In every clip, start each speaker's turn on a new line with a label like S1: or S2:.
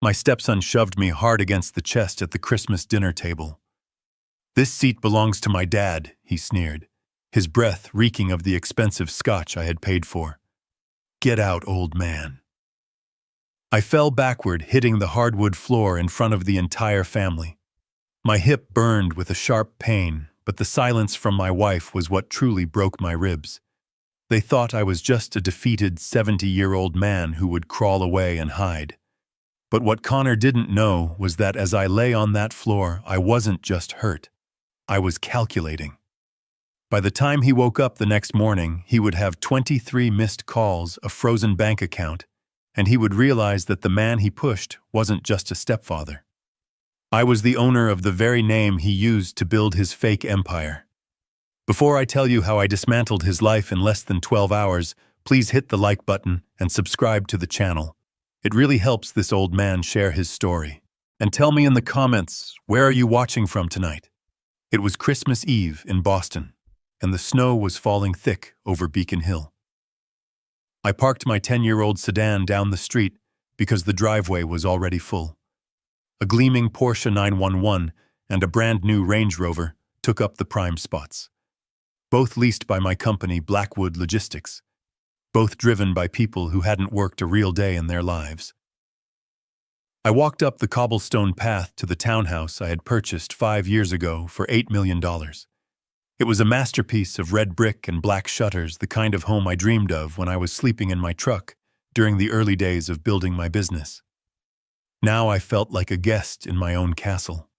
S1: My stepson shoved me hard against the chest at the Christmas dinner table. "This seat belongs to my dad," he sneered, his breath reeking of the expensive scotch I had paid for. "Get out, old man." I fell backward, hitting the hardwood floor in front of the entire family. My hip burned with a sharp pain, but the silence from my wife was what truly broke my ribs. They thought I was just a defeated 70-year-old man who would crawl away and hide. But what Connor didn't know was that as I lay on that floor, I wasn't just hurt. I was calculating. By the time he woke up the next morning, he would have 23 missed calls, a frozen bank account, and he would realize that the man he pushed wasn't just a stepfather. I was the owner of the very name he used to build his fake empire. Before I tell you how I dismantled his life in less than 12 hours, please hit the like button and subscribe to the channel. It really helps this old man share his story. And tell me in the comments, where are you watching from tonight? It was Christmas Eve in Boston, and the snow was falling thick over Beacon Hill. I parked my 10-year-old sedan down the street because the driveway was already full. A gleaming Porsche 911 and a brand-new Range Rover took up the prime spots. Both leased by my company, Blackwood Logistics. Both driven by people who hadn't worked a real day in their lives. I walked up the cobblestone path to the townhouse I had purchased 5 years ago for $8 million. It was a masterpiece of red brick and black shutters, the kind of home I dreamed of when I was sleeping in my truck during the early days of building my business. Now I felt like a guest in my own castle.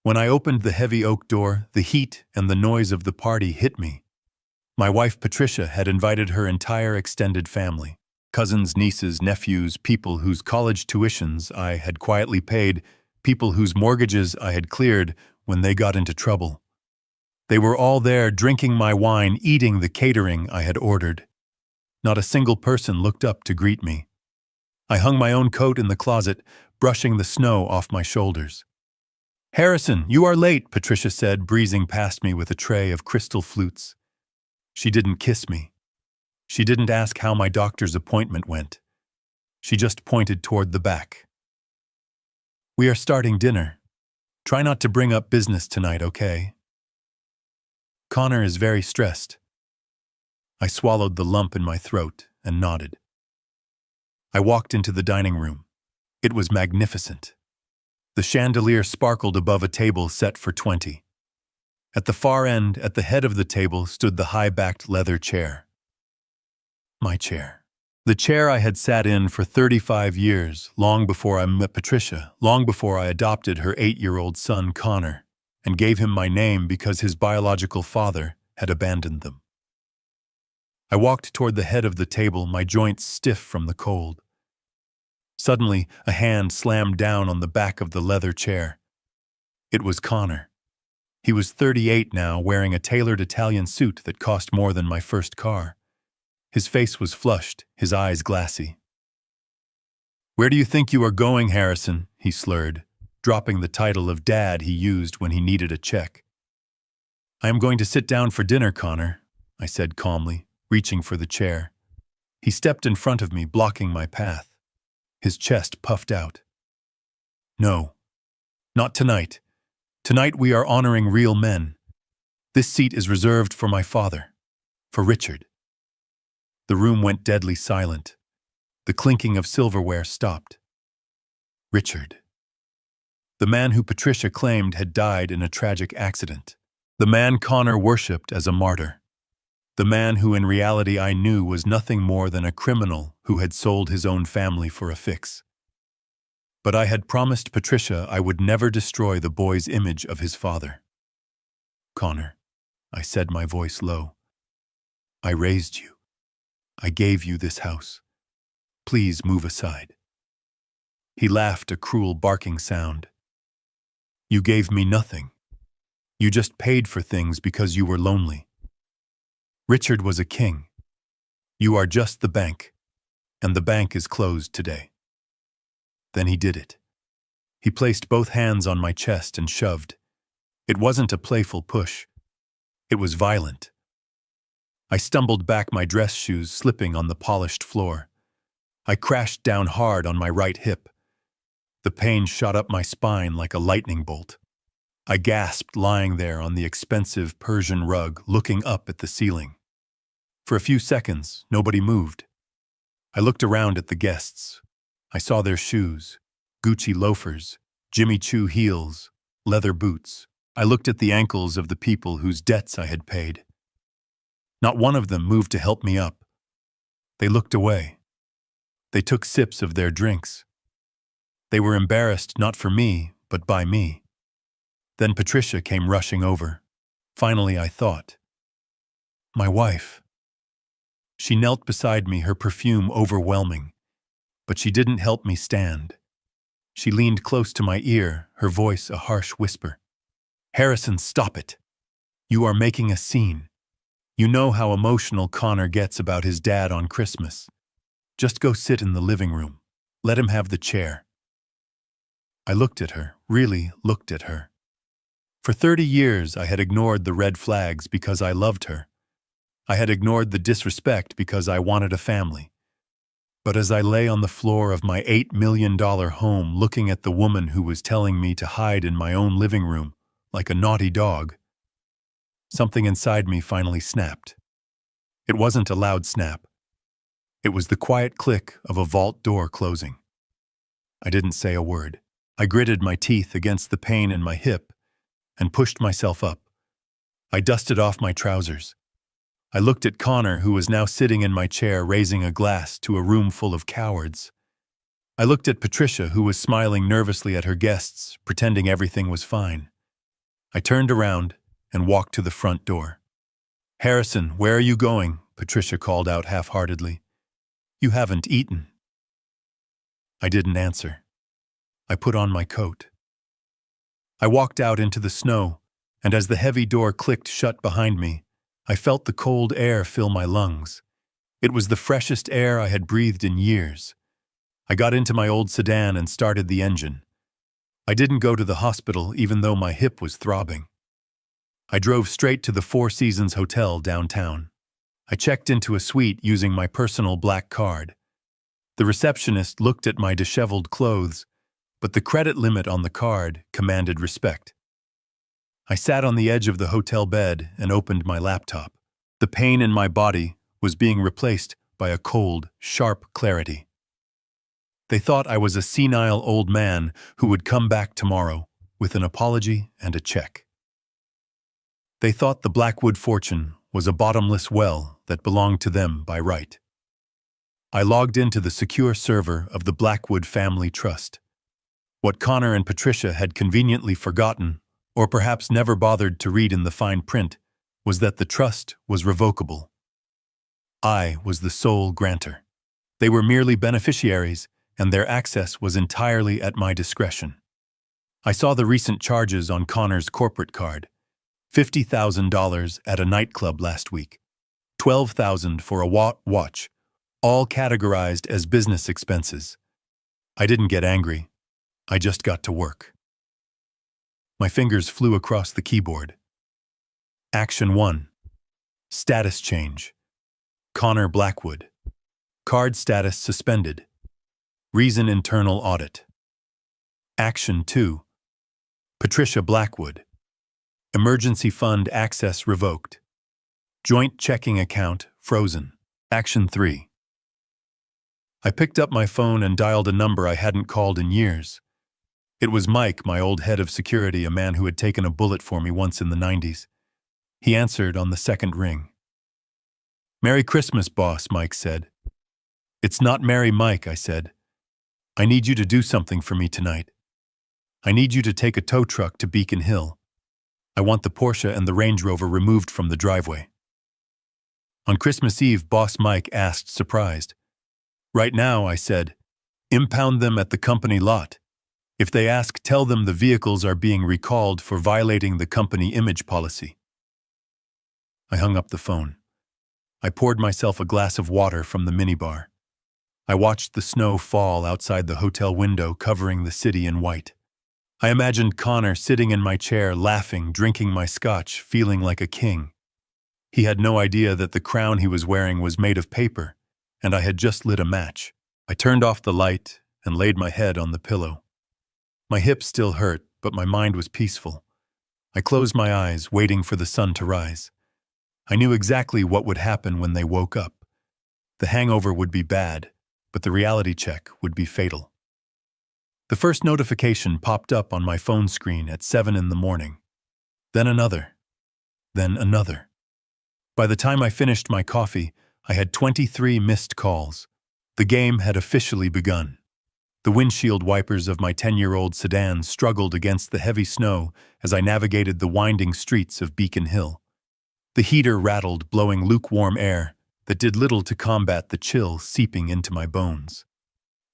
S1: When I opened the heavy oak door, the heat and the noise of the party hit me. My wife Patricia had invited her entire extended family, cousins, nieces, nephews, people whose college tuitions I had quietly paid, people whose mortgages I had cleared when they got into trouble. They were all there, drinking my wine, eating the catering I had ordered. Not a single person looked up to greet me. I hung my own coat in the closet, brushing the snow off my shoulders. "Harrison, you are late," Patricia said, breezing past me with a tray of crystal flutes. She didn't kiss me. She didn't ask how my doctor's appointment went. She just pointed toward the back. "We are starting dinner. Try not to bring up business tonight, okay? Connor is very stressed." I swallowed the lump in my throat and nodded. I walked into the dining room. It was magnificent. The chandelier sparkled above a table set for 20. At the far end, at the head of the table, stood the high-backed leather chair. My chair. The chair I had sat in for 35 years, long before I met Patricia, long before I adopted her 8-year-old son, Connor, and gave him my name because his biological father had abandoned them. I walked toward the head of the table, my joints stiff from the cold. Suddenly, a hand slammed down on the back of the leather chair. It was Connor. He was 38 now, wearing a tailored Italian suit that cost more than my first car. His face was flushed, his eyes glassy. "Where do you think you are going, Harrison?" he slurred, dropping the title of Dad he used when he needed a check. "I am going to sit down for dinner, Connor," I said calmly, reaching for the chair. He stepped in front of me, blocking my path. His chest puffed out. "No, not tonight. Tonight we are honoring real men. This seat is reserved for my father, for Richard." The room went deadly silent. The clinking of silverware stopped. Richard. The man who Patricia claimed had died in a tragic accident. The man Connor worshipped as a martyr. The man who in reality I knew was nothing more than a criminal who had sold his own family for a fix. But I had promised Patricia I would never destroy the boy's image of his father. "Connor," I said, my voice low, "I raised you. I gave you this house. Please move aside." He laughed, a cruel barking sound. "You gave me nothing. You just paid for things because you were lonely. Richard was a king. You are just the bank, and the bank is closed today." Then he did it. He placed both hands on my chest and shoved. It wasn't a playful push. It was violent. I stumbled back, my dress shoes slipping on the polished floor. I crashed down hard on my right hip. The pain shot up my spine like a lightning bolt. I gasped lying there on the expensive Persian rug, looking up at the ceiling. For a few seconds, nobody moved. I looked around at the guests. I saw their shoes, Gucci loafers, Jimmy Choo heels, leather boots. I looked at the ankles of the people whose debts I had paid. Not one of them moved to help me up. They looked away. They took sips of their drinks. They were embarrassed not for me, but by me. Then Patricia came rushing over. Finally, I thought. My wife. She knelt beside me, her perfume overwhelming. But she didn't help me stand. She leaned close to my ear, her voice a harsh whisper. Harrison, stop it. You are making a scene. You know how emotional Connor gets about his dad on Christmas. Just go sit in the living room. Let him have the chair. I looked at her, really looked at her. For 30 years, I had ignored the red flags because I loved her. I had ignored the disrespect because I wanted a family. But as I lay on the floor of my $8 million home looking at the woman who was telling me to hide in my own living room, like a naughty dog, something inside me finally snapped. It wasn't a loud snap. It was the quiet click of a vault door closing. I didn't say a word. I gritted my teeth against the pain in my hip and pushed myself up. I dusted off my trousers. I looked at Connor, who was now sitting in my chair raising a glass to a room full of cowards. I looked at Patricia, who was smiling nervously at her guests, pretending everything was fine. I turned around and walked to the front door. Harrison, where are you going? Patricia called out half-heartedly. You haven't eaten. I didn't answer. I put on my coat. I walked out into the snow, and as the heavy door clicked shut behind me, I felt the cold air fill my lungs. It was the freshest air I had breathed in years. I got into my old sedan and started the engine. I didn't go to the hospital even though my hip was throbbing. I drove straight to the Four Seasons Hotel downtown. I checked into a suite using my personal black card. The receptionist looked at my disheveled clothes, but the credit limit on the card commanded respect. I sat on the edge of the hotel bed and opened my laptop. The pain in my body was being replaced by a cold, sharp clarity. They thought I was a senile old man who would come back tomorrow with an apology and a check. They thought the Blackwood fortune was a bottomless well that belonged to them by right. I logged into the secure server of the Blackwood Family Trust. What Connor and Patricia had conveniently forgotten, or perhaps never bothered to read in the fine print, was that the trust was revocable. I was the sole grantor. They were merely beneficiaries, and their access was entirely at my discretion. I saw the recent charges on Connor's corporate card. $50,000 at a nightclub last week. $12,000 for a watch, all categorized as business expenses. I didn't get angry. I just got to work. My fingers flew across the keyboard. Action 1. Status change. Connor Blackwood. Card status suspended. Reason internal audit. Action 2. Patricia Blackwood. Emergency fund access revoked. Joint checking account frozen. Action 3. I picked up my phone and dialed a number I hadn't called in years. It was Mike, my old head of security, a man who had taken a bullet for me once in the 90s. He answered on the second ring. "Merry Christmas, boss," Mike said. "It's not Merry, Mike," I said. "I need you to do something for me tonight. I need you to take a tow truck to Beacon Hill. I want the Porsche and the Range Rover removed from the driveway." On Christmas Eve, Boss Mike asked, surprised. "Right now," I said. "Impound them at the company lot. If they ask, tell them the vehicles are being recalled for violating the company image policy." I hung up the phone. I poured myself a glass of water from the minibar. I watched the snow fall outside the hotel window, covering the city in white. I imagined Connor sitting in my chair, laughing, drinking my scotch, feeling like a king. He had no idea that the crown he was wearing was made of paper, and I had just lit a match. I turned off the light and laid my head on the pillow. My hips still hurt, but my mind was peaceful. I closed my eyes, waiting for the sun to rise. I knew exactly what would happen when they woke up. The hangover would be bad, but the reality check would be fatal. The first notification popped up on my phone screen at 7 in the morning. Then another. Then another. By the time I finished my coffee, I had 23 missed calls. The game had officially begun. The windshield wipers of my 10-year-old sedan struggled against the heavy snow as I navigated the winding streets of Beacon Hill. The heater rattled, blowing lukewarm air that did little to combat the chill seeping into my bones.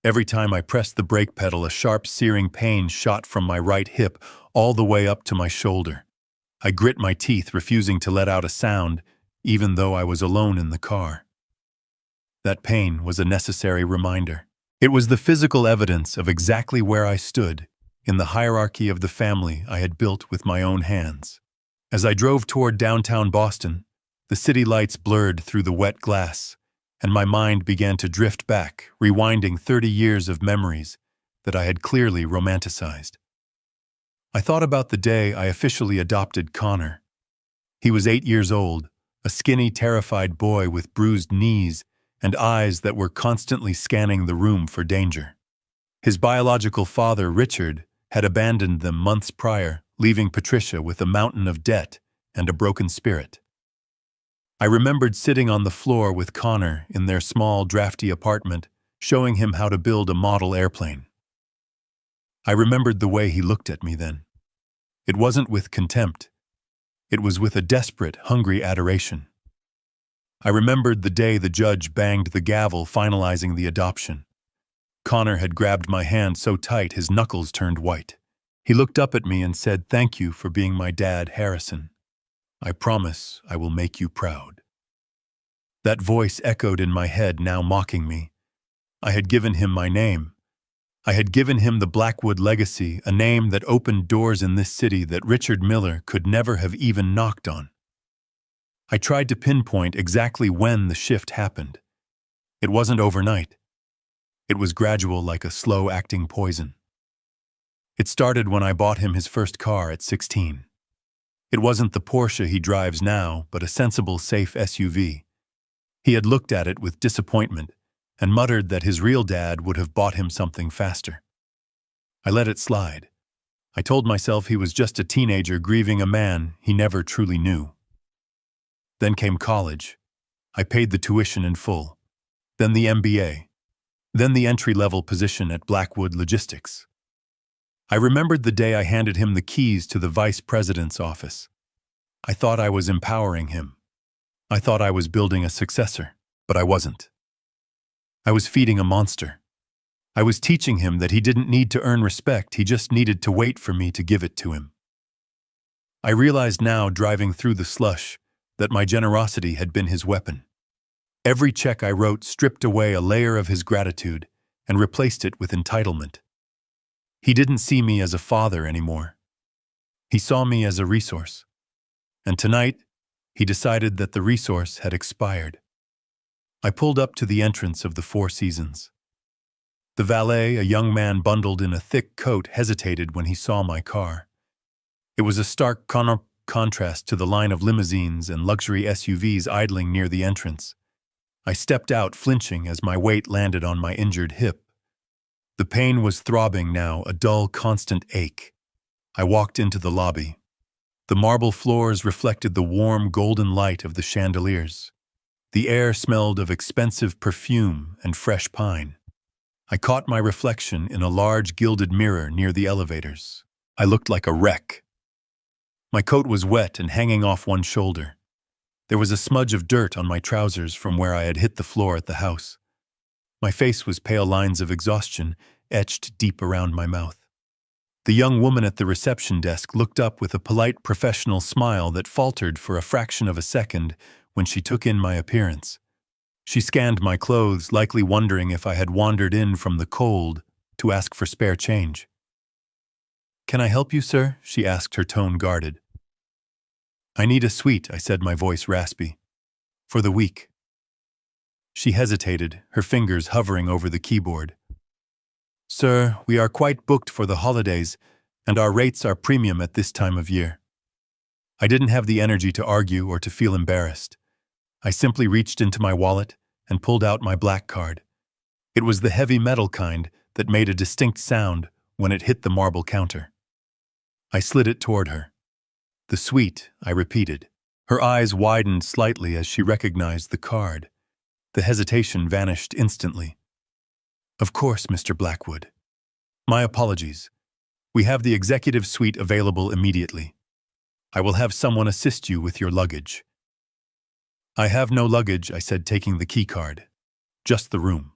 S1: Every time I pressed the brake pedal, a sharp, searing pain shot from my right hip all the way up to my shoulder. I grit my teeth, refusing to let out a sound, even though I was alone in the car. That pain was a necessary reminder. It was the physical evidence of exactly where I stood in the hierarchy of the family I had built with my own hands. As I drove toward downtown Boston, the city lights blurred through the wet glass, and my mind began to drift back, rewinding 30 years of memories that I had clearly romanticized. I thought about the day I officially adopted Connor. He was 8 years old, a skinny, terrified boy with bruised knees and eyes that were constantly scanning the room for danger. His biological father, Richard, had abandoned them months prior, leaving Patricia with a mountain of debt and a broken spirit. I remembered sitting on the floor with Connor in their small, drafty apartment, showing him how to build a model airplane. I remembered the way he looked at me then. It wasn't with contempt. It was with a desperate, hungry adoration. I remembered the day the judge banged the gavel finalizing the adoption. Connor had grabbed my hand so tight his knuckles turned white. He looked up at me and said, "Thank you for being my dad, Harrison. I promise I will make you proud." That voice echoed in my head, now mocking me. I had given him my name. I had given him the Blackwood legacy, a name that opened doors in this city that Richard Miller could never have even knocked on. I tried to pinpoint exactly when the shift happened. It wasn't overnight. It was gradual, like a slow-acting poison. It started when I bought him his first car at 16. It wasn't the Porsche he drives now, but a sensible, safe SUV. He had looked at it with disappointment and muttered that his real dad would have bought him something faster. I let it slide. I told myself he was just a teenager grieving a man he never truly knew. Then came college. I paid the tuition in full. Then the MBA. Then the entry-level position at Blackwood Logistics. I remembered the day I handed him the keys to the vice president's office. I thought I was empowering him. I thought I was building a successor, but I wasn't. I was feeding a monster. I was teaching him that he didn't need to earn respect, he just needed to wait for me to give it to him. I realized now, driving through the slush, that my generosity had been his weapon. Every check I wrote stripped away a layer of his gratitude and replaced it with entitlement. He didn't see me as a father anymore. He saw me as a resource. And tonight, he decided that the resource had expired. I pulled up to the entrance of the Four Seasons. The valet, a young man bundled in a thick coat, hesitated when he saw my car. It was a stark contrast to the line of limousines and luxury SUVs idling near the entrance. I stepped out, flinching as my weight landed on my injured hip. The pain was throbbing now, a dull, constant ache. I walked into the lobby. The marble floors reflected the warm, golden light of the chandeliers. The air smelled of expensive perfume and fresh pine. I caught my reflection in a large gilded mirror near the elevators. I looked like a wreck. My coat was wet and hanging off one shoulder. There was a smudge of dirt on my trousers from where I had hit the floor at the house. My face was pale lines of exhaustion etched deep around my mouth. The young woman at the reception desk looked up with a polite, professional smile that faltered for a fraction of a second when she took in my appearance. She scanned my clothes, likely wondering if I had wandered in from the cold to ask for spare change. "Can I help you, sir?" she asked, her tone guarded. "I need a suite," I said, my voice raspy. "For the week." She hesitated, her fingers hovering over the keyboard. Sir, we are quite booked for the holidays, and our rates are premium at this time of year. I didn't have the energy to argue or to feel embarrassed. I simply reached into my wallet and pulled out my black card. It was the heavy metal kind that made a distinct sound when it hit the marble counter. I slid it toward her. The suite, I repeated. Her eyes widened slightly as she recognized the card. The hesitation vanished instantly. Of course, Mr. Blackwood. My apologies. We have the executive suite available immediately. I will have someone assist you with your luggage. I have no luggage, I said, taking the key card. Just the room.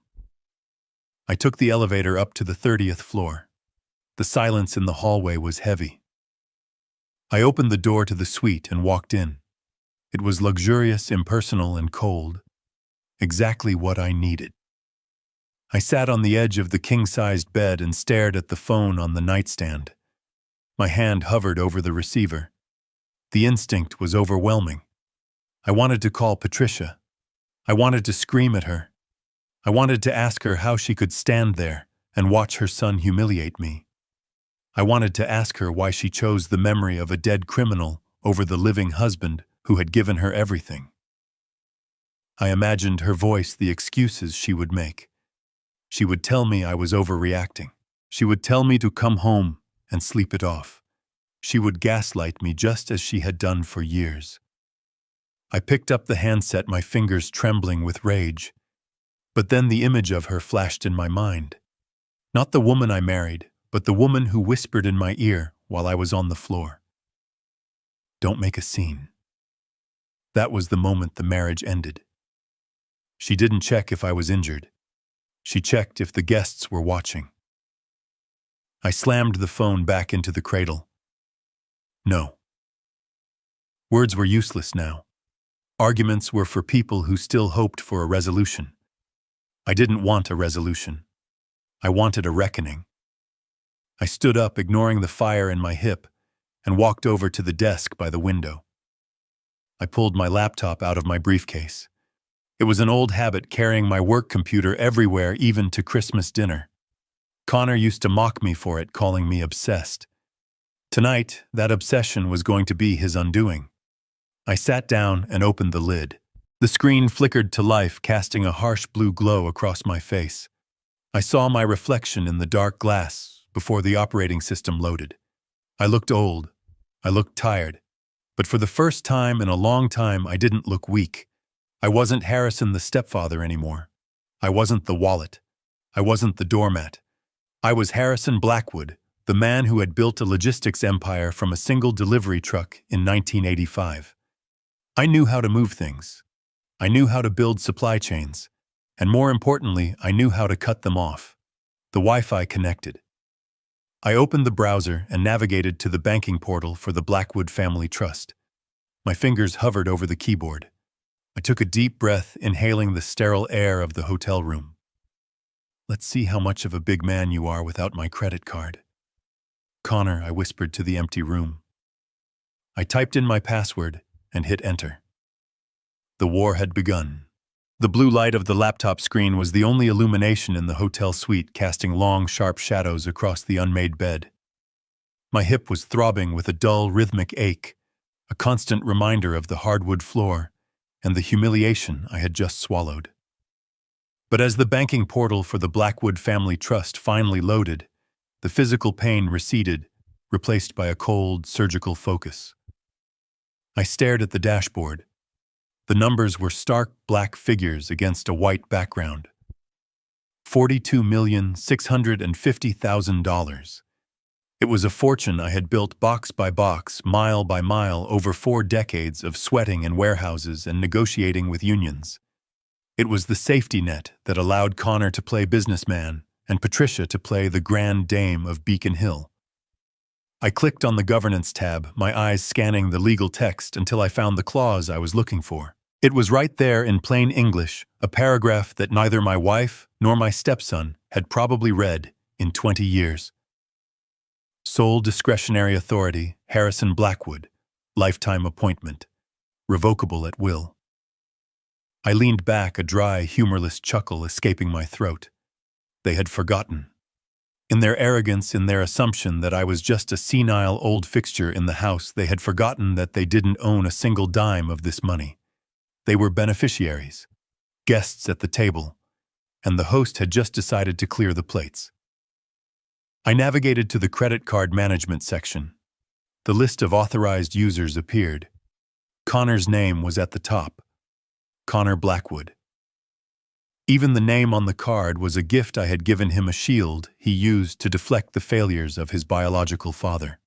S1: I took the elevator up to the 30th floor. The silence in the hallway was heavy. I opened the door to the suite and walked in. It was luxurious, impersonal, and cold. Exactly what I needed. I sat on the edge of the king-sized bed and stared at the phone on the nightstand. My hand hovered over the receiver. The instinct was overwhelming. I wanted to call Patricia. I wanted to scream at her. I wanted to ask her how she could stand there and watch her son humiliate me. I wanted to ask her why she chose the memory of a dead criminal over the living husband who had given her everything. I imagined her voice, the excuses she would make. She would tell me I was overreacting. She would tell me to come home and sleep it off. She would gaslight me just as she had done for years. I picked up the handset, my fingers trembling with rage. But then the image of her flashed in my mind. Not the woman I married, but the woman who whispered in my ear while I was on the floor. Don't make a scene. That was the moment the marriage ended. She didn't check if I was injured. She checked if the guests were watching. I slammed the phone back into the cradle. No. Words were useless now. Arguments were for people who still hoped for a resolution. I didn't want a resolution. I wanted a reckoning. I stood up, ignoring the fire in my hip, and walked over to the desk by the window. I pulled my laptop out of my briefcase. It was an old habit, carrying my work computer everywhere, even to Christmas dinner. Connor used to mock me for it, calling me obsessed. Tonight, that obsession was going to be his undoing. I sat down and opened the lid. The screen flickered to life, casting a harsh blue glow across my face. I saw my reflection in the dark glass before the operating system loaded. I looked old. I looked tired. But for the first time in a long time, I didn't look weak. I wasn't Harrison the stepfather anymore. I wasn't the wallet. I wasn't the doormat. I was Harrison Blackwood, the man who had built a logistics empire from a single delivery truck in 1985. I knew how to move things. I knew how to build supply chains. And more importantly, I knew how to cut them off. The Wi-Fi connected. I opened the browser and navigated to the banking portal for the Blackwood Family Trust. My fingers hovered over the keyboard. I took a deep breath, inhaling the sterile air of the hotel room. Let's see how much of a big man you are without my credit card. Connor, I whispered to the empty room. I typed in my password and hit enter. The war had begun. The blue light of the laptop screen was the only illumination in the hotel suite, casting long, sharp shadows across the unmade bed. My hip was throbbing with a dull, rhythmic ache, a constant reminder of the hardwood floor and the humiliation I had just swallowed. But as the banking portal for the Blackwood Family Trust finally loaded, the physical pain receded, replaced by a cold, surgical focus. I stared at the dashboard. The numbers were stark black figures against a white background. $42,650,000. It was a fortune I had built box by box, mile by mile, over 4 decades of sweating in warehouses and negotiating with unions. It was the safety net that allowed Connor to play businessman and Patricia to play the grand dame of Beacon Hill. I clicked on the governance tab, my eyes scanning the legal text until I found the clause I was looking for. It was right there in plain English, a paragraph that neither my wife nor my stepson had probably read in 20 years. Sole discretionary authority, Harrison Blackwood. Lifetime appointment. Revocable at will. I leaned back, a dry, humorless chuckle escaping my throat. They had forgotten. In their arrogance, in their assumption that I was just a senile old fixture in the house, they had forgotten that they didn't own a single dime of this money. They were beneficiaries, guests at the table, and the host had just decided to clear the plates. I navigated to the credit card management section. The list of authorized users appeared. Connor's name was at the top. Connor Blackwood. Even the name on the card was a gift I had given him, a shield he used to deflect the failures of his biological father.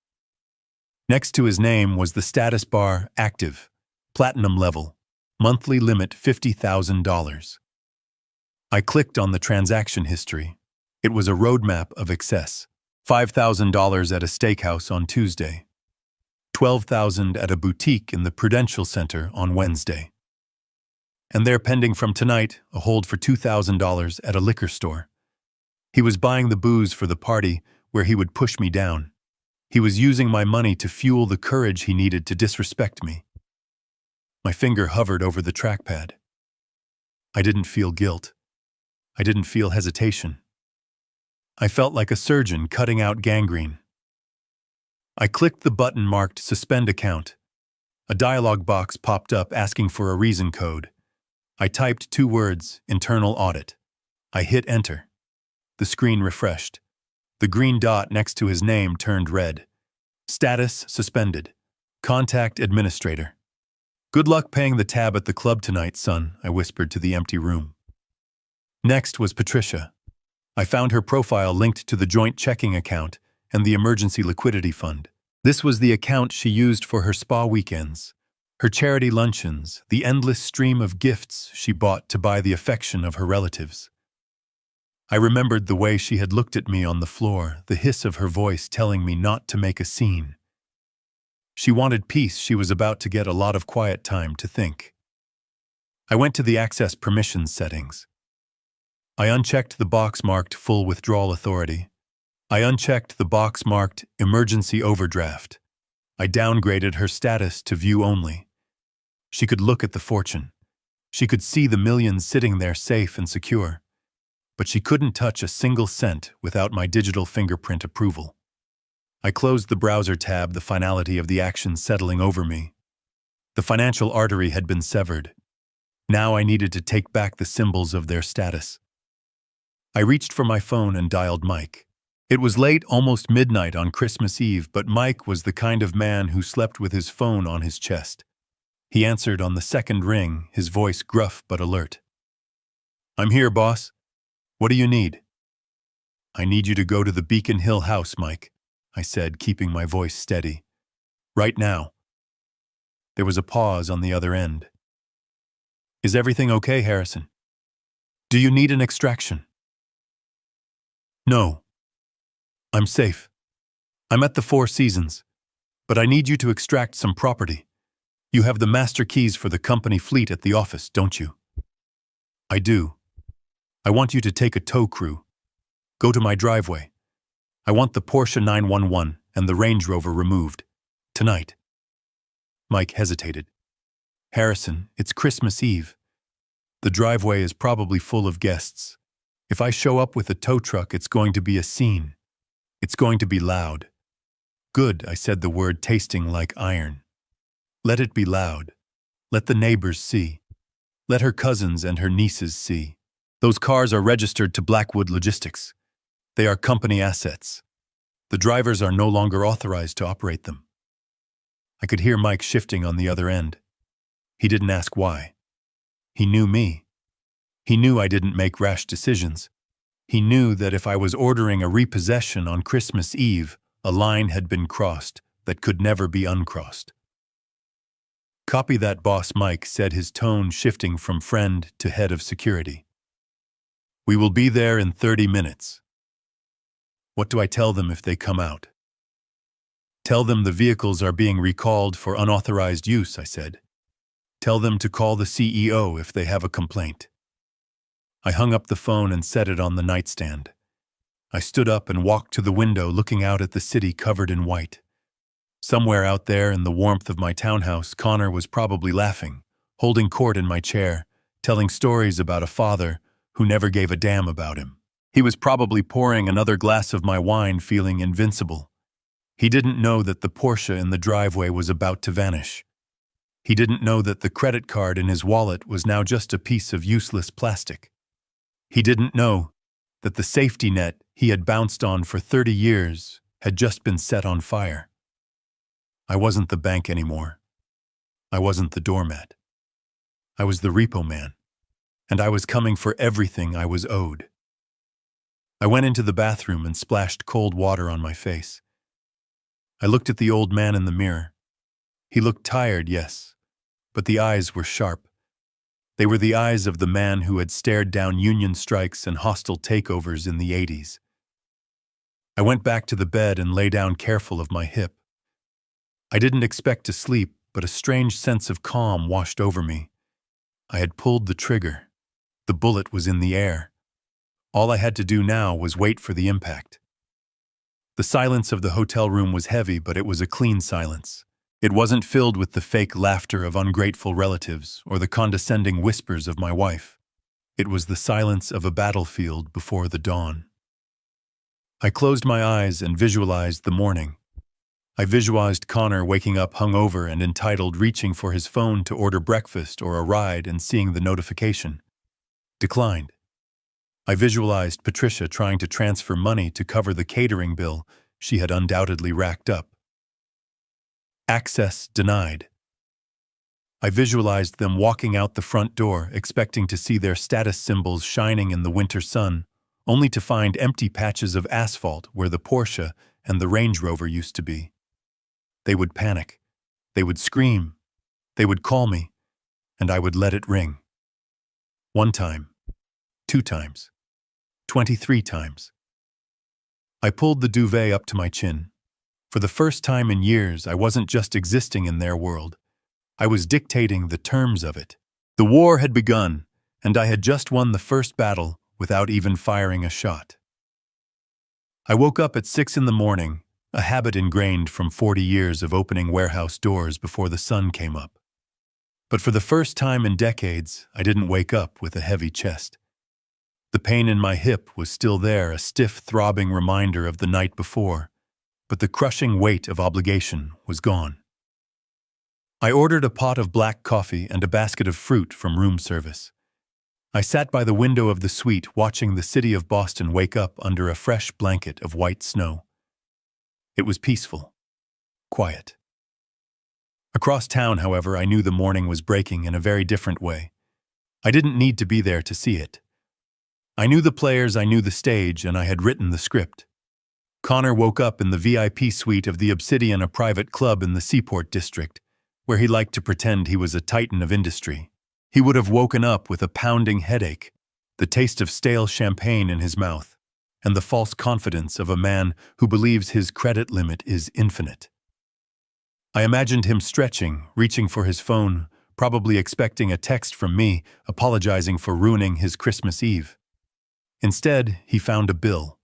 S1: Next to his name was the status bar: active, platinum level, monthly limit $50,000. I clicked on the transaction history. It was a roadmap of excess. $5,000 at a steakhouse on Tuesday. $12,000 at a boutique in the Prudential Center on Wednesday. And there pending from tonight, a hold for $2,000 at a liquor store. He was buying the booze for the party where he would push me down. He was using my money to fuel the courage he needed to disrespect me. My finger hovered over the trackpad. I didn't feel guilt. I didn't feel hesitation. I felt like a surgeon cutting out gangrene. I clicked the button marked Suspend Account. A dialog box popped up asking for a reason code. I typed 2 words, Internal Audit. I hit Enter. The screen refreshed. The green dot next to his name turned red. Status suspended. Contact administrator. Good luck paying the tab at the club tonight, son, I whispered to the empty room. Next was Patricia. I found her profile linked to the joint checking account and the emergency liquidity fund. This was the account she used for her spa weekends, her charity luncheons, the endless stream of gifts she bought to buy the affection of her relatives. I remembered the way she had looked at me on the floor, the hiss of her voice telling me not to make a scene. She wanted peace. She was about to get a lot of quiet time to think. I went to the access permissions settings. I unchecked the box marked Full Withdrawal Authority. I unchecked the box marked Emergency Overdraft. I downgraded her status to View Only. She could look at the fortune. She could see the millions sitting there safe and secure. But she couldn't touch a single cent without my digital fingerprint approval. I closed the browser tab, the finality of the action settling over me. The financial artery had been severed. Now I needed to take back the symbols of their status. I reached for my phone and dialed Mike. It was late, almost midnight on Christmas Eve, but Mike was the kind of man who slept with his phone on his chest. He answered on the second ring, his voice gruff but alert. "I'm here, boss. What do you need?" "I need you to go to the Beacon Hill house, Mike," I said, keeping my voice steady. "Right now." There was a pause on the other end. "Is everything okay, Harrison? Do you need an extraction?" "No. I'm safe. I'm at the Four Seasons. But I need you to extract some property. You have the master keys for the company fleet at the office, don't you?" "I do. I want you to take a tow crew. Go to my driveway. I want the Porsche 911 and the Range Rover removed. Tonight." Mike hesitated. "Harrison, it's Christmas Eve. The driveway is probably full of guests. If I show up with a tow truck, it's going to be a scene. It's going to be loud." "Good," I said, the word tasting like iron. "Let it be loud. Let the neighbors see. Let her cousins and her nieces see. Those cars are registered to Blackwood Logistics. They are company assets. The drivers are no longer authorized to operate them." I could hear Mike shifting on the other end. He didn't ask why. He knew me. He knew I didn't make rash decisions. He knew that if I was ordering a repossession on Christmas Eve, a line had been crossed that could never be uncrossed. "Copy that, boss," Mike said, his tone shifting from friend to head of security. "We will be there in 30 minutes. What do I tell them if they come out?" "Tell them the vehicles are being recalled for unauthorized use," I said. "Tell them to call the CEO if they have a complaint." I hung up the phone and set it on the nightstand. I stood up and walked to the window, looking out at the city covered in white. Somewhere out there in the warmth of my townhouse, Connor was probably laughing, holding court in my chair, telling stories about a father who never gave a damn about him. He was probably pouring another glass of my wine, feeling invincible. He didn't know that the Porsche in the driveway was about to vanish. He didn't know that the credit card in his wallet was now just a piece of useless plastic. He didn't know that the safety net he had bounced on for 30 years had just been set on fire. I wasn't the bank anymore. I wasn't the doormat. I was the repo man, and I was coming for everything I was owed. I went into the bathroom and splashed cold water on my face. I looked at the old man in the mirror. He looked tired, yes, but the eyes were sharp. They were the eyes of the man who had stared down union strikes and hostile takeovers in the 80s. I went back to the bed and lay down careful of my hip. I didn't expect to sleep, but a strange sense of calm washed over me. I had pulled the trigger. The bullet was in the air. All I had to do now was wait for the impact. The silence of the hotel room was heavy, but it was a clean silence. It wasn't filled with the fake laughter of ungrateful relatives or the condescending whispers of my wife. It was the silence of a battlefield before the dawn. I closed my eyes and visualized the morning. I visualized Connor waking up hungover and entitled, reaching for his phone to order breakfast or a ride and seeing the notification. Declined. I visualized Patricia trying to transfer money to cover the catering bill she had undoubtedly racked up. Access denied. I visualized them walking out the front door, expecting to see their status symbols shining in the winter sun, only to find empty patches of asphalt where the Porsche and the Range Rover used to be. They would panic. They would scream. They would call me, and I would let it ring. 1 time. 2 times. 23 times. I pulled the duvet up to my chin. For the first time in years, I wasn't just existing in their world. I was dictating the terms of it. The war had begun, and I had just won the first battle without even firing a shot. I woke up at 6 in the morning, a habit ingrained from 40 years of opening warehouse doors before the sun came up. But for the first time in decades, I didn't wake up with a heavy chest. The pain in my hip was still there, a stiff, throbbing reminder of the night before, but the crushing weight of obligation was gone. I ordered a pot of black coffee and a basket of fruit from room service. I sat by the window of the suite watching the city of Boston wake up under a fresh blanket of white snow. It was peaceful, quiet. Across town, however, I knew the morning was breaking in a very different way. I didn't need to be there to see it. I knew the players, I knew the stage, and I had written the script. Connor woke up in the VIP suite of the Obsidian, a private club in the Seaport district, where he liked to pretend he was a titan of industry. He would have woken up with a pounding headache, the taste of stale champagne in his mouth, and the false confidence of a man who believes his credit limit is infinite. I imagined him stretching, reaching for his phone, probably expecting a text from me, apologizing for ruining his Christmas Eve. Instead, he found a bill.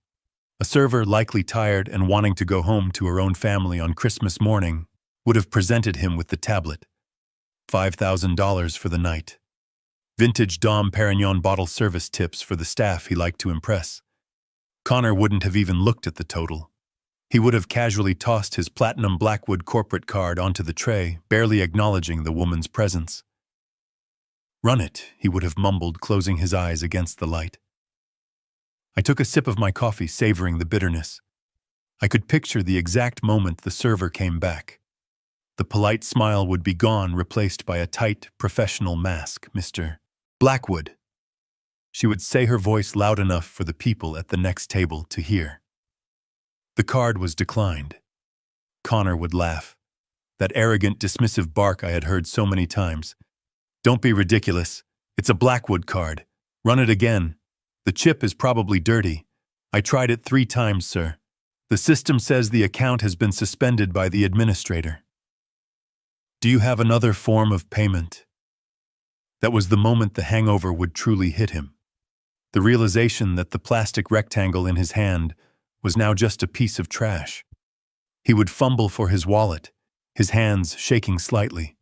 S1: A server, likely tired and wanting to go home to her own family on Christmas morning, would have presented him with the tablet. $5,000 for the night. Vintage Dom Perignon bottle service tips for the staff he liked to impress. Connor wouldn't have even looked at the total. He would have casually tossed his platinum Blackwood corporate card onto the tray, barely acknowledging the woman's presence. "Run it," he would have mumbled, closing his eyes against the light. I took a sip of my coffee, savoring the bitterness. I could picture the exact moment the server came back. The polite smile would be gone, replaced by a tight, professional mask. "Mr. Blackwood." She would say, her voice loud enough for the people at the next table to hear. The card was declined. Connor would laugh. That arrogant, dismissive bark I had heard so many times. "Don't be ridiculous. It's a Blackwood card. Run it again. The chip is probably dirty. I tried it 3 times, sir. The system says the account has been suspended by the administrator. Do you have another form of payment?" That was the moment the hangover would truly hit him. The realization that the plastic rectangle in his hand was now just a piece of trash. He would fumble for his wallet, his hands shaking slightly.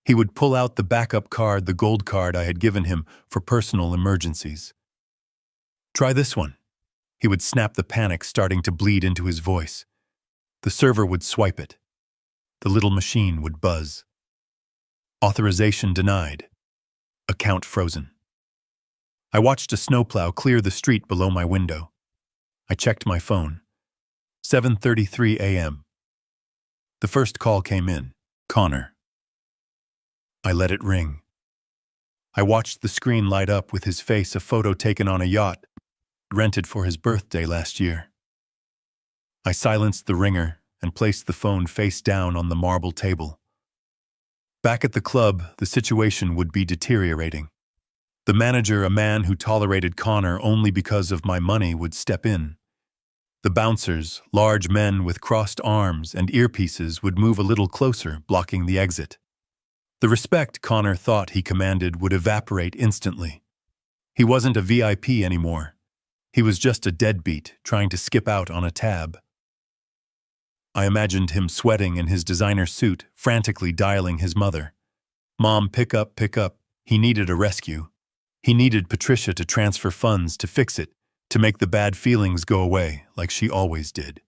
S1: He would pull out the backup card, the gold card I had given him for personal emergencies. "Try this one." He would snap the panic starting to bleed into his voice. The server would swipe it. The little machine would buzz. Authorization denied. Account frozen. I watched a snowplow clear the street below my window. I checked my phone. 7:33 a.m. The first call came in. Connor. I let it ring. I watched the screen light up with his face, a photo taken on a yacht, rented for his birthday last year. I silenced the ringer and placed the phone face down on the marble table. Back at the club, the situation would be deteriorating. The manager, a man who tolerated Connor only because of my money, would step in. The bouncers, large men with crossed arms and earpieces, would move a little closer, blocking the exit. The respect Connor thought he commanded would evaporate instantly. He wasn't a VIP anymore. He was just a deadbeat trying to skip out on a tab. I imagined him sweating in his designer suit, frantically dialing his mother. Mom, pick up, pick up. He needed a rescue. He needed Patricia to transfer funds to fix it, to make the bad feelings go away like she always did.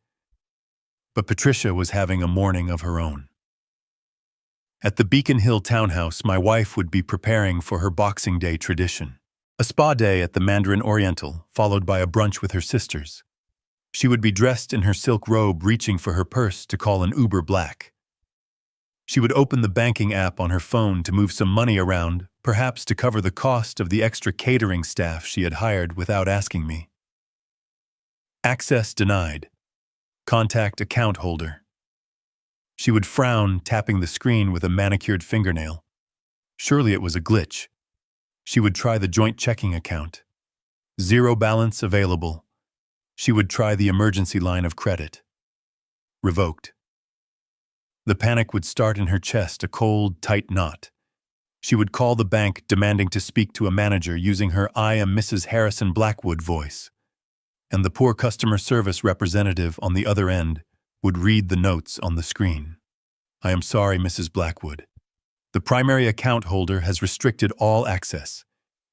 S1: But Patricia was having a morning of her own. At the Beacon Hill townhouse, my wife would be preparing for her Boxing Day tradition. A spa day at the Mandarin Oriental, followed by a brunch with her sisters. She would be dressed in her silk robe, reaching for her purse to call an Uber Black. She would open the banking app on her phone to move some money around, perhaps to cover the cost of the extra catering staff she had hired without asking me. Access denied. Contact account holder. She would frown, tapping the screen with a manicured fingernail. Surely it was a glitch. She would try the joint checking account. Zero balance available. She would try the emergency line of credit. Revoked. The panic would start in her chest, a cold, tight knot. She would call the bank, demanding to speak to a manager using her "I am Mrs. Harrison Blackwood" voice. And the poor customer service representative on the other end would read the notes on the screen. "I am sorry, Mrs. Blackwood. The primary account holder has restricted all access.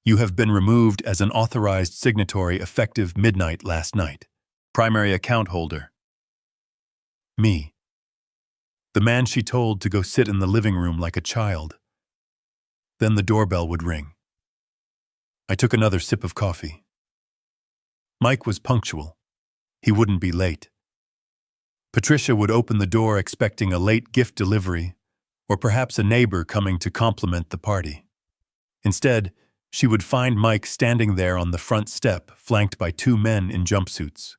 S1: You have been removed as an authorized signatory effective midnight last night." Primary account holder. Me. The man she told to go sit in the living room like a child. Then the doorbell would ring. I took another sip of coffee. Mike was punctual. He wouldn't be late. Patricia would open the door expecting a late gift delivery, or perhaps a neighbor coming to compliment the party. Instead, she would find Mike standing there on the front step, flanked by two men in jumpsuits.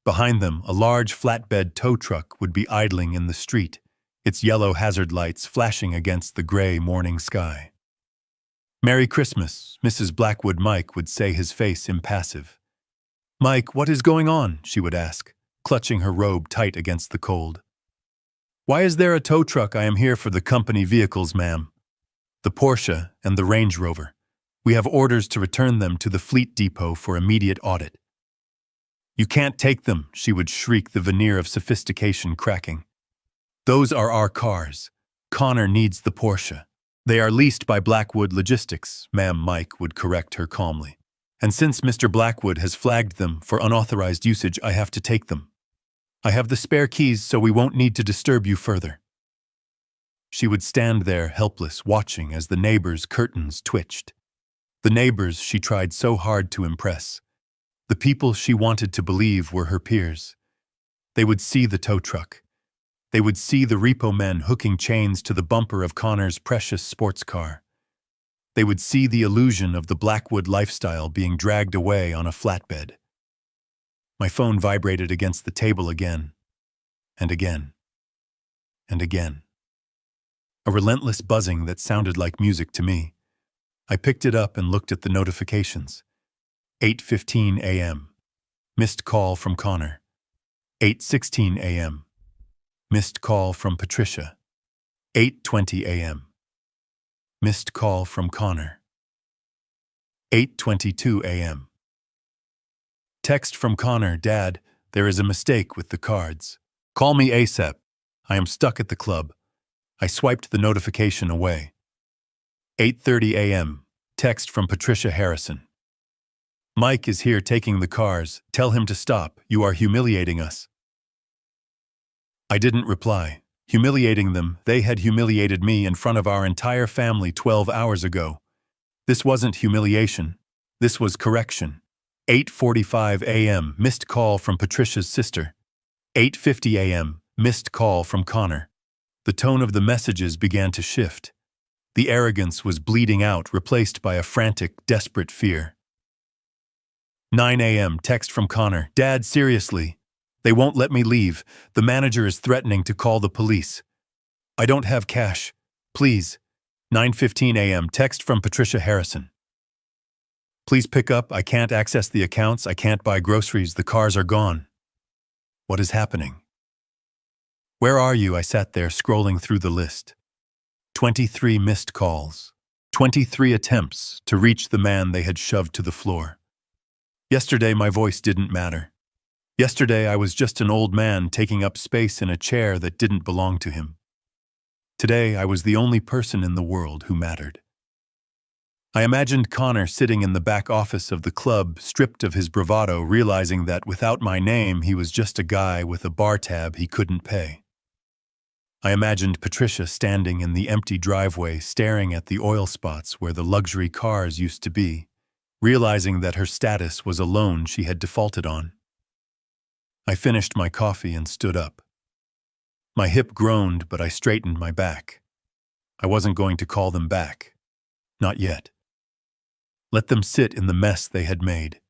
S1: Behind them, a large flatbed tow truck would be idling in the street, its yellow hazard lights flashing against the gray morning sky. "Merry Christmas," Mrs. Blackwood. Mike would say, his face impassive. "Mike, what is going on?" she would ask, clutching her robe tight against the cold. "Why is there a tow truck?" "I am here for the company vehicles, ma'am. The Porsche and the Range Rover. We have orders to return them to the fleet depot for immediate audit." "You can't take them," she would shriek, the veneer of sophistication cracking. "Those are our cars. Connor needs the Porsche. They are leased by Blackwood Logistics, ma'am," Mike would correct her calmly. "And since Mr. Blackwood has flagged them for unauthorized usage, I have to take them. I have the spare keys, so we won't need to disturb you further." She would stand there helpless, watching as the neighbors' curtains twitched. The neighbors she tried so hard to impress. The people she wanted to believe were her peers. They would see the tow truck. They would see the repo men hooking chains to the bumper of Connor's precious sports car. They would see the illusion of the Blackwood lifestyle being dragged away on a flatbed. My phone vibrated against the table again, and again, and again. A relentless buzzing that sounded like music to me. I picked it up and looked at the notifications. 8:15 a.m. Missed call from Connor. 8:16 a.m. Missed call from Patricia. 8:20 a.m. Missed call from Connor. 8:22 a.m. Text from Connor, "Dad, there is a mistake with the cards. Call me ASAP. I am stuck at the club." I swiped the notification away. 8:30 a.m. Text from Patricia Harrison. Mike is here taking the cars. Tell him to stop. You are humiliating us. I didn't reply. Humiliating them, they had humiliated me in front of our entire family 12 hours ago. This wasn't humiliation. This was correction. 8:45 a.m., missed call from Patricia's sister. 8:50 a.m., missed call from Connor. The tone of the messages began to shift. The arrogance was bleeding out, replaced by a frantic, desperate fear. 9 a.m., text from Connor. Dad, seriously. They won't let me leave. The manager is threatening to call the police. I don't have cash. Please. 9:15 a.m., text from Patricia Harrison. Please pick up. I can't access the accounts. I can't buy groceries. The cars are gone. What is happening? Where are you? I sat there scrolling through the list. 23 missed calls. 23 attempts to reach the man they had shoved to the floor. Yesterday, my voice didn't matter. Yesterday, I was just an old man taking up space in a chair that didn't belong to him. Today, I was the only person in the world who mattered. I imagined Connor sitting in the back office of the club, stripped of his bravado, realizing that without my name, he was just a guy with a bar tab he couldn't pay. I imagined Patricia standing in the empty driveway, staring at the oil spots where the luxury cars used to be, realizing that her status was a loan she had defaulted on. I finished my coffee and stood up. My hip groaned, but I straightened my back. I wasn't going to call them back. Not yet. Let them sit in the mess they had made.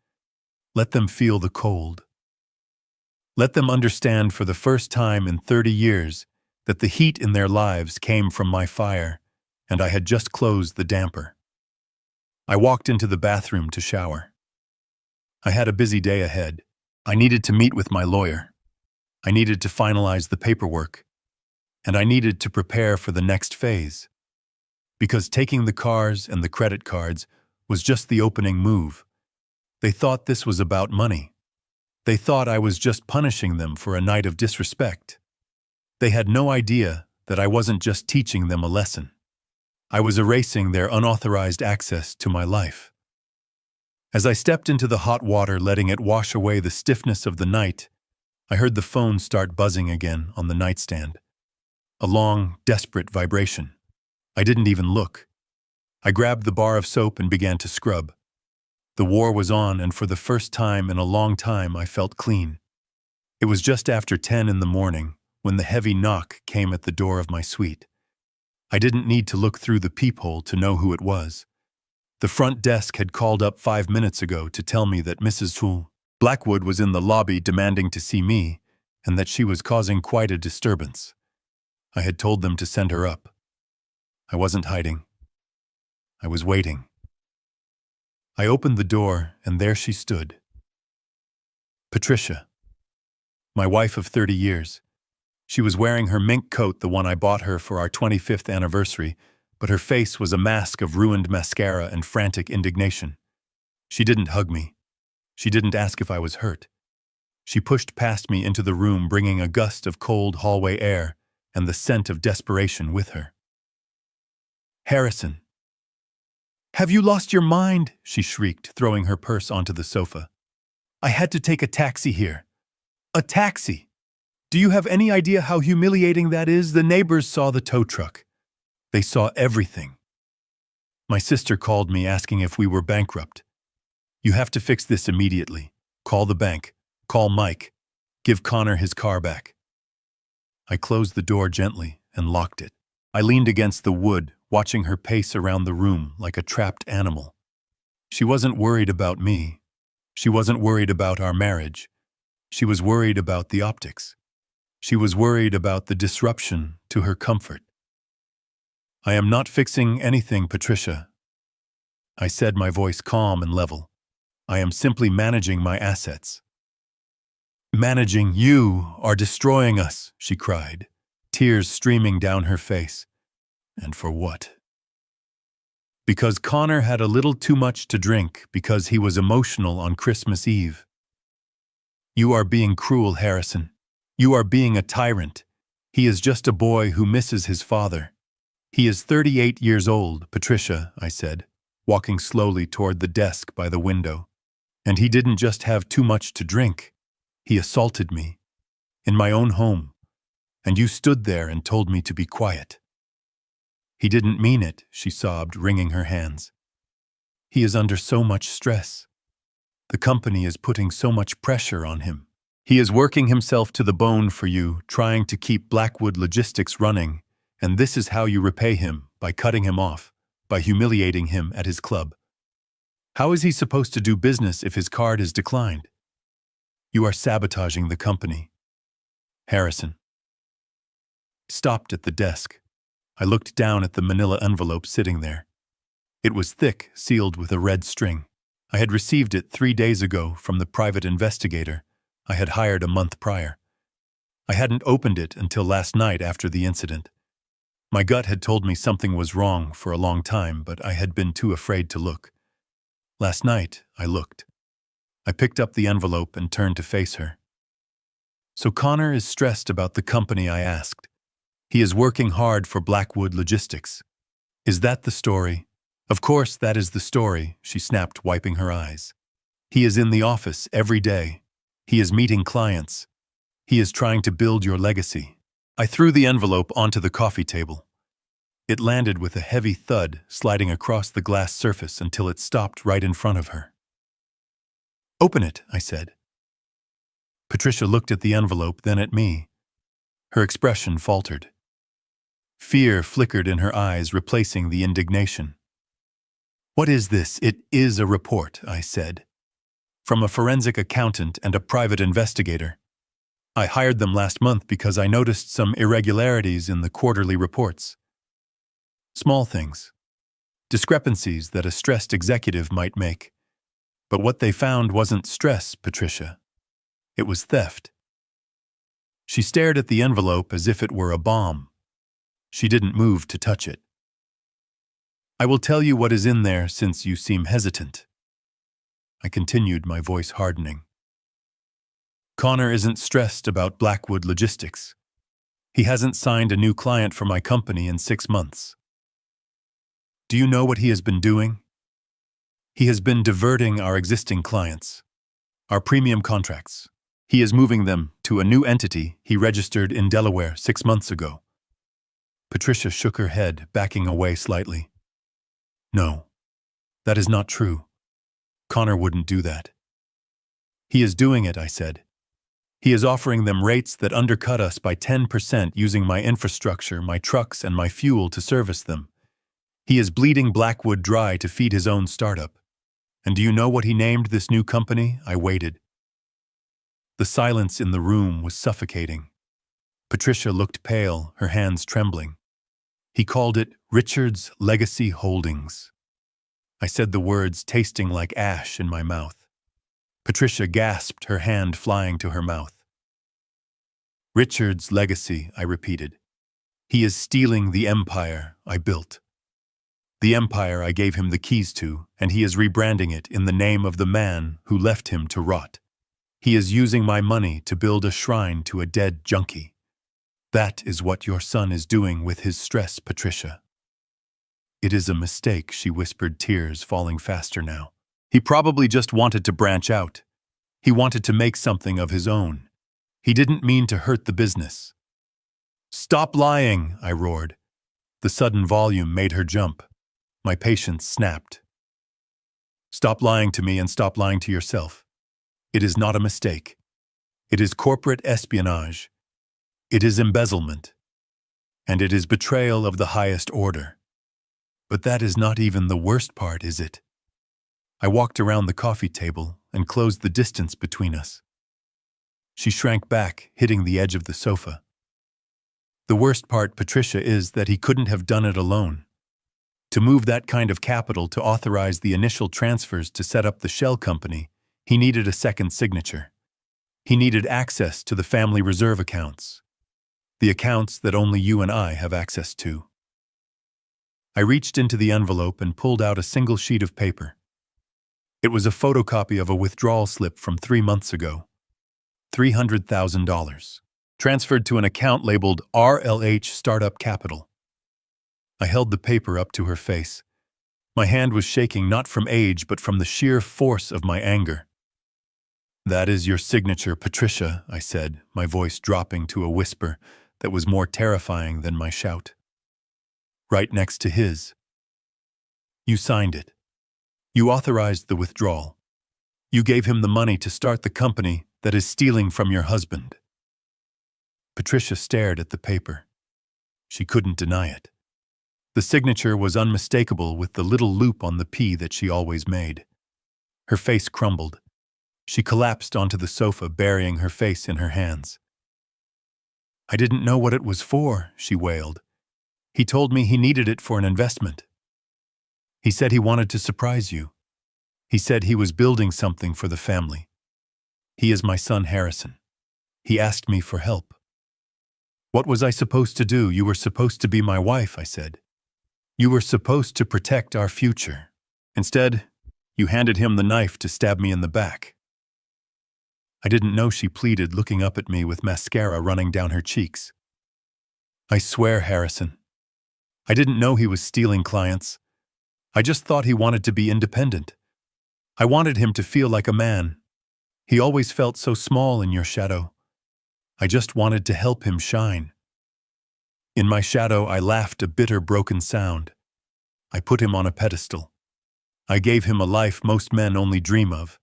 S1: Let them feel the cold. Let them understand for the first time in 30 years that the heat in their lives came from my fire, and I had just closed the damper. I walked into the bathroom to shower. I had a busy day ahead. I needed to meet with my lawyer. I needed to finalize the paperwork. And I needed to prepare for the next phase. Because taking the cars and the credit cards was just the opening move. They thought this was about money. They thought I was just punishing them for a night of disrespect. They had no idea that I wasn't just teaching them a lesson. I was erasing their unauthorized access to my life. As I stepped into the hot water, letting it wash away the stiffness of the night, I heard the phone start buzzing again on the nightstand. A long, desperate vibration. I didn't even look. I grabbed the bar of soap and began to scrub. The war was on, and for the first time in a long time, I felt clean. It was just after 10 in the morning when the heavy knock came at the door of my suite. I didn't need to look through the peephole to know who it was. The front desk had called up 5 minutes ago to tell me that Mrs. Blackwood was in the lobby demanding to see me, and that she was causing quite a disturbance. I had told them to send her up. I wasn't hiding. I was waiting. I opened the door, and there she stood. Patricia, my wife of 30 years. She was wearing her mink coat, the one I bought her for our 25th anniversary, but her face was a mask of ruined mascara and frantic indignation. She didn't hug me. She didn't ask if I was hurt. She pushed past me into the room, bringing a gust of cold hallway air and the scent of desperation with her. Harrison. Have you lost your mind? She shrieked, throwing her purse onto the sofa. I had to take a taxi here. A taxi! Do you have any idea how humiliating that is? The neighbors saw the tow truck. They saw everything. My sister called me asking if we were bankrupt. You have to fix this immediately. Call the bank. Call Mike. Give Connor his car back. I closed the door gently and locked it. I leaned against the wood, watching her pace around the room like a trapped animal. She wasn't worried about me. She wasn't worried about our marriage. She was worried about the optics. She was worried about the disruption to her comfort. I am not fixing anything, Patricia. I said, my voice calm and level. I am simply managing my assets. Managing? You are destroying us, she cried, tears streaming down her face. And for what? Because Connor had a little too much to drink, because he was emotional on Christmas Eve. You are being cruel, Harrison. You are being a tyrant. He is just a boy who misses his father. He is 38 years old, Patricia, I said, walking slowly toward the desk by the window. And he didn't just have too much to drink. He assaulted me. In my own home. And you stood there and told me to be quiet. He didn't mean it, she sobbed, wringing her hands. He is under so much stress. The company is putting so much pressure on him. He is working himself to the bone for you, trying to keep Blackwood Logistics running, and this is how you repay him, by cutting him off, by humiliating him at his club. How is he supposed to do business if his card is declined? You are sabotaging the company. Harrison stopped at the desk. I looked down at the manila envelope sitting there. It was thick, sealed with a red string. I had received it 3 days ago from the private investigator I had hired a month prior. I hadn't opened it until last night after the incident. My gut had told me something was wrong for a long time, but I had been too afraid to look. Last night, I looked. I picked up the envelope and turned to face her. So Connor is stressed about the company, I asked. He is working hard for Blackwood Logistics. Is that the story? Of course that is the story, she snapped, wiping her eyes. He is in the office every day. He is meeting clients. He is trying to build your legacy. I threw the envelope onto the coffee table. It landed with a heavy thud, sliding across the glass surface until it stopped right in front of her. Open it, I said. Patricia looked at the envelope, then at me. Her expression faltered. Fear flickered in her eyes, replacing the indignation. What is this? It is a report, I said. From a forensic accountant and a private investigator. I hired them last month because I noticed some irregularities in the quarterly reports. Small things. Discrepancies that a stressed executive might make. But what they found wasn't stress, Patricia. It was theft. She stared at the envelope as if it were a bomb. She didn't move to touch it. I will tell you what is in there since you seem hesitant. I continued, my voice hardening. Connor isn't stressed about Blackwood Logistics. He hasn't signed a new client for my company in 6 months. Do you know what he has been doing? He has been diverting our existing clients, our premium contracts. He is moving them to a new entity he registered in Delaware 6 months ago. Patricia shook her head, backing away slightly. No, that is not true. Connor wouldn't do that. He is doing it, I said. He is offering them rates that undercut us by 10% using my infrastructure, my trucks, and my fuel to service them. He is bleeding Blackwood dry to feed his own startup. And do you know what he named this new company? I waited. The silence in the room was suffocating. Patricia looked pale, her hands trembling. He called it Richard's Legacy Holdings. I said the words, tasting like ash in my mouth. Patricia gasped, her hand flying to her mouth. Richard's legacy, I repeated. He is stealing the empire I built. The empire I gave him the keys to, and he is rebranding it in the name of the man who left him to rot. He is using my money to build a shrine to a dead junkie. That is what your son is doing with his stress, Patricia. It is a mistake, she whispered, tears falling faster now. He probably just wanted to branch out. He wanted to make something of his own. He didn't mean to hurt the business. Stop lying, I roared. The sudden volume made her jump. My patience snapped. Stop lying to me and stop lying to yourself. It is not a mistake. It is corporate espionage. It is embezzlement. And it is betrayal of the highest order. But that is not even the worst part, is it? I walked around the coffee table and closed the distance between us. She shrank back, hitting the edge of the sofa. The worst part, Patricia, is that he couldn't have done it alone. To move that kind of capital to authorize the initial transfers to set up the shell company, he needed a second signature. He needed access to the family reserve accounts. The accounts that only you and I have access to. I reached into the envelope and pulled out a single sheet of paper. It was a photocopy of a withdrawal slip from 3 months ago. $300,000. Transferred to an account labeled RLH Startup Capital. I held the paper up to her face. My hand was shaking not from age but from the sheer force of my anger. That is your signature, Patricia, I said, my voice dropping to a whisper that was more terrifying than my shout. Right next to his. You signed it. You authorized the withdrawal. You gave him the money to start the company that is stealing from your husband. Patricia stared at the paper. She couldn't deny it. The signature was unmistakable with the little loop on the P that she always made. Her face crumbled. She collapsed onto the sofa, burying her face in her hands. I didn't know what it was for, she wailed. He told me he needed it for an investment. He said he wanted to surprise you. He said he was building something for the family. He is my son, Harrison. He asked me for help. What was I supposed to do? You were supposed to be my wife, I said. You were supposed to protect our future. Instead, you handed him the knife to stab me in the back. I didn't know, she pleaded, looking up at me with mascara running down her cheeks. I swear, Harrison. I didn't know he was stealing clients. I just thought he wanted to be independent. I wanted him to feel like a man. He always felt so small in your shadow. I just wanted to help him shine. In my shadow, I laughed a bitter, broken sound. I put him on a pedestal. I gave him a life most men only dream of.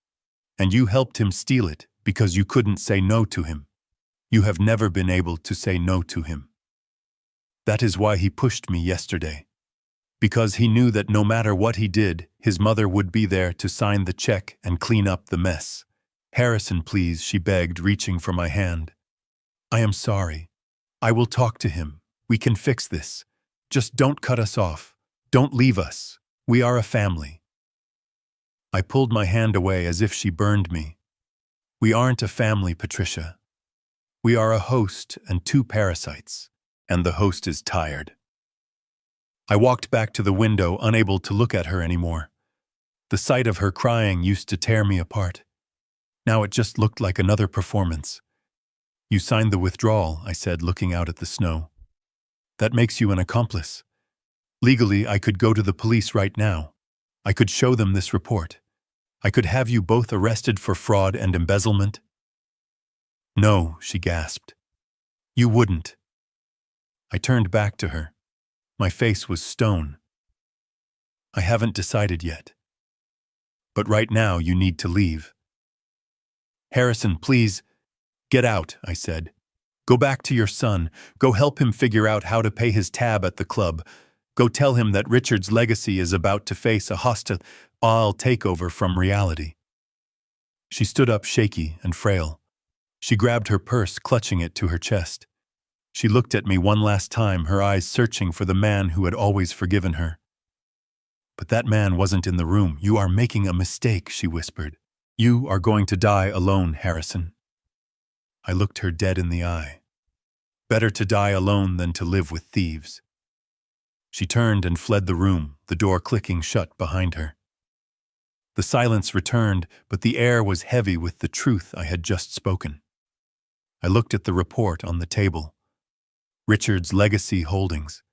S1: And you helped him steal it because you couldn't say no to him. You have never been able to say no to him. That is why he pushed me yesterday. Because he knew that no matter what he did, his mother would be there to sign the check and clean up the mess. Harrison, please, she begged, reaching for my hand. I am sorry. I will talk to him. We can fix this. Just don't cut us off. Don't leave us. We are a family. I pulled my hand away as if she burned me. We aren't a family, Patricia. We are a host and two parasites, and the host is tired. I walked back to the window, unable to look at her anymore. The sight of her crying used to tear me apart. Now it just looked like another performance. You signed the withdrawal, I said, looking out at the snow. That makes you an accomplice. Legally, I could go to the police right now. I could show them this report. I could have you both arrested for fraud and embezzlement. No, she gasped. You wouldn't. I turned back to her. My face was stone. I haven't decided yet. But right now you need to leave. Harrison, please, get out, I said. Go back to your son. Go help him figure out how to pay his tab at the club. Go tell him that Richard's legacy is about to face a hostile takeover from reality. She stood up, shaky and frail. She grabbed her purse, clutching it to her chest. She looked at me one last time, her eyes searching for the man who had always forgiven her. But that man wasn't in the room. You are making a mistake, she whispered. You are going to die alone, Harrison. I looked her dead in the eye. Better to die alone than to live with thieves. She turned and fled the room, the door clicking shut behind her. The silence returned, but the air was heavy with the truth I had just spoken. I looked at the report on the table. Richard's legacy holdings.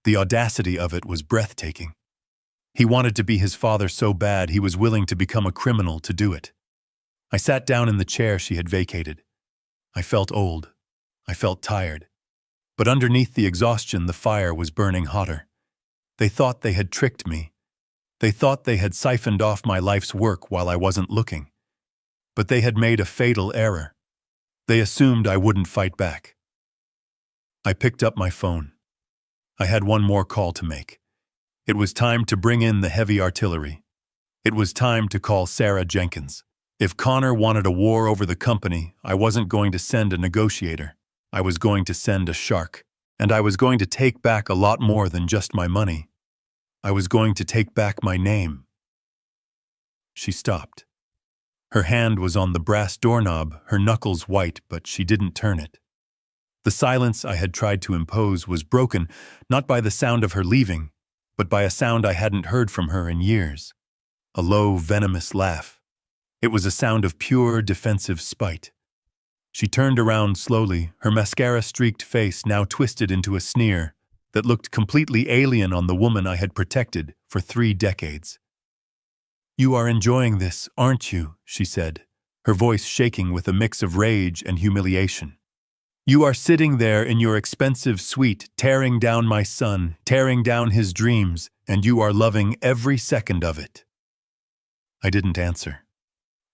S1: The audacity of it was breathtaking. He wanted to be his father so bad he was willing to become a criminal to do it. I sat down in the chair she had vacated. I felt old. I felt tired. But underneath the exhaustion, the fire was burning hotter. They thought they had tricked me. They thought they had siphoned off my life's work while I wasn't looking. But they had made a fatal error. They assumed I wouldn't fight back. I picked up my phone. I had one more call to make. It was time to bring in the heavy artillery. It was time to call Sarah Jenkins. If Connor wanted a war over the company, I wasn't going to send a negotiator. I was going to send a shark. And I was going to take back a lot more than just my money. I was going to take back my name. She stopped. Her hand was on the brass doorknob, her knuckles white, but she didn't turn it. The silence I had tried to impose was broken, not by the sound of her leaving, but by a sound I hadn't heard from her in years. A low, venomous laugh. It was a sound of pure, defensive spite. She turned around slowly, her mascara-streaked face now twisted into a sneer that looked completely alien on the woman I had protected for 3 decades. You are enjoying this, aren't you? She said, her voice shaking with a mix of rage and humiliation. "You are sitting there in your expensive suite, tearing down my son, tearing down his dreams, and you are loving every second of it." I didn't answer.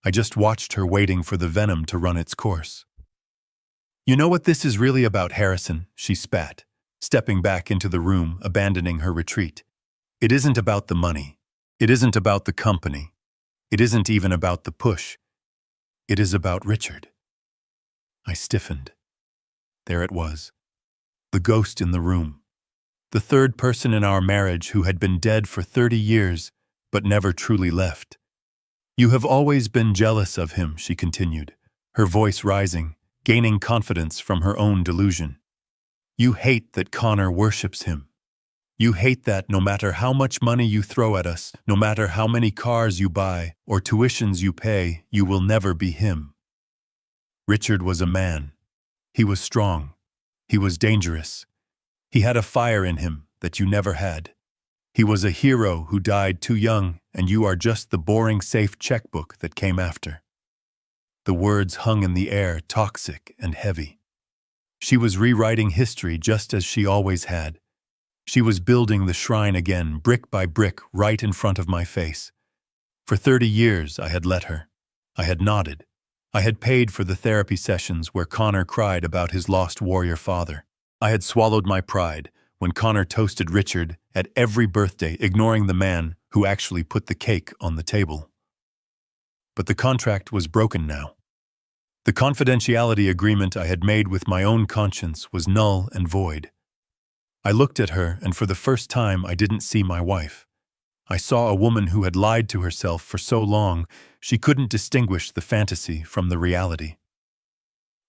S1: I just watched her, waiting for the venom to run its course. "You know what this is really about, Harrison," she spat, stepping back into the room, abandoning her retreat. "It isn't about the money. It isn't about the company. It isn't even about the push. It is about Richard." I stiffened. There it was. The ghost in the room. The third person in our marriage who had been dead for 30 years, but never truly left. "You have always been jealous of him," she continued, her voice rising, gaining confidence from her own delusion. "You hate that Connor worships him. You hate that no matter how much money you throw at us, no matter how many cars you buy or tuitions you pay, you will never be him. Richard was a man. He was strong. He was dangerous. He had a fire in him that you never had. He was a hero who died too young, and you are just the boring safe checkbook that came after." The words hung in the air, toxic and heavy. She was rewriting history just as she always had. She was building the shrine again, brick by brick, right in front of my face. For 30 years I had let her. I had nodded. I had paid for the therapy sessions where Connor cried about his lost warrior father. I had swallowed my pride when Connor toasted Richard at every birthday, ignoring the man who actually put the cake on the table. But the contract was broken now. The confidentiality agreement I had made with my own conscience was null and void. I looked at her, and for the first time I didn't see my wife. I saw a woman who had lied to herself for so long she couldn't distinguish the fantasy from the reality.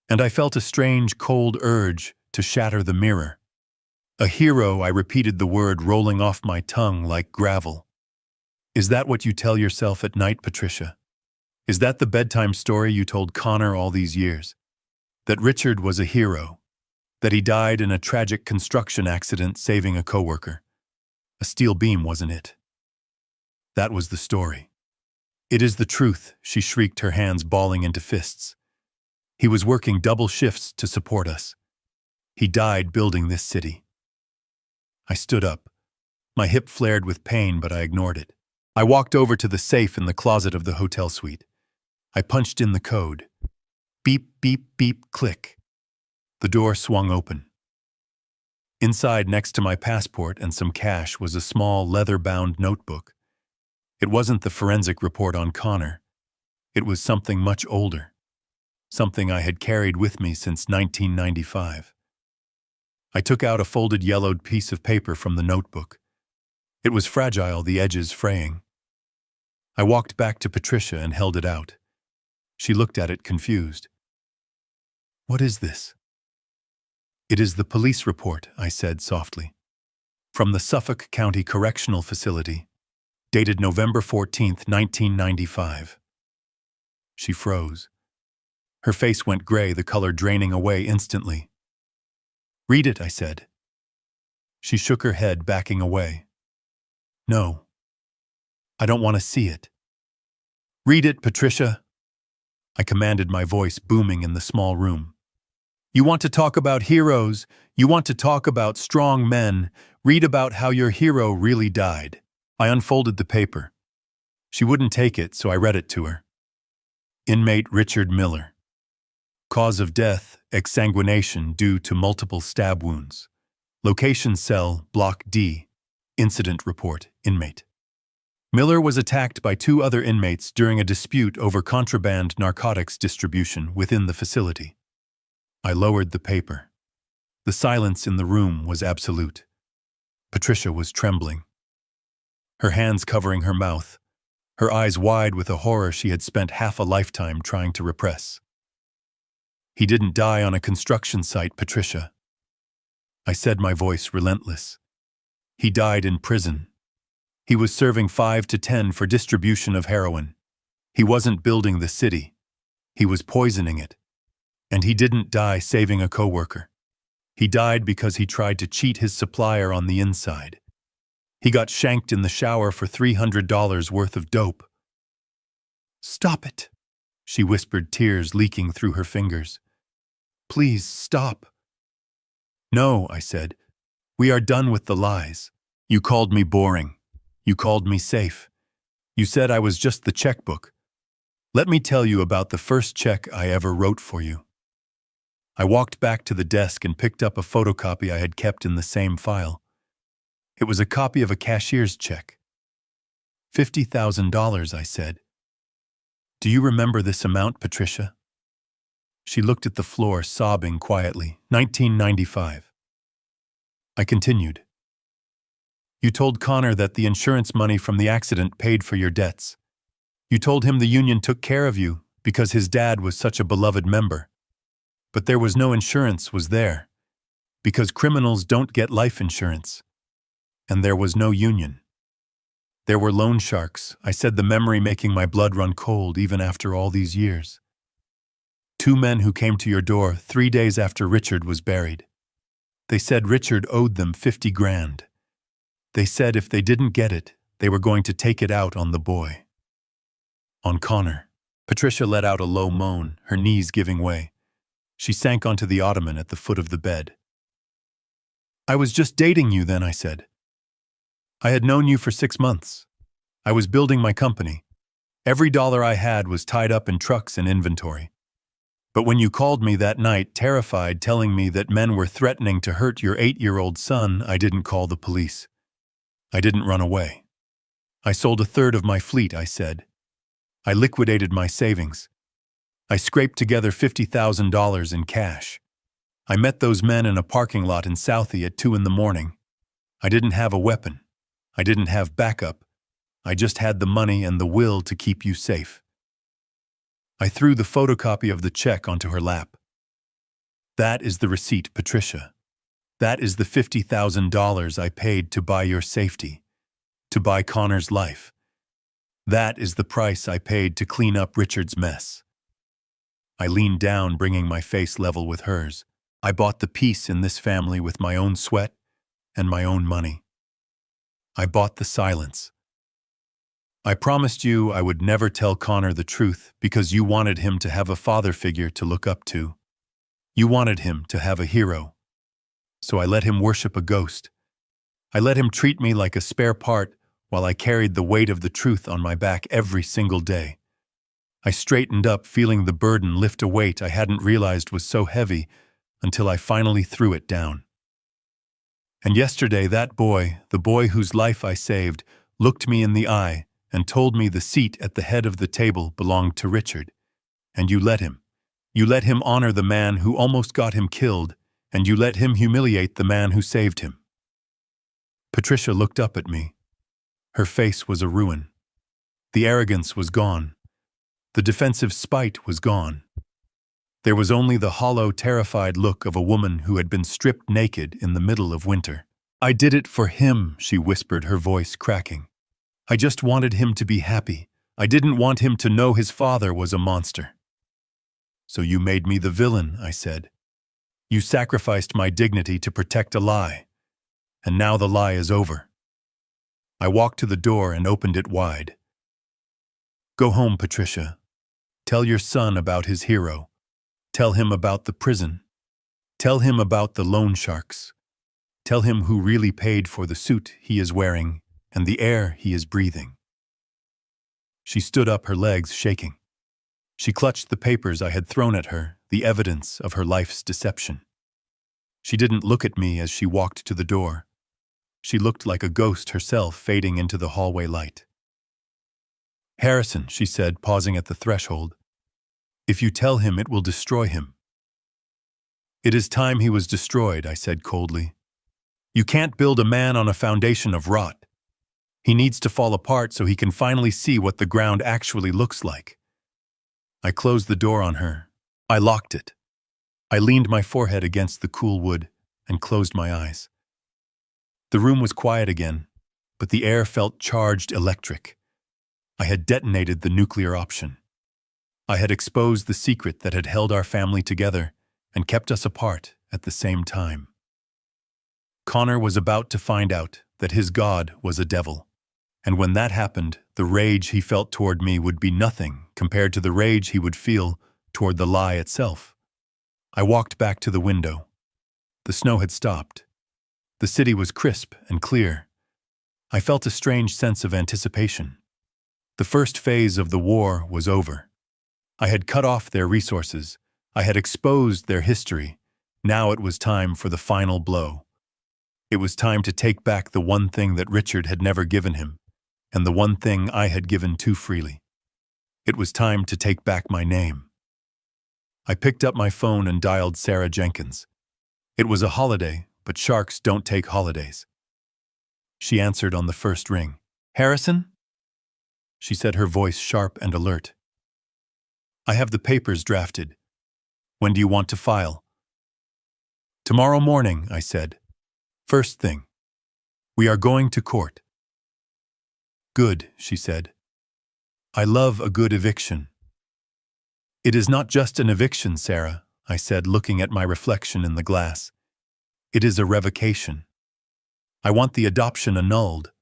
S1: And I felt a strange, cold urge to shatter the mirror. A hero, I repeated the word rolling off my tongue like gravel. "Is that what you tell yourself at night, Patricia? Is that the bedtime story you told Connor all these years? That Richard was a hero? That he died in a tragic construction accident saving a coworker? A steel beam, wasn't it? That was the story. It is the truth," she shrieked, her hands balling into fists. "He was working double shifts to support us. He died building this city." I stood up. My hip flared with pain, but I ignored it. I walked over to the safe in the closet of the hotel suite. I punched in the code. Beep, beep, beep, click. The door swung open. Inside, next to my passport and some cash, was a small, leather-bound notebook. It wasn't the forensic report on Connor. It was something much older. Something I had carried with me since 1995. I took out a folded yellowed piece of paper from the notebook. It was fragile, the edges fraying. I walked back to Patricia and held it out. She looked at it confused. "What is this?" "It is the police report," I said softly. "From the Suffolk County Correctional Facility, dated November 14th, 1995. She froze. Her face went gray, the color draining away instantly. "Read it," I said. She shook her head, backing away. "No. I don't want to see it." "Read it, Patricia," I commanded, my voice booming in the small room. "You want to talk about heroes? You want to talk about strong men? Read about how your hero really died." I unfolded the paper. She wouldn't take it, so I read it to her. Inmate Richard Miller. Cause of death, exsanguination due to multiple stab wounds. Location cell, Block D. Incident report, inmate. Miller was attacked by 2 other inmates during a dispute over contraband narcotics distribution within the facility. I lowered the paper. The silence in the room was absolute. Patricia was trembling. Her hands covering her mouth, her eyes wide with a horror she had spent half a lifetime trying to repress. "He didn't die on a construction site, Patricia," I said, my voice relentless. "He died in prison. He was serving 5 to 10 for distribution of heroin. He wasn't building the city. He was poisoning it. And he didn't die saving a coworker. He died because he tried to cheat his supplier on the inside. He got shanked in the shower for $300 worth of dope." "Stop it," she whispered, tears leaking through her fingers. Please, stop. No, I said. We are done with the lies. You called me boring. You called me safe. You said I was just the checkbook. Let me tell you about the first check I ever wrote for you. I walked back to the desk and picked up a photocopy I had kept in the same file. It was a copy of a cashier's check. $50,000, I said. Do you remember this amount, Patricia? She looked at the floor, sobbing quietly. 1995. I continued. You told Connor that the insurance money from the accident paid for your debts. You told him the union took care of you because his dad was such a beloved member. But there was no insurance, was there? Because criminals don't get life insurance. And there was no union. There were loan sharks, I said, the memory making my blood run cold even after all these years. 2 men who came to your door 3 days after Richard was buried. They said Richard owed them 50 grand. They said if they didn't get it, they were going to take it out on the boy. On Connor. Patricia let out a low moan, her knees giving way. She sank onto the ottoman at the foot of the bed. I was just dating you then, I said. I had known you for 6 months. I was building my company. Every dollar I had was tied up in trucks and inventory. But when you called me that night, terrified, telling me that men were threatening to hurt your 8-year-old son, I didn't call the police. I didn't run away. I sold 1/3 of my fleet, I said. I liquidated my savings. I scraped together $50,000 in cash. I met those men in a parking lot in Southie at 2 a.m. I didn't have a weapon. I didn't have backup. I just had the money and the will to keep you safe. I threw the photocopy of the check onto her lap. That is the receipt, Patricia. That is the $50,000 I paid to buy your safety, to buy Connor's life. That is the price I paid to clean up Richard's mess. I leaned down, bringing my face level with hers. I bought the peace in this family with my own sweat and my own money. I bought the silence. I promised you I would never tell Connor the truth because you wanted him to have a father figure to look up to. You wanted him to have a hero. So I let him worship a ghost. I let him treat me like a spare part while I carried the weight of the truth on my back every single day. I straightened up, feeling the burden lift a weight I hadn't realized was so heavy until I finally threw it down. And yesterday that boy, the boy whose life I saved, looked me in the eye and told me the seat at the head of the table belonged to Richard. And you let him. You let him honor the man who almost got him killed, and you let him humiliate the man who saved him. Patricia looked up at me. Her face was a ruin. The arrogance was gone. The defensive spite was gone. There was only the hollow, terrified look of a woman who had been stripped naked in the middle of winter. I did it for him, she whispered, her voice cracking. I just wanted him to be happy. I didn't want him to know his father was a monster. So you made me the villain, I said. You sacrificed my dignity to protect a lie. And now the lie is over. I walked to the door and opened it wide. Go home, Patricia. Tell your son about his hero. Tell him about the prison. Tell him about the loan sharks. Tell him who really paid for the suit he is wearing and the air he is breathing. She stood up, her legs shaking. She clutched the papers I had thrown at her, the evidence of her life's deception. She didn't look at me as she walked to the door. She looked like a ghost herself fading into the hallway light. Harrison, she said, pausing at the threshold. If you tell him, it will destroy him. It is time he was destroyed, I said coldly. You can't build a man on a foundation of rot. He needs to fall apart so he can finally see what the ground actually looks like. I closed the door on her. I locked it. I leaned my forehead against the cool wood and closed my eyes. The room was quiet again, but the air felt charged electric. I had detonated the nuclear option. I had exposed the secret that had held our family together and kept us apart at the same time. Connor was about to find out that his God was a devil, And when that happened, the rage he felt toward me would be nothing compared to the rage he would feel toward the lie itself. I walked back to the window. The snow had stopped. The city was crisp and clear. I felt a strange sense of anticipation. The first phase of the war was over. I had cut off their resources. I had exposed their history. Now it was time for the final blow. It was time to take back the one thing that Richard had never given him, and the one thing I had given too freely. It was time to take back my name. I picked up my phone and dialed Sarah Jenkins. It was a holiday, but sharks don't take holidays. She answered on the first ring. "Harrison?" She said, her voice sharp and alert. "I have the papers drafted. When do you want to file?" "Tomorrow morning," I said. "First thing. We are going to court." "Good," she said. "I love a good eviction." "It is not just an eviction, Sarah," I said, looking at my reflection in the glass. "It is a revocation. I want the adoption annulled.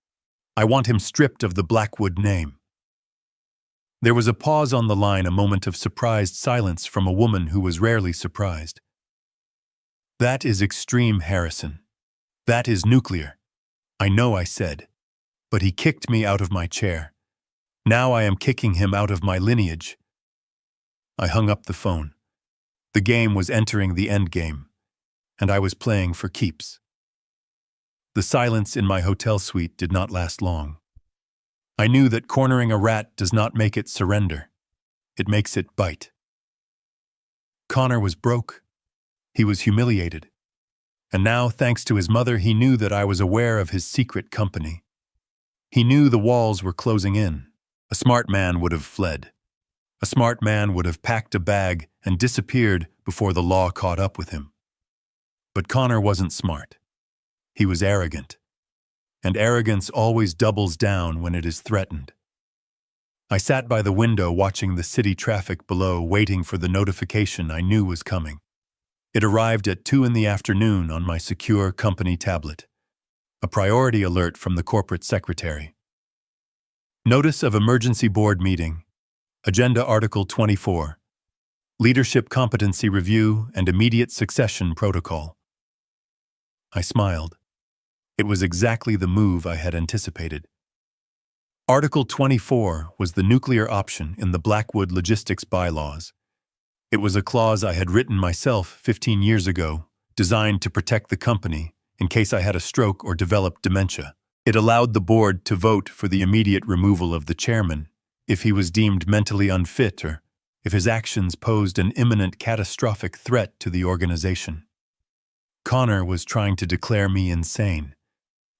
S1: I want him stripped of the Blackwood name." There was a pause on the line, a moment of surprised silence from a woman who was rarely surprised. "That is extreme, Harrison. That is nuclear." "I know," I said. "But he kicked me out of my chair. Now I am kicking him out of my lineage." I hung up the phone. The game was entering the end game, and I was playing for keeps. The silence in my hotel suite did not last long. I knew that cornering a rat does not make it surrender. It makes it bite. Connor was broke. He was humiliated. And now, thanks to his mother, he knew that I was aware of his secret company. He knew the walls were closing in. A smart man would have fled. A smart man would have packed a bag and disappeared before the law caught up with him. But Connor wasn't smart. He was arrogant. And arrogance always doubles down when it is threatened. I sat by the window watching the city traffic below, waiting for the notification I knew was coming. It arrived at 2 p.m. on my secure company tablet. A priority alert from the corporate secretary. Notice of emergency board meeting. Agenda Article 24. Leadership competency review and immediate succession protocol. I smiled. It was exactly the move I had anticipated. Article 24 was the nuclear option in the Blackwood logistics bylaws. It was a clause I had written myself 15 years ago, designed to protect the company in case I had a stroke or developed dementia. It allowed the board to vote for the immediate removal of the chairman if he was deemed mentally unfit or if his actions posed an imminent catastrophic threat to the organization. Connor was trying to declare me insane.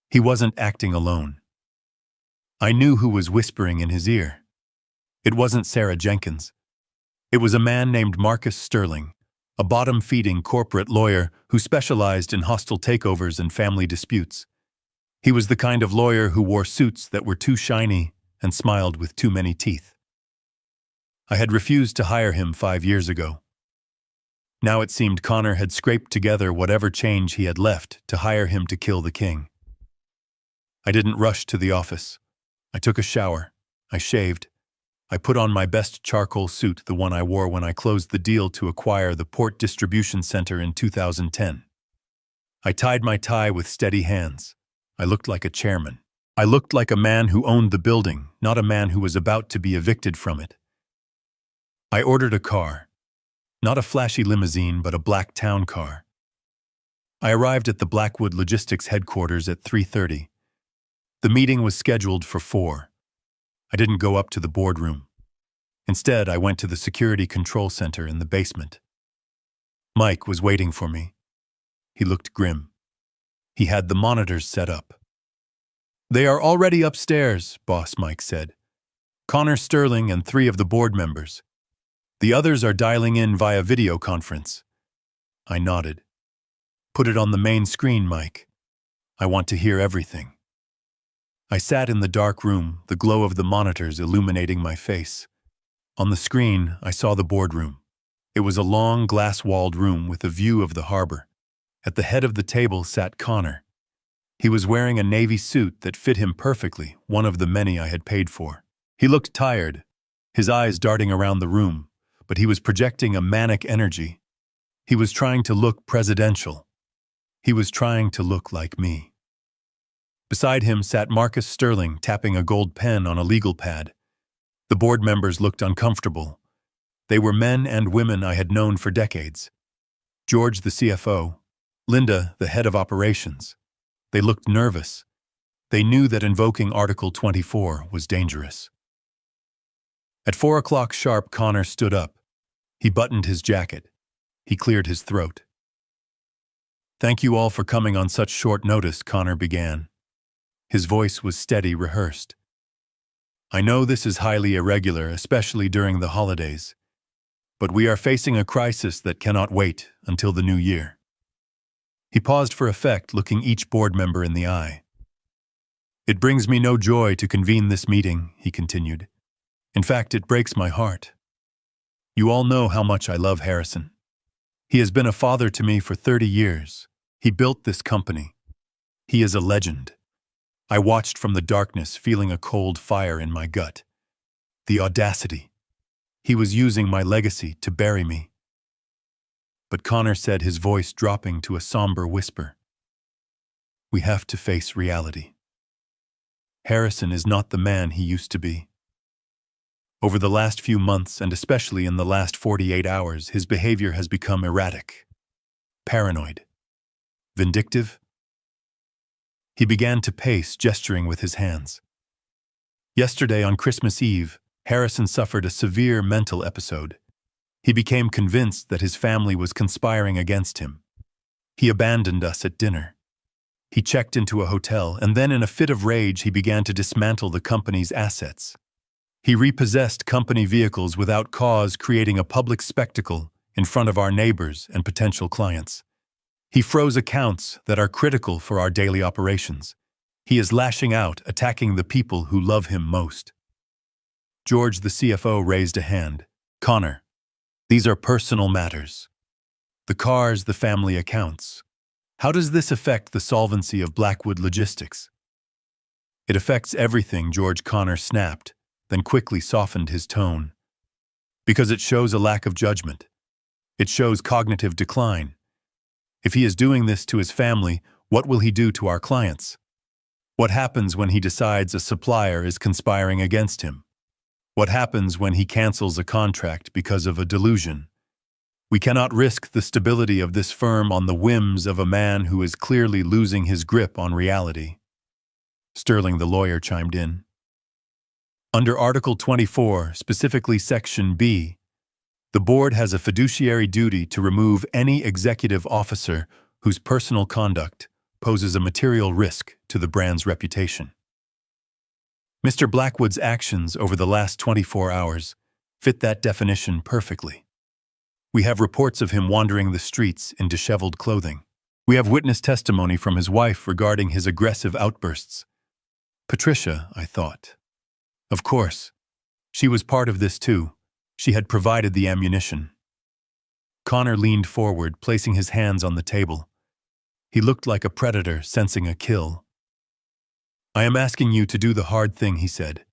S1: He wasn't acting alone. I knew who was whispering in his ear. It wasn't Sarah Jenkins. It was a man named Marcus Sterling, a bottom-feeding corporate lawyer who specialized in hostile takeovers and family disputes. He was the kind of lawyer who wore suits that were too shiny and smiled with too many teeth. I had refused to hire him 5 years ago. Now it seemed Connor had scraped together whatever change he had left to hire him to kill the king. I didn't rush to the office. I took a shower. I shaved. I put on my best charcoal suit, the one I wore when I closed the deal to acquire the Port Distribution Center in 2010. I tied my tie with steady hands. I looked like a chairman. I looked like a man who owned the building, not a man who was about to be evicted from it. I ordered a car. Not a flashy limousine, but a black town car. I arrived at the Blackwood Logistics headquarters at 3:30. The meeting was scheduled for 4. I didn't go up to the boardroom. Instead, I went to the security control center in the basement. Mike was waiting for me. He looked grim. He had the monitors set up. "They are already upstairs," Boss Mike said. "Connor Sterling and 3 of the board members. The others are dialing in via video conference." I nodded. "Put it on the main screen, Mike. I want to hear everything." I sat in the dark room, the glow of the monitors illuminating my face. On the screen, I saw the boardroom. It was a long, glass-walled room with a view of the harbor. At the head of the table sat Connor. He was wearing a navy suit that fit him perfectly, one of the many I had paid for. He looked tired, his eyes darting around the room, but he was projecting a manic energy. He was trying to look presidential. He was trying to look like me. Beside him sat Marcus Sterling, tapping a gold pen on a legal pad. The board members looked uncomfortable. They were men and women I had known for decades. George, the CFO, Linda, the head of operations. They looked nervous. They knew that invoking Article 24 was dangerous. At 4 o'clock sharp, Connor stood up. He buttoned his jacket. He cleared his throat. "Thank you all for coming on such short notice," Connor began. His voice was steady, rehearsed. "I know this is highly irregular, especially during the holidays. But we are facing a crisis that cannot wait until the new year." He paused for effect, looking each board member in the eye. "It brings me no joy to convene this meeting," he continued. "In fact, it breaks my heart. You all know how much I love Harrison. He has been a father to me for 30 years. He built this company. He is a legend. I watched from the darkness, feeling a cold fire in my gut. The audacity. He was using my legacy to bury me." But Connor said, his voice dropping to a somber whisper, "We have to face reality. Harrison is not the man he used to be. Over the last few months, and especially in the last 48 hours, his behavior has become erratic, paranoid, vindictive." He began to pace, gesturing with his hands. "Yesterday, on Christmas Eve, Harrison suffered a severe mental episode. He became convinced that his family was conspiring against him. He abandoned us at dinner. He checked into a hotel, and then in a fit of rage, he began to dismantle the company's assets. He repossessed company vehicles without cause, creating a public spectacle in front of our neighbors and potential clients. He froze accounts that are critical for our daily operations. He is lashing out, attacking the people who love him most." George, the CFO, raised a hand. "Connor, these are personal matters. The cars, the family accounts. How does this affect the solvency of Blackwood Logistics?" "It affects everything," George Connor snapped, then quickly softened his tone. "Because it shows a lack of judgment. It shows cognitive decline. If he is doing this to his family, what will he do to our clients? What happens when he decides a supplier is conspiring against him? What happens when he cancels a contract because of a delusion? We cannot risk the stability of this firm on the whims of a man who is clearly losing his grip on reality." Sterling, the lawyer, chimed in. "Under Article 24, specifically Section B, the board has a fiduciary duty to remove any executive officer whose personal conduct poses a material risk to the brand's reputation. Mr. Blackwood's actions over the last 24 hours fit that definition perfectly. We have reports of him wandering the streets in disheveled clothing. We have witness testimony from his wife regarding his aggressive outbursts. Patricia, I thought. Of course, she was part of this too. She had provided the ammunition." Connor leaned forward, placing his hands on the table. He looked like a predator sensing a kill. "I am asking you to do the hard thing," he said.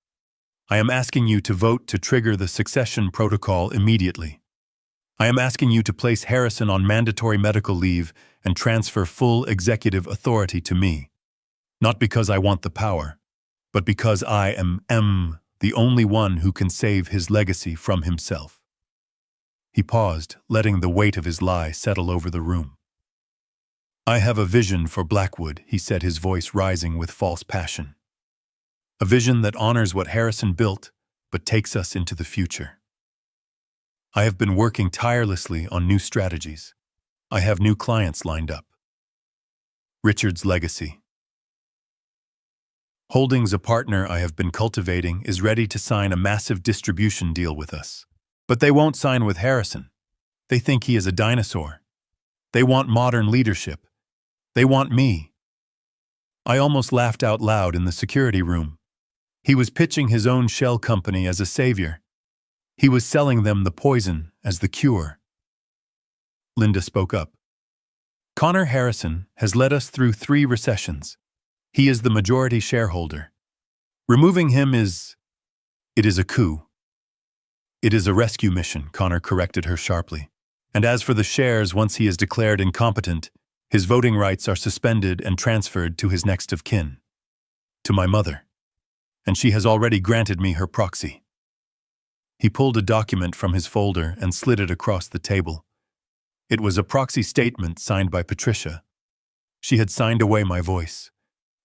S1: "I am asking you to vote to trigger the succession protocol immediately. I am asking you to place Harrison on mandatory medical leave and transfer full executive authority to me. Not because I want the power, but because I am the only one who can save his legacy from himself." He paused, letting the weight of his lie settle over the room. "I have a vision for Blackwood," he said, his voice rising with false passion. "A vision that honors what Harrison built, but takes us into the future. I have been working tirelessly on new strategies. I have new clients lined up. Richard's legacy. Holdings, a partner I have been cultivating, is ready to sign a massive distribution deal with us. But they won't sign with Harrison. They think he is a dinosaur. They want modern leadership. They want me." I almost laughed out loud in the security room. He was pitching his own shell company as a savior. He was selling them the poison as the cure. Linda spoke up. "Connor Harrison has led us through 3 recessions. He is the majority shareholder. Removing him is... It is a coup. It is a rescue mission, Connor corrected her sharply. And as for the shares, once he is declared incompetent, his voting rights are suspended and transferred to his next of kin. To my mother. And she has already granted me her proxy. He pulled a document from his folder and slid it across the table. It was a proxy statement signed by Patricia. She had signed away my voice.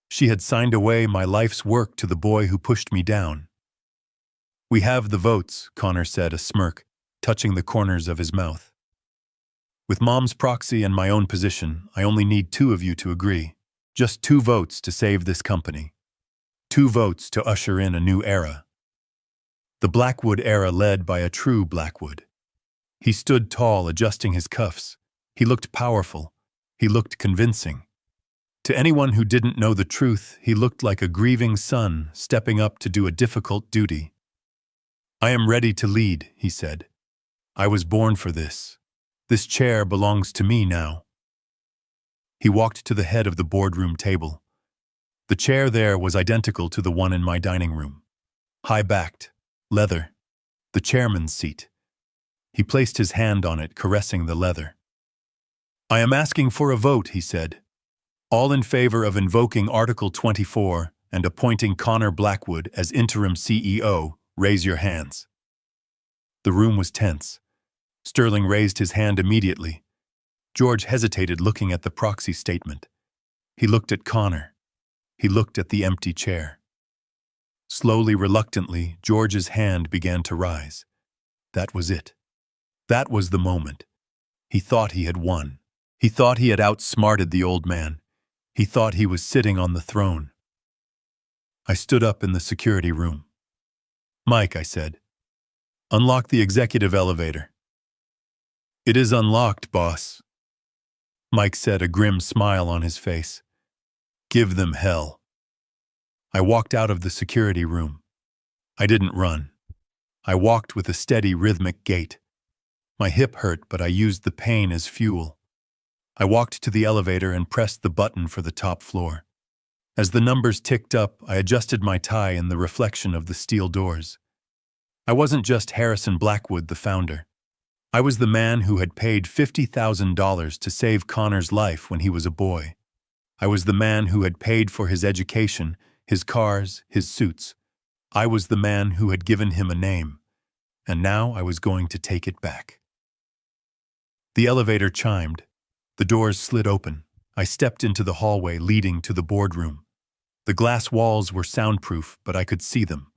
S1: She had signed away my life's work to the boy who pushed me down. We have the votes, Connor said, a smirk, touching the corners of his mouth. With Mom's proxy and my own position, I only need 2 of you to agree. Just 2 votes to save this company. 2 votes to usher in a new era. The Blackwood era led by a true Blackwood. He stood tall, adjusting his cuffs. He looked powerful. He looked convincing. To anyone who didn't know the truth, he looked like a grieving son stepping up to do a difficult duty. I am ready to lead, he said. I was born for this. This chair belongs to me now. He walked to the head of the boardroom table. The chair there was identical to the one in my dining room. High-backed, leather, the chairman's seat. He placed his hand on it, caressing the leather. I am asking for a vote, he said. All in favor of invoking Article 24 and appointing Connor Blackwood as interim CEO, raise your hands. The room was tense. Sterling raised his hand immediately. George hesitated, looking at the proxy statement. He looked at Connor. He looked at the empty chair. Slowly, reluctantly, George's hand began to rise. That was it. That was the moment. He thought he had won. He thought he had outsmarted the old man. He thought he was sitting on the throne. I stood up in the security room. Mike, I said, unlock the executive elevator. It is unlocked, boss. Mike said, a grim smile on his face. Give them hell. I walked out of the security room. I didn't run. I walked with a steady, rhythmic gait. My hip hurt, but I used the pain as fuel. I walked to the elevator and pressed the button for the top floor. As the numbers ticked up, I adjusted my tie in the reflection of the steel doors. I wasn't just Harrison Blackwood, the founder. I was the man who had paid $50,000 to save Connor's life when he was a boy. I was the man who had paid for his education, his cars, his suits. I was the man who had given him a name, and now I was going to take it back. The elevator chimed. The doors slid open. I stepped into the hallway leading to the boardroom. The glass walls were soundproof, but I could see them.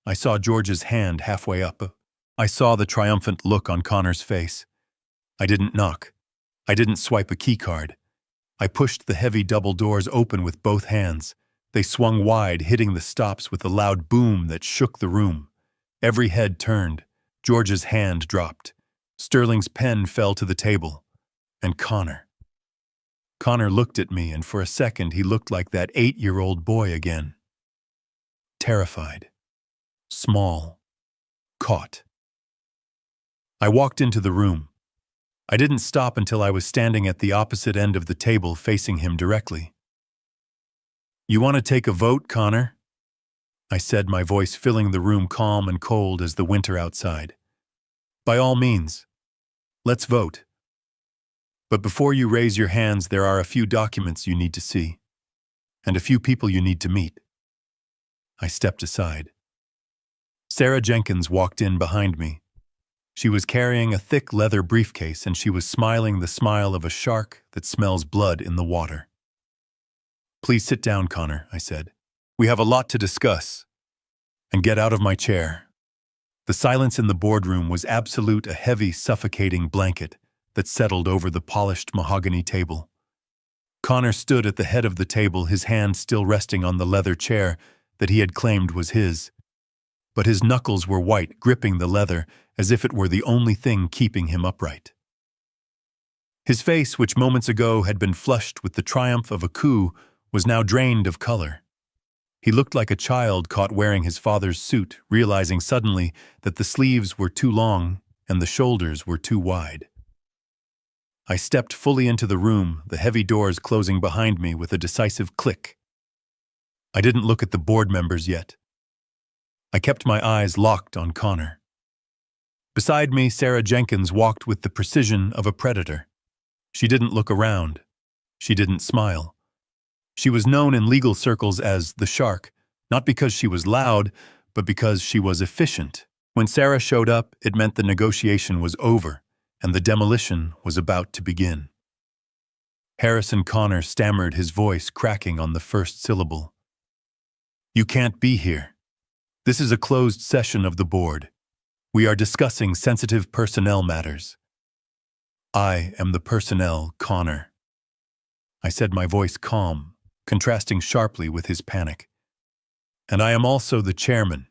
S1: I saw George's hand halfway up. I saw the triumphant look on Connor's face. I didn't knock. I didn't swipe a key card. I pushed the heavy double doors open with both hands. They swung wide, hitting the stops with a loud boom that shook the room. Every head turned. George's hand dropped. Sterling's pen fell to the table. And Connor. Connor looked at me, and for a second he looked like that 8-year-old boy again. Terrified. Small. Caught. I walked into the room. I didn't stop until I was standing at the opposite end of the table facing him directly. You want to take a vote, Connor? I said, my voice filling the room calm and cold as the winter outside. By all means. Let's vote. But before you raise your hands, there are a few documents you need to see, and a few people you need to meet. I stepped aside. Sarah Jenkins walked in behind me. She was carrying a thick leather briefcase, and she was smiling the smile of a shark that smells blood in the water. Please sit down, Connor, I said. We have a lot to discuss. And get out of my chair. The silence in the boardroom was absolute, a heavy, suffocating blanket that settled over the polished mahogany table. Connor stood at the head of the table, his hand still resting on the leather chair that he had claimed was his. But his knuckles were white, gripping the leather as if it were the only thing keeping him upright. His face, which moments ago had been flushed with the triumph of a coup, was now drained of color. He looked like a child caught wearing his father's suit, realizing suddenly that the sleeves were too long and the shoulders were too wide. I stepped fully into the room, the heavy doors closing behind me with a decisive click. I didn't look at the board members yet. I kept my eyes locked on Connor. Beside me, Sarah Jenkins walked with the precision of a predator. She didn't look around. She didn't smile. She was known in legal circles as the Shark, not because she was loud, but because she was efficient. When Sarah showed up, it meant the negotiation was over, and the demolition was about to begin. Harrison Connor stammered, his voice cracking on the first syllable. "You can't be here. This is a closed session of the board. We are discussing sensitive personnel matters." "I am the personnel, Connor." I said, my voice calm, contrasting sharply with his panic. "And I am also the chairman.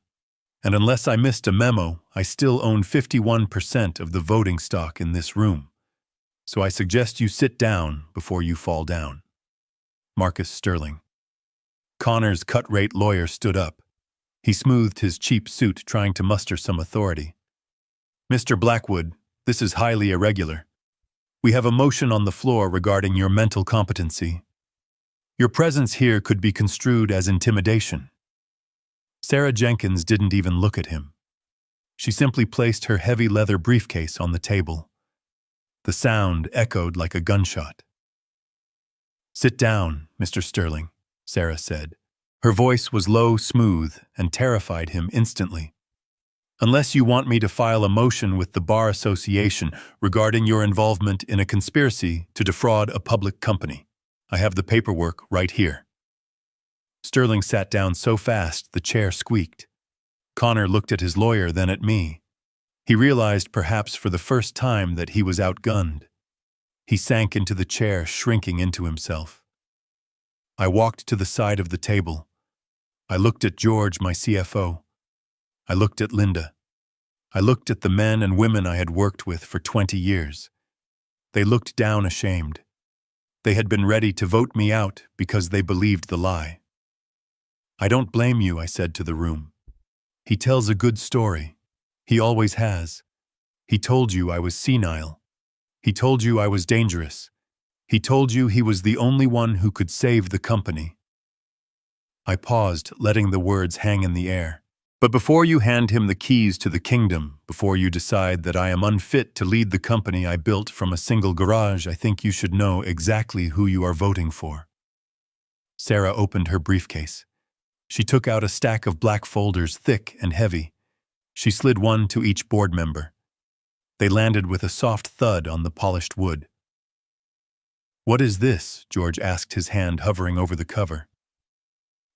S1: And unless I missed a memo, I still own 51% of the voting stock in this room. So I suggest you sit down before you fall down." Marcus Sterling. Connor's cut-rate lawyer stood up. He smoothed his cheap suit, trying to muster some authority. "Mr. Blackwood, this is highly irregular. We have a motion on the floor regarding your mental competency. Your presence here could be construed as intimidation." Sarah Jenkins didn't even look at him. She simply placed her heavy leather briefcase on the table. The sound echoed like a gunshot. "Sit down, Mr. Sterling," Sarah said. Her voice was low, smooth, and terrified him instantly. "Unless you want me to file a motion with the Bar Association regarding your involvement in a conspiracy to defraud a public company, I have the paperwork right here." Sterling sat down so fast the chair squeaked. Connor looked at his lawyer, then at me. He realized, perhaps for the first time, that he was outgunned. He sank into the chair, shrinking into himself. I walked to the side of the table. I looked at George, my CFO. I looked at Linda. I looked at the men and women I had worked with for 20 years. They looked down ashamed. They had been ready to vote me out because they believed the lie. "I don't blame you," I said to the room. "He tells a good story. He always has. He told you I was senile. He told you I was dangerous. He told you he was the only one who could save the company." I paused, letting the words hang in the air. "But before you hand him the keys to the kingdom, before you decide that I am unfit to lead the company I built from a single garage, I think you should know exactly who you are voting for." Sarah opened her briefcase. She took out a stack of black folders, thick and heavy. She slid one to each board member. They landed with a soft thud on the polished wood. "What is this?" George asked, his hand hovering over the cover.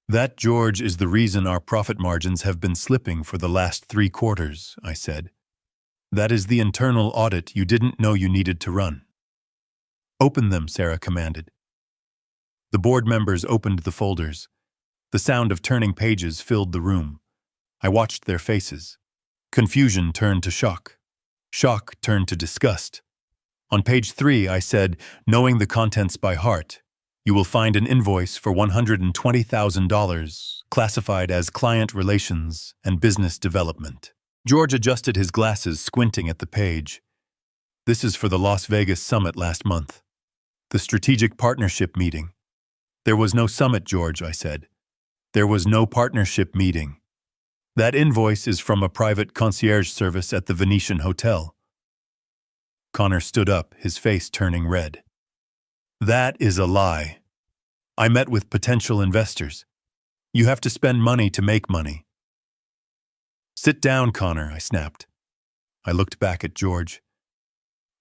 S1: "That, George, is the reason our profit margins have been slipping for the last 3 quarters, I said. "That is the internal audit you didn't know you needed to run." "Open them," Sarah commanded. The board members opened the folders. The sound of turning pages filled the room. I watched their faces. Confusion turned to shock. Shock turned to disgust. On page 3, I said, "Knowing the contents by heart, you will find an invoice for $120,000, classified as client relations and business development." George adjusted his glasses, squinting at the page. "This is for the Las Vegas summit last month. The strategic partnership meeting." "There was no summit, George," I said. "There was no partnership meeting. That invoice is from a private concierge service at the Venetian Hotel." Connor stood up, his face turning red. "That is a lie. I met with potential investors. You have to spend money to make money." "Sit down, Connor," I snapped. I looked back at George.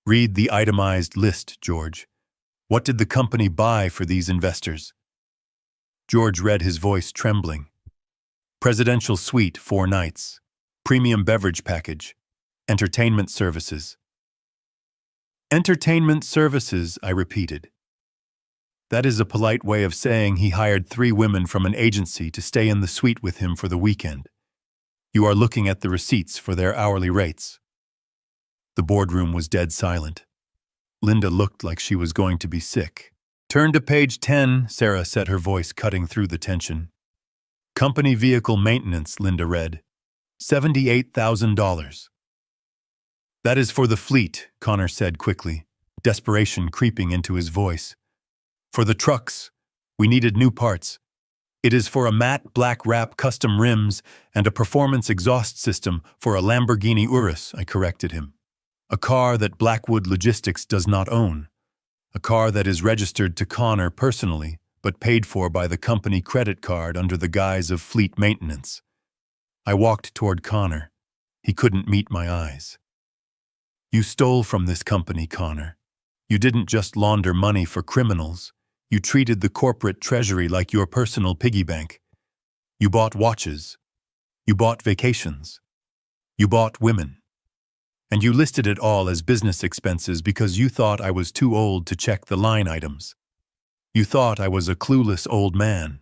S1: "Read the itemized list, George. What did the company buy for these investors?" George read, his voice trembling. "Presidential suite, 4 nights. Premium beverage package. Entertainment services." "Entertainment services," I repeated. "That is a polite way of saying he hired 3 women from an agency to stay in the suite with him for the weekend. You are looking at the receipts for their hourly rates." The boardroom was dead silent. Linda looked like she was going to be sick. "Turn to page 10, Sarah said, her voice cutting through the tension. "Company vehicle maintenance," Linda read. $78,000. "That is for the fleet," Connor said quickly, desperation creeping into his voice. "For the trucks. We needed new parts. It is for a matte black wrap, custom rims, and a performance exhaust system for a Lamborghini Urus, I corrected him. A car that Blackwood Logistics does not own. A car that is registered to Connor personally, but paid for by the company credit card under the guise of fleet maintenance. I walked toward Connor. He couldn't meet my eyes. You stole from this company, Connor. You didn't just launder money for criminals. You treated the corporate treasury like your personal piggy bank. You bought watches. You bought vacations. You bought women. And you listed it all as business expenses because you thought I was too old to check the line items. You thought I was a clueless old man.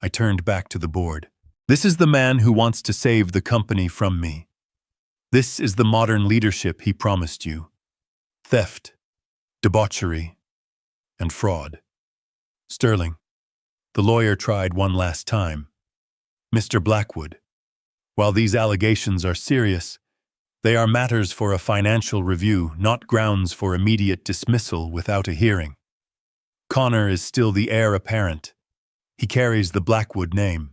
S1: I turned back to the board. This is the man who wants to save the company from me. This is the modern leadership he promised you. Theft, debauchery, and fraud. Sterling, the lawyer tried one last time. Mr. Blackwood, while these allegations are serious, they are matters for a financial review, not grounds for immediate dismissal without a hearing. Connor is still the heir apparent. He carries the Blackwood name.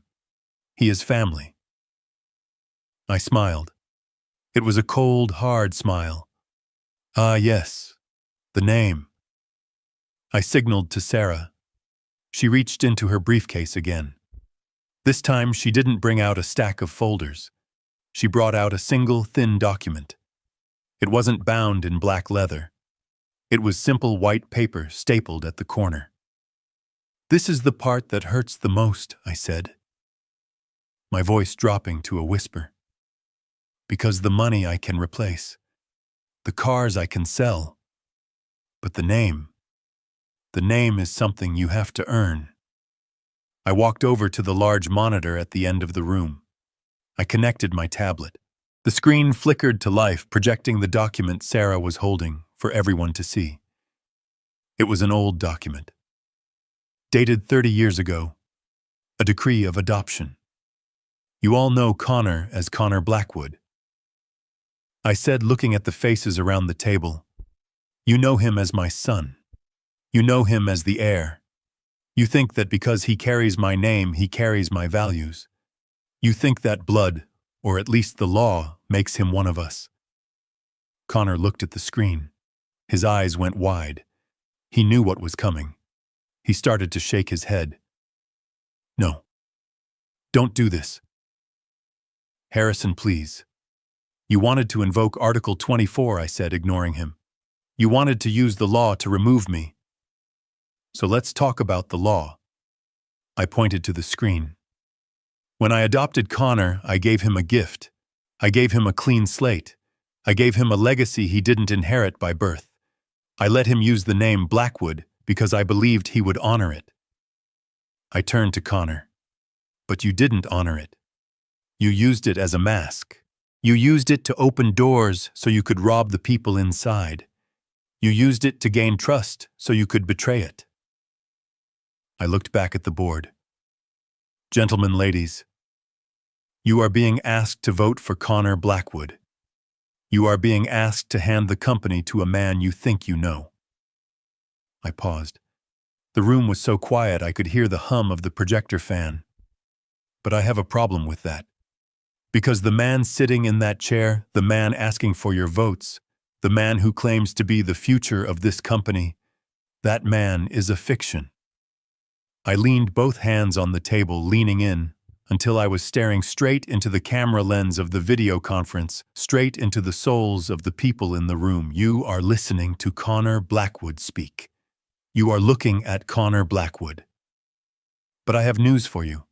S1: He is family. I smiled. It was a cold, hard smile. Ah, yes, the name. I signaled to Sarah. She reached into her briefcase again. This time she didn't bring out a stack of folders. She brought out a single, thin document. It wasn't bound in black leather. It was simple white paper stapled at the corner. This is the part that hurts the most, I said, my voice dropping to a whisper. Because the money I can replace, the cars I can sell, but the name is something you have to earn. I walked over to the large monitor at the end of the room. I connected my tablet. The screen flickered to life, projecting the document Sarah was holding for everyone to see. It was an old document, dated 30 years ago, a decree of adoption. You all know Connor as Connor Blackwood. I said, looking at the faces around the table. You know him as my son. You know him as the heir. You think that because he carries my name, he carries my values. You think that blood, or at least the law, makes him one of us. Connor looked at the screen. His eyes went wide. He knew what was coming. He started to shake his head. No. Don't do this. Harrison, please. You wanted to invoke Article 24, I said, ignoring him. You wanted to use the law to remove me. So let's talk about the law. I pointed to the screen. When I adopted Connor, I gave him a gift. I gave him a clean slate. I gave him a legacy he didn't inherit by birth. I let him use the name Blackwood because I believed he would honor it. I turned to Connor. But you didn't honor it. You used it as a mask. You used it to open doors so you could rob the people inside. You used it to gain trust so you could betray it. I looked back at the board. Gentlemen, ladies, you are being asked to vote for Connor Blackwood. You are being asked to hand the company to a man you think you know. I paused. The room was so quiet I could hear the hum of the projector fan. But I have a problem with that. Because the man sitting in that chair, the man asking for your votes, the man who claims to be the future of this company, that man is a fiction. I leaned both hands on the table, leaning in, until I was staring straight into the camera lens of the video conference, straight into the souls of the people in the room. You are listening to Connor Blackwood speak. You are looking at Connor Blackwood. But I have news for you.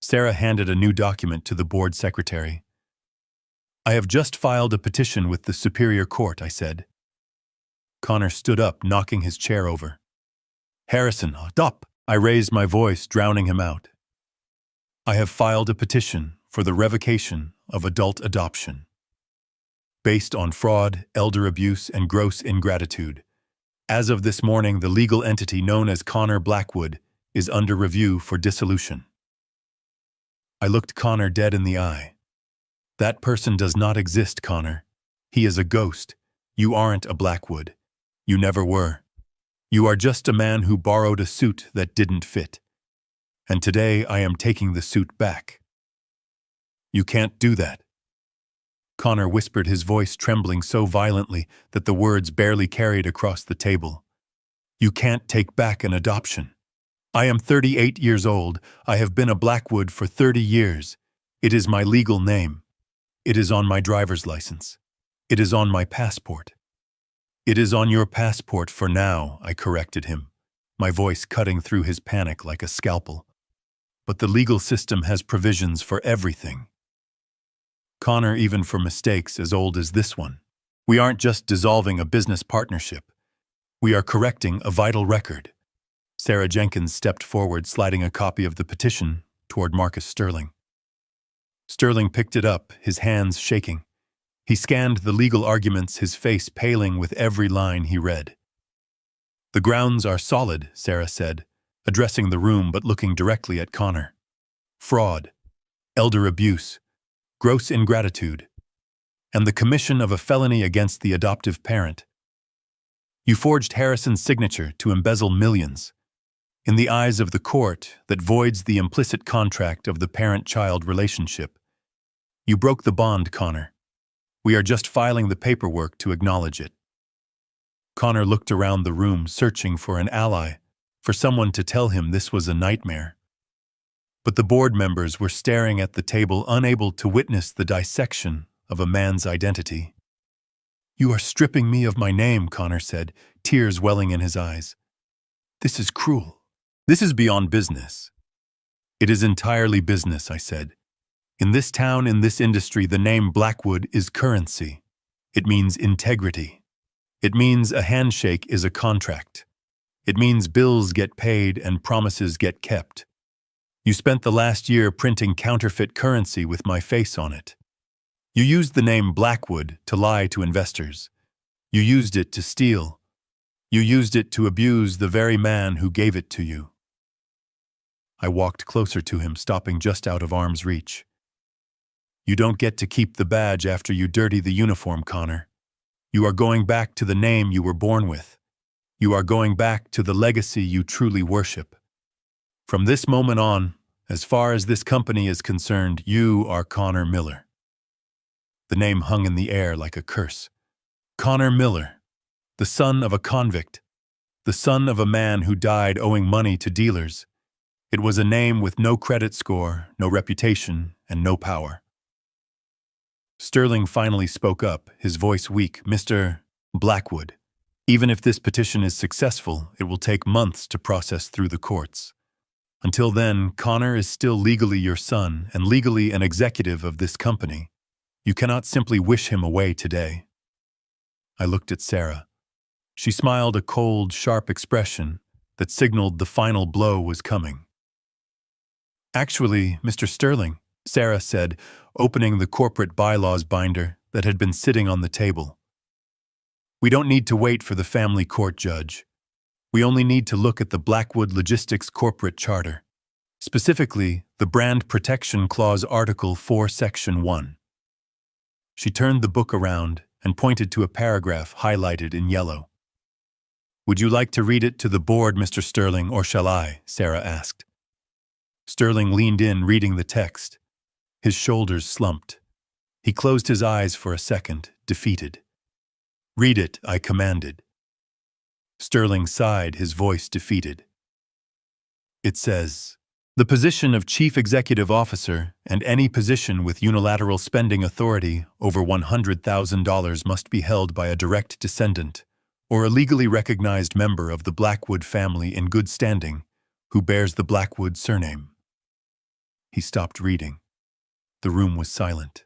S1: Sarah handed a new document to the board secretary. I have just filed a petition with the Superior Court, I said. Connor stood up, knocking his chair over. Harrison, stop! I raised my voice, drowning him out. I have filed a petition for the revocation of adult adoption. Based on fraud, elder abuse, and gross ingratitude. As of this morning, the legal entity known as Connor Blackwood is under review for dissolution. I looked Connor dead in the eye. That person does not exist, Connor. He is a ghost. You aren't a Blackwood. You never were. You are just a man who borrowed a suit that didn't fit. And today I am taking the suit back. You can't do that. Connor whispered, his voice trembling so violently that the words barely carried across the table. You can't take back an adoption. I am 38 years old. I have been a Blackwood for 30 years. It is my legal name. It is on my driver's license. It is on my passport. It is on your passport for now, I corrected him, my voice cutting through his panic like a scalpel. But the legal system has provisions for everything. Connor, even for mistakes as old as this one. We aren't just dissolving a business partnership. We are correcting a vital record. Sarah Jenkins stepped forward, sliding a copy of the petition toward Marcus Sterling. Sterling picked it up, his hands shaking. He scanned the legal arguments, his face paling with every line he read. The grounds are solid, Sarah said, addressing the room but looking directly at Connor. Fraud, elder abuse, gross ingratitude, and the commission of a felony against the adoptive parent. You forged Harrison's signature to embezzle millions. In the eyes of the court that voids the implicit contract of the parent-child relationship. You broke the bond, Connor. We are just filing the paperwork to acknowledge it. Connor looked around the room, searching for an ally, for someone to tell him this was a nightmare. But the board members were staring at the table, unable to witness the dissection of a man's identity. You are stripping me of my name, Connor said, tears welling in his eyes. This is cruel. This is beyond business. It is entirely business, I said. In this town, in this industry, the name Blackwood is currency. It means integrity. It means a handshake is a contract. It means bills get paid and promises get kept. You spent the last year printing counterfeit currency with my face on it. You used the name Blackwood to lie to investors. You used it to steal. You used it to abuse the very man who gave it to you. I walked closer to him, stopping just out of arm's reach. You don't get to keep the badge after you dirty the uniform, Connor. You are going back to the name you were born with. You are going back to the legacy you truly worship. From this moment on, as far as this company is concerned, you are Connor Miller. The name hung in the air like a curse. Connor Miller, the son of a convict, the son of a man who died owing money to dealers. It was a name with no credit score, no reputation, and no power. Sterling finally spoke up, his voice weak. Mr. Blackwood, even if this petition is successful, it will take months to process through the courts. Until then, Connor is still legally your son and legally an executive of this company. You cannot simply wish him away today. I looked at Sarah. She smiled, a cold, sharp expression that signaled the final blow was coming. Actually, Mr. Sterling, Sarah said, opening the corporate bylaws binder that had been sitting on the table. We don't need to wait for the family court judge. We only need to look at the Blackwood Logistics Corporate Charter, specifically the Brand Protection Clause Article 4, Section 1. She turned the book around and pointed to a paragraph highlighted in yellow. Would you like to read it to the board, Mr. Sterling, or shall I? Sarah asked. Sterling leaned in, reading the text. His shoulders slumped. He closed his eyes for a second, defeated. Read it, I commanded. Sterling sighed, his voice defeated. It says, the position of Chief Executive Officer and any position with unilateral spending authority over $100,000 must be held by a direct descendant or a legally recognized member of the Blackwood family in good standing who bears the Blackwood surname. He stopped reading. The room was silent.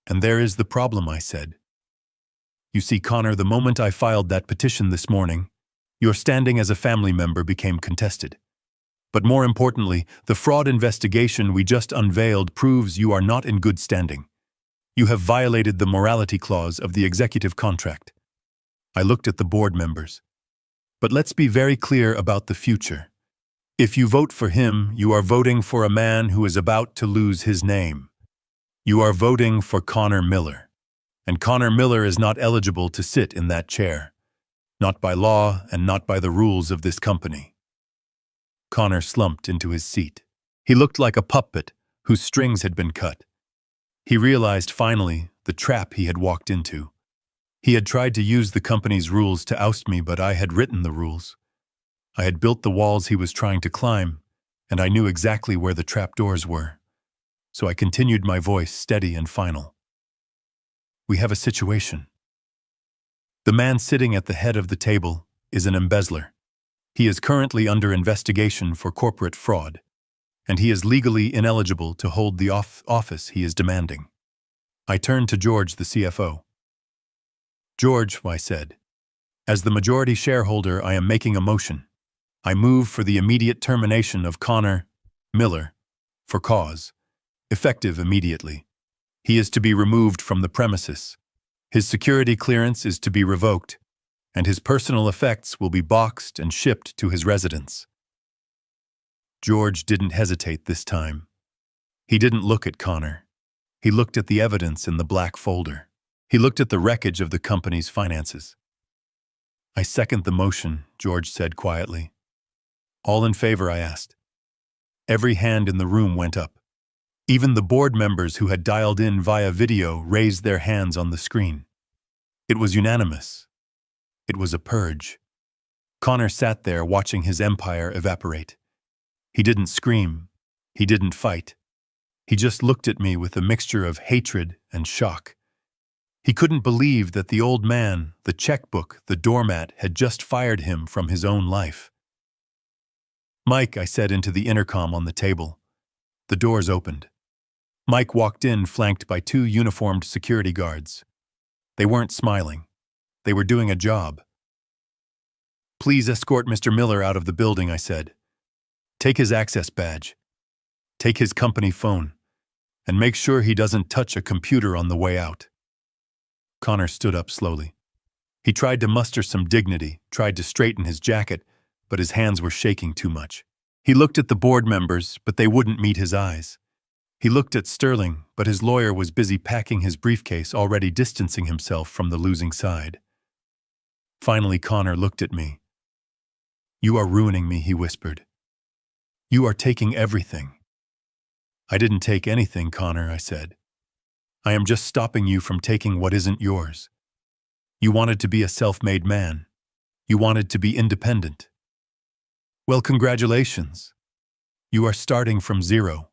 S1: And there is the problem, I said. You see, Connor, the moment I filed that petition this morning, your standing as a family member became contested. But more importantly, the fraud investigation we just unveiled proves you are not in good standing. You have violated the morality clause of the executive contract. I looked at the board members. But let's be very clear about the future. If you vote for him, you are voting for a man who is about to lose his name. You are voting for Connor Miller. And Connor Miller is not eligible to sit in that chair. Not by law and not by the rules of this company. Connor slumped into his seat. He looked like a puppet whose strings had been cut. He realized finally the trap he had walked into. He had tried to use the company's rules to oust me, but I had written the rules. I had built the walls he was trying to climb, and I knew exactly where the trapdoors were. So I continued, my voice steady and final. We have a situation. The man sitting at the head of the table is an embezzler. He is currently under investigation for corporate fraud, and he is legally ineligible to hold the office he is demanding. I turned to George, the CFO. George, I said, as the majority shareholder, I am making a motion. I move for the immediate termination of Connor Miller for cause, effective immediately. He is to be removed from the premises. His security clearance is to be revoked, and his personal effects will be boxed and shipped to his residence. George didn't hesitate this time. He didn't look at Connor. He looked at the evidence in the black folder. He looked at the wreckage of the company's finances. I second the motion, George said quietly. All in favor, I asked. Every hand in the room went up. Even the board members who had dialed in via video raised their hands on the screen. It was unanimous. It was a purge. Connor sat there watching his empire evaporate. He didn't scream. He didn't fight. He just looked at me with a mixture of hatred and shock. He couldn't believe that the old man, the checkbook, the doormat, had just fired him from his own life. Mike, I said into the intercom on the table. The doors opened. Mike walked in, flanked by 2 uniformed security guards. They weren't smiling. They were doing a job. Please escort Mr. Miller out of the building, I said. Take his access badge. Take his company phone. And make sure he doesn't touch a computer on the way out. Connor stood up slowly. He tried to muster some dignity, tried to straighten his jacket, but his hands were shaking too much. He looked at the board members, but they wouldn't meet his eyes. He looked at Sterling, but his lawyer was busy packing his briefcase, already distancing himself from the losing side. Finally, Connor looked at me. You are ruining me, he whispered. You are taking everything. I didn't take anything, Connor, I said. I am just stopping you from taking what isn't yours. You wanted to be a self-made man. You wanted to be independent. Well, congratulations. You are starting from zero,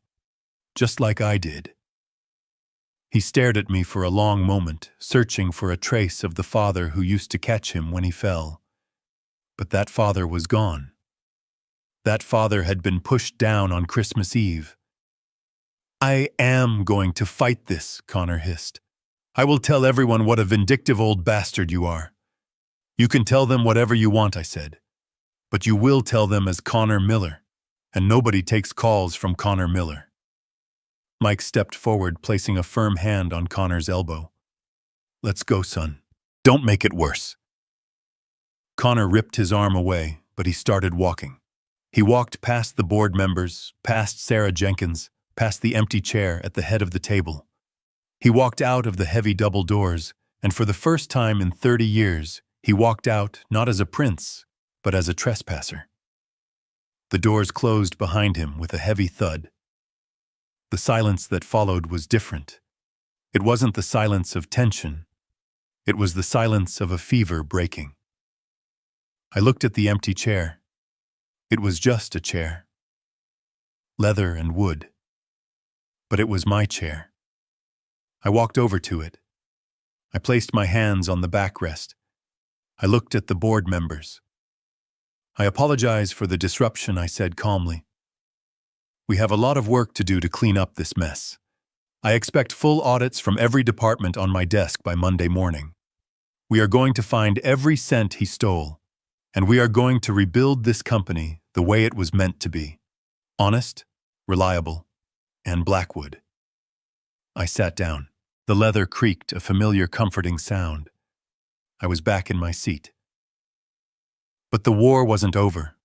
S1: just like I did. He stared at me for a long moment, searching for a trace of the father who used to catch him when he fell. But that father was gone. That father had been pushed down on Christmas Eve. I am going to fight this, Connor hissed. I will tell everyone what a vindictive old bastard you are. You can tell them whatever you want, I said. But you will tell them as Connor Miller, and nobody takes calls from Connor Miller. Mike stepped forward, placing a firm hand on Connor's elbow. Let's go, son. Don't make it worse. Connor ripped his arm away, but he started walking. He walked past the board members, past Sarah Jenkins, past the empty chair at the head of the table. He walked out of the heavy double doors, and for the first time in 30 years, he walked out not as a prince, but as a trespasser. The doors closed behind him with a heavy thud. The silence that followed was different. It wasn't the silence of tension. It was the silence of a fever breaking. I looked at the empty chair. It was just a chair. Leather and wood. But it was my chair. I walked over to it. I placed my hands on the backrest. I looked at the board members. I apologize for the disruption, I said calmly. We have a lot of work to do to clean up this mess. I expect full audits from every department on my desk by Monday morning. We are going to find every cent he stole, and we are going to rebuild this company the way it was meant to be. Honest, reliable, and Blackwood. I sat down. The leather creaked, a familiar comforting sound. I was back in my seat. But the war wasn't over.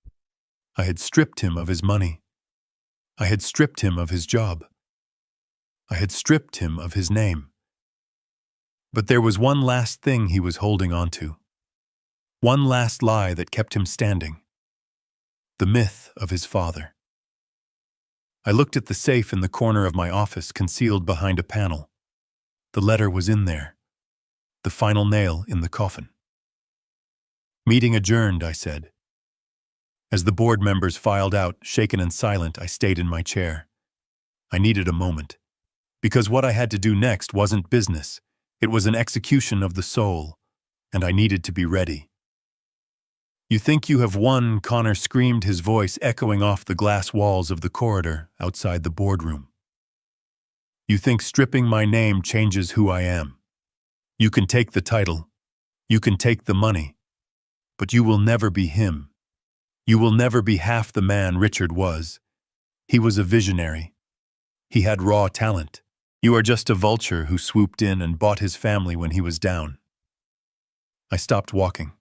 S1: I had stripped him of his money. I had stripped him of his job. I had stripped him of his name. But there was one last thing he was holding on to. One last lie that kept him standing. The myth of his father. I looked at the safe in the corner of my office, concealed behind a panel. The letter was in there, the final nail in the coffin. "Meeting adjourned," I said. As the board members filed out, shaken and silent, I stayed in my chair. I needed a moment. Because what I had to do next wasn't business. It was an execution of the soul, and I needed to be ready. "You think you have won," Connor screamed, his voice echoing off the glass walls of the corridor outside the boardroom. "You think stripping my name changes who I am. You can take the title. You can take the money. But you will never be him. You will never be half the man Richard was. He was a visionary. He had raw talent. You are just a vulture who swooped in and bought his family when he was down." I stopped walking.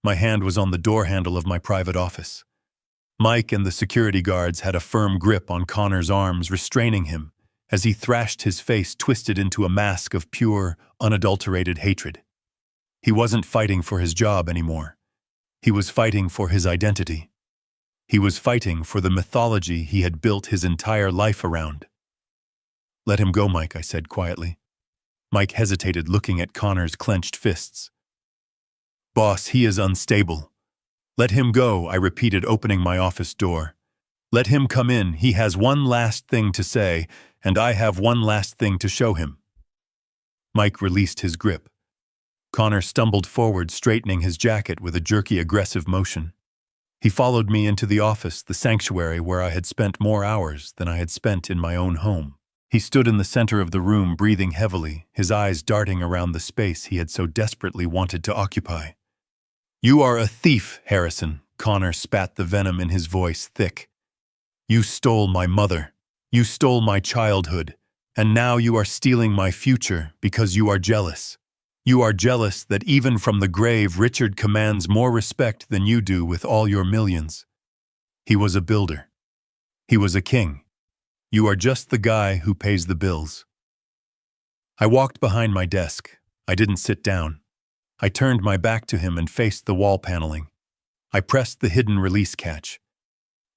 S1: My hand was on the door handle of my private office. Mike and the security guards had a firm grip on Connor's arms, restraining him as he thrashed, his face twisted into a mask of pure, unadulterated hatred. He wasn't fighting for his job anymore. He was fighting for his identity. He was fighting for the mythology he had built his entire life around. "Let him go, Mike," I said quietly. Mike hesitated, looking at Connor's clenched fists. "Boss, he is unstable." "Let him go," I repeated, opening my office door. "Let him come in. He has one last thing to say, and I have one last thing to show him." Mike released his grip. Connor stumbled forward, straightening his jacket with a jerky, aggressive motion. He followed me into the office, the sanctuary where I had spent more hours than I had spent in my own home. He stood in the center of the room, breathing heavily, his eyes darting around the space he had so desperately wanted to occupy. "You are a thief, Harrison," Connor spat, the venom in his voice thick. "You stole my mother. You stole my childhood. And now you are stealing my future because you are jealous. You are jealous that even from the grave Richard commands more respect than you do with all your millions. He was a builder. He was a king. You are just the guy who pays the bills." I walked behind my desk. I didn't sit down. I turned my back to him and faced the wall paneling. I pressed the hidden release catch.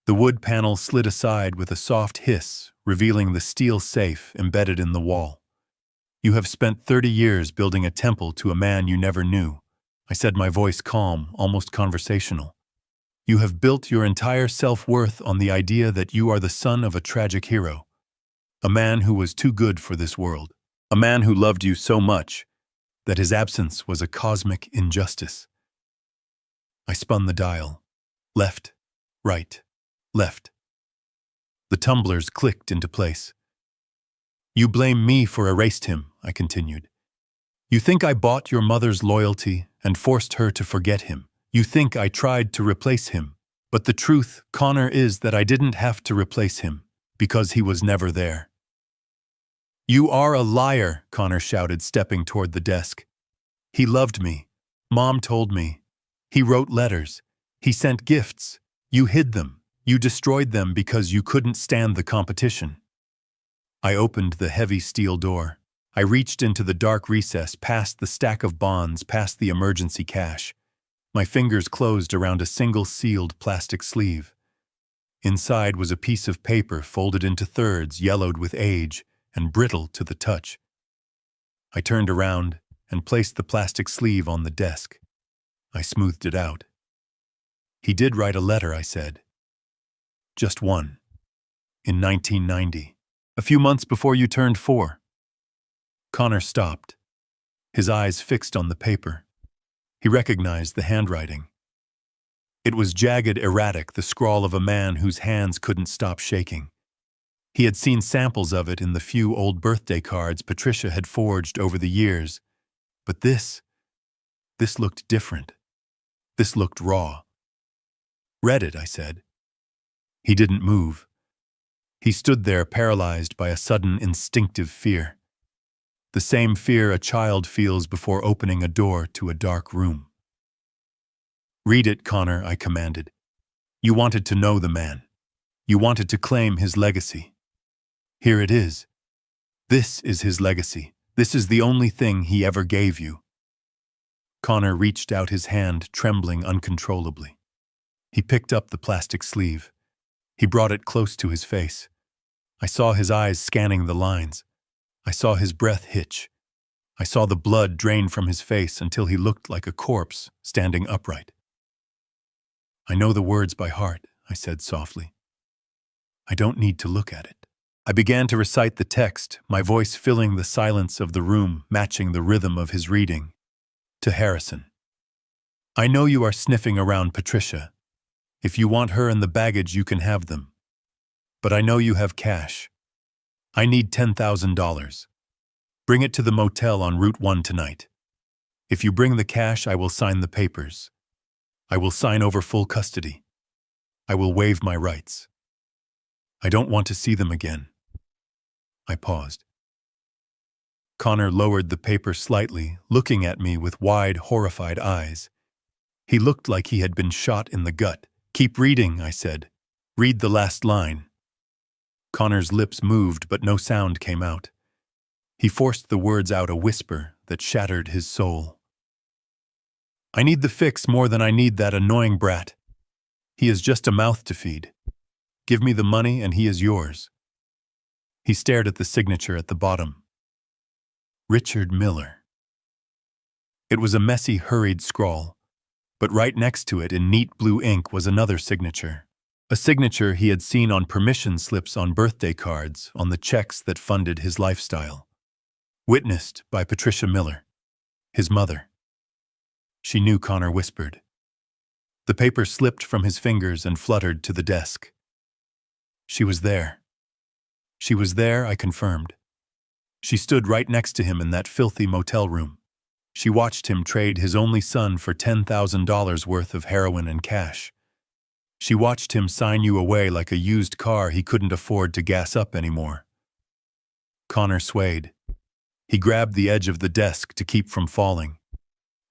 S1: The wood panel slid aside with a soft hiss, revealing the steel safe embedded in the wall. "You have spent 30 years building a temple to a man you never knew," I said, my voice calm, almost conversational. "You have built your entire self-worth on the idea that you are the son of a tragic hero, a man who was too good for this world, a man who loved you so much that his absence was a cosmic injustice." I spun the dial. Left, right, left. The tumblers clicked into place. "You blame me for erased him," I continued. "You think I bought your mother's loyalty and forced her to forget him. You think I tried to replace him. But the truth, Connor, is that I didn't have to replace him, because he was never there." "You are a liar," Connor shouted, stepping toward the desk. "He loved me. Mom told me. He wrote letters. He sent gifts. You hid them. You destroyed them because you couldn't stand the competition." I opened the heavy steel door. I reached into the dark recess, past the stack of bonds, past the emergency cash. My fingers closed around a single sealed plastic sleeve. Inside was a piece of paper folded into thirds, yellowed with age and brittle to the touch. I turned around and placed the plastic sleeve on the desk. I smoothed it out. "He did write a letter," I said. "Just one. In 1990. A few months before you turned 4. Connor stopped, his eyes fixed on the paper. He recognized the handwriting. It was jagged, erratic, the scrawl of a man whose hands couldn't stop shaking. He had seen samples of it in the few old birthday cards Patricia had forged over the years. But this looked different. This looked raw. "Read it," I said. He didn't move. He stood there, paralyzed by a sudden instinctive fear. The same fear a child feels before opening a door to a dark room. "Read it, Connor," I commanded. "You wanted to know the man. You wanted to claim his legacy. Here it is. This is his legacy. This is the only thing he ever gave you." Connor reached out his hand, trembling uncontrollably. He picked up the plastic sleeve. He brought it close to his face. I saw his eyes scanning the lines. I saw his breath hitch. I saw the blood drain from his face until he looked like a corpse standing upright. "I know the words by heart," I said softly. "I don't need to look at it." I began to recite the text, my voice filling the silence of the room, matching the rhythm of his reading. To Harrison. "I know you are sniffing around Patricia. If you want her and the baggage, you can have them. But I know you have cash. I need $10,000. Bring it to the motel on Route 1 tonight. If you bring the cash, I will sign the papers. I will sign over full custody. I will waive my rights. I don't want to see them again." I paused. Connor lowered the paper slightly, looking at me with wide, horrified eyes. He looked like he had been shot in the gut. "Keep reading," I said. "Read the last line." Connor's lips moved, but no sound came out. He forced the words out, a whisper that shattered his soul. "I need the fix more than I need that annoying brat. He is just a mouth to feed. Give me the money and he is yours." He stared at the signature at the bottom. Richard Miller. It was a messy, hurried scrawl, but right next to it in neat blue ink was another signature. A signature he had seen on permission slips, on birthday cards, on the checks that funded his lifestyle. Witnessed by Patricia Miller, his mother. She knew, Connor whispered. The paper slipped from his fingers and fluttered to the desk. She was there. She was there, I confirmed. She stood right next to him in that filthy motel room. She watched him trade his only son for $10,000 worth of heroin and cash. She watched him sign you away like a used car he couldn't afford to gas up anymore. Connor swayed. He grabbed the edge of the desk to keep from falling.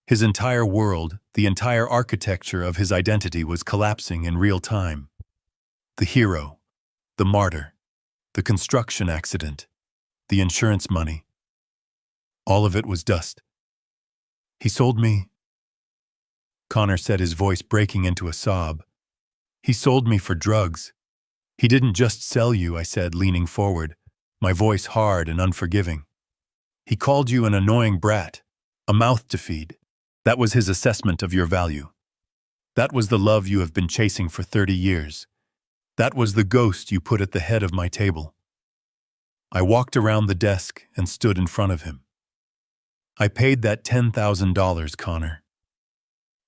S1: His entire world, the entire architecture of his identity was collapsing in real time. The hero, the martyr, the construction accident, the insurance money. All of it was dust. "He sold me," Connor said, his voice breaking into a sob. "He sold me for drugs." "He didn't just sell you," I said, leaning forward, my voice hard and unforgiving. "He called you an annoying brat, a mouth to feed. That was his assessment of your value. That was the love you have been chasing for 30 years. That was the ghost you put at the head of my table." I walked around the desk and stood in front of him. "I paid that $10,000, Connor."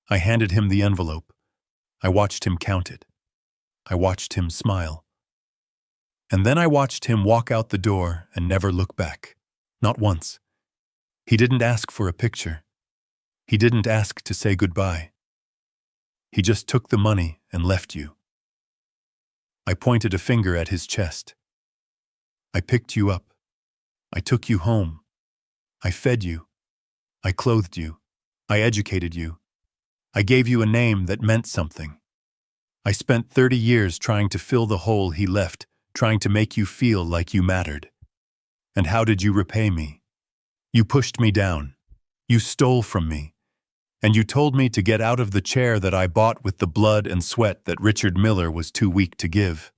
S1: I handed him the envelope. I watched him count it. I watched him smile. And then I watched him walk out the door and never look back. Not once. He didn't ask for a picture. He didn't ask to say goodbye. He just took the money and left you. I pointed a finger at his chest. "I picked you up. I took you home. I fed you. I clothed you. I educated you. I gave you a name that meant something. I spent 30 years trying to fill the hole he left, trying to make you feel like you mattered. And how did you repay me? You pushed me down. You stole from me. And you told me to get out of the chair that I bought with the blood and sweat that Richard Miller was too weak to give."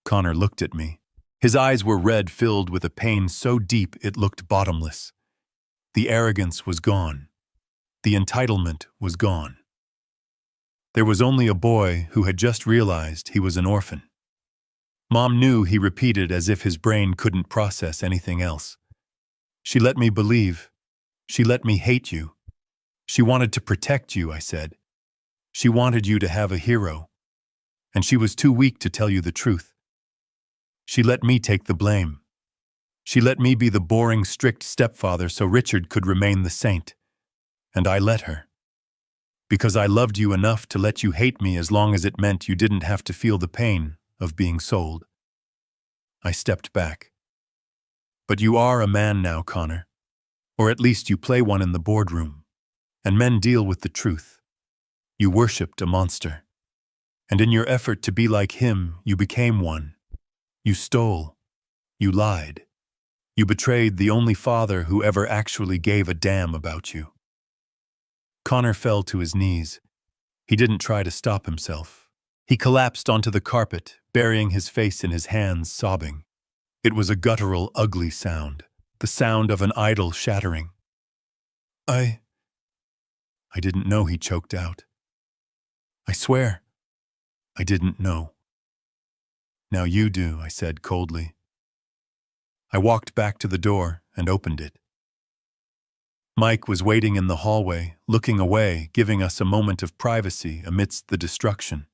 S1: Connor looked at me. His eyes were red, filled with a pain so deep it looked bottomless. The arrogance was gone. The entitlement was gone. There was only a boy who had just realized he was an orphan. Mom knew, he repeated as if his brain couldn't process anything else. "She let me believe. She let me hate you. She wanted to protect you," I said. "She wanted you to have a hero. And she was too weak to tell you the truth. She let me take the blame. She let me be the boring, strict stepfather so Richard could remain the saint. And I let her. Because I loved you enough to let you hate me as long as it meant you didn't have to feel the pain of being sold." I stepped back. "But you are a man now, Connor. Or at least you play one in the boardroom. And men deal with the truth. You worshipped a monster. And in your effort to be like him, you became one. You stole. You lied. You betrayed the only father who ever actually gave a damn about you." Connor fell to his knees. He didn't try to stop himself. He collapsed onto the carpet, burying his face in his hands, sobbing. It was a guttural, ugly sound, the sound of an idol shattering. I didn't know, he choked out. I swear, I didn't know. Now you do, I said coldly. I walked back to the door and opened it. Mike was waiting in the hallway, looking away, giving us a moment of privacy amidst the destruction.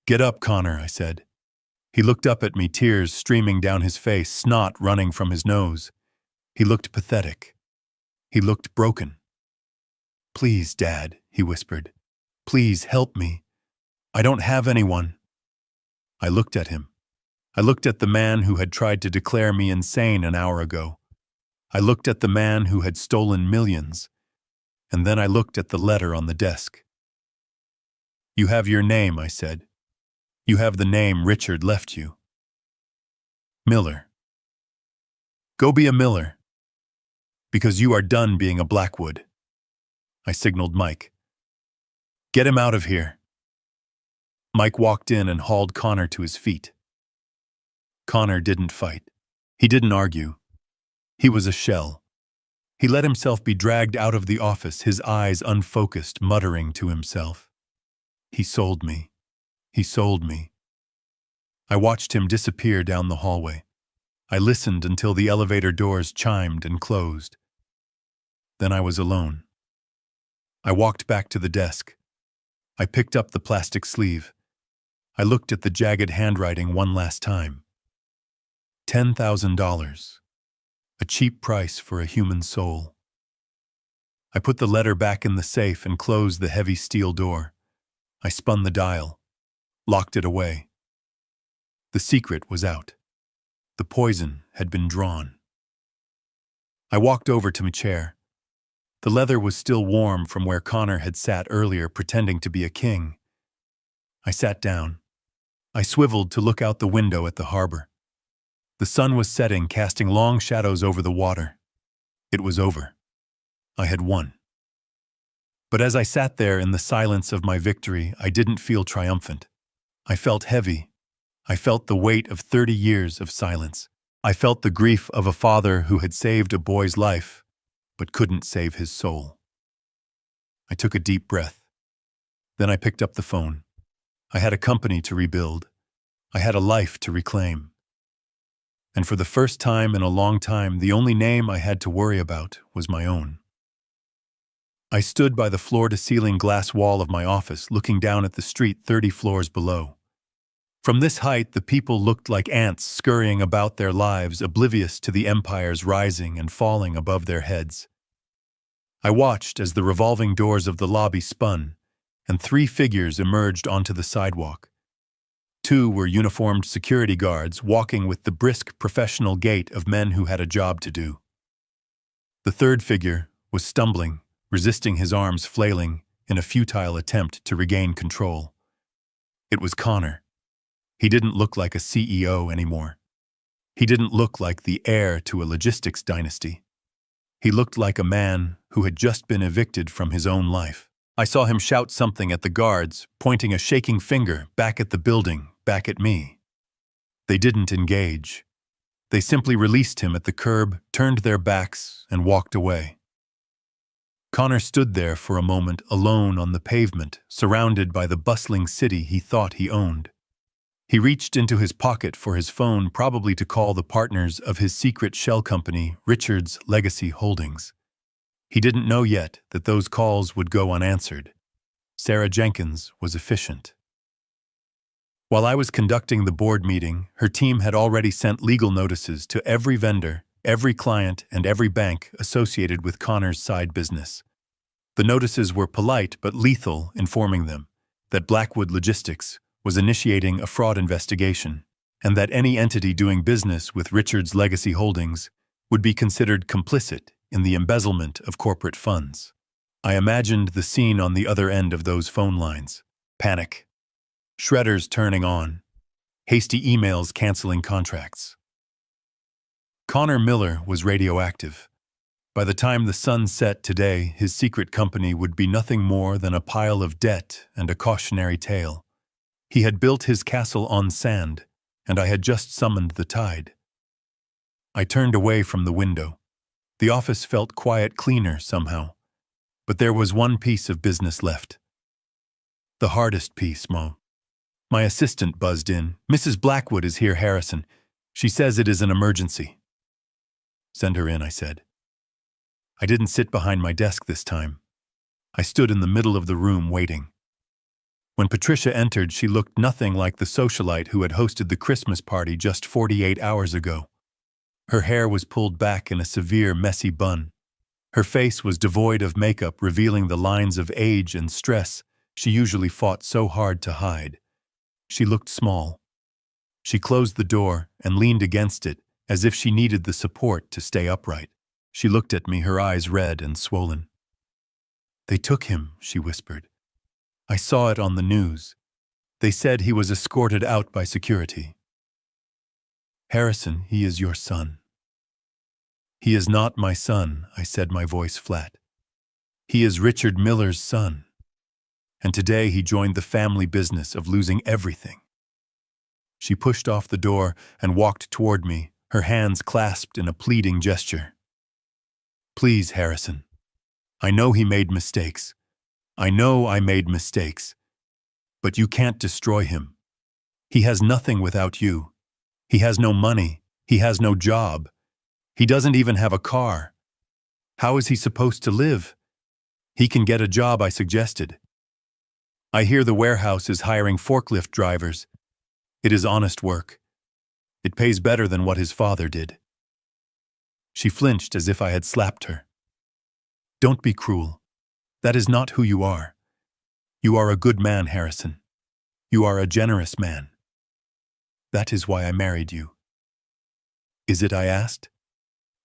S1: Get up, Connor, I said. He looked up at me, tears streaming down his face, snot running from his nose. He looked pathetic. He looked broken. Please, Dad, he whispered. Please help me. I don't have anyone. I looked at him. I looked at the man who had tried to declare me insane an hour ago. I looked at the man who had stolen millions. And then I looked at the letter on the desk. You have your name, I said. You have the name Richard left you. Miller. Go be a Miller. Because you are done being a Blackwood. I signaled Mike. Get him out of here. Mike walked in and hauled Connor to his feet. Connor didn't fight. He didn't argue. He was a shell. He let himself be dragged out of the office, his eyes unfocused, muttering to himself. He sold me. He sold me. I watched him disappear down the hallway. I listened until the elevator doors chimed and closed. Then I was alone. I walked back to the desk. I picked up the plastic sleeve. I looked at the jagged handwriting one last time. $10,000. A cheap price for a human soul. I put the letter back in the safe and closed the heavy steel door. I spun the dial, locked it away. The secret was out. The poison had been drawn. I walked over to my chair. The leather was still warm from where Connor had sat earlier pretending to be a king. I sat down. I swiveled to look out the window at the harbor. The sun was setting, casting long shadows over the water. It was over. I had won. But as I sat there in the silence of my victory, I didn't feel triumphant. I felt heavy. I felt the weight of 30 years of silence. I felt the grief of a father who had saved a boy's life, but couldn't save his soul. I took a deep breath. Then I picked up the phone. I had a company to rebuild. I had a life to reclaim. And for the first time in a long time, the only name I had to worry about was my own. I stood by the floor-to-ceiling glass wall of my office, looking down at the street 30 floors below. From this height, the people looked like ants scurrying about their lives, oblivious to the empires rising and falling above their heads. I watched as the revolving doors of the lobby spun, and 3 figures emerged onto the sidewalk. 2 were uniformed security guards, walking with the brisk, professional gait of men who had a job to do. The 3rd figure was stumbling, resisting, his arms flailing in a futile attempt to regain control. It was Connor. He didn't look like a CEO anymore. He didn't look like the heir to a logistics dynasty. He looked like a man who had just been evicted from his own life. I saw him shout something at the guards, pointing a shaking finger back at the building, back at me. They didn't engage. They simply released him at the curb, turned their backs, and walked away. Connor stood there for a moment, alone on the pavement, surrounded by the bustling city he thought he owned. He reached into his pocket for his phone, probably to call the partners of his secret shell company, Richard's Legacy Holdings. He didn't know yet that those calls would go unanswered. Sarah Jenkins was efficient. While I was conducting the board meeting, her team had already sent legal notices to every vendor, every client, and every bank associated with Connor's side business. The notices were polite but lethal, informing them that Blackwood Logistics was initiating a fraud investigation, and that any entity doing business with Richard's Legacy Holdings would be considered complicit in the embezzlement of corporate funds. I imagined the scene on the other end of those phone lines. Panic. Shredders turning on. Hasty emails canceling contracts. Connor Miller was radioactive. By the time the sun set today, his secret company would be nothing more than a pile of debt and a cautionary tale. He had built his castle on sand, and I had just summoned the tide. I turned away from the window. The office felt cleaner somehow, but there was one piece of business left. The hardest piece, Mo. My assistant buzzed in. "Mrs. Blackwood is here, Harrison. She says it is an emergency." "Send her in," I said. I didn't sit behind my desk this time. I stood in the middle of the room waiting. When Patricia entered, she looked nothing like the socialite who had hosted the Christmas party just 48 hours ago. Her hair was pulled back in a severe, messy bun. Her face was devoid of makeup, revealing the lines of age and stress she usually fought so hard to hide. She looked small. She closed the door and leaned against it, as if she needed the support to stay upright. She looked at me, her eyes red and swollen. "They took him," she whispered. "I saw it on the news. They said he was escorted out by security." "Harrison, he is your son." "He is not my son," I said, my voice flat. "He is Richard Miller's son. And today he joined the family business of losing everything." She pushed off the door and walked toward me, her hands clasped in a pleading gesture. "Please, Harrison. I know he made mistakes. I know I made mistakes. But you can't destroy him. He has nothing without you. He has no money. He has no job. He doesn't even have a car. How is he supposed to live? He can get a job, I suggested. I hear the warehouse is hiring forklift drivers. It is honest work. It pays better than what his father did." She flinched as if I had slapped her. "Don't be cruel. That is not who you are. You are a good man, Harrison. You are a generous man. That is why I married you." "Is it?" I asked.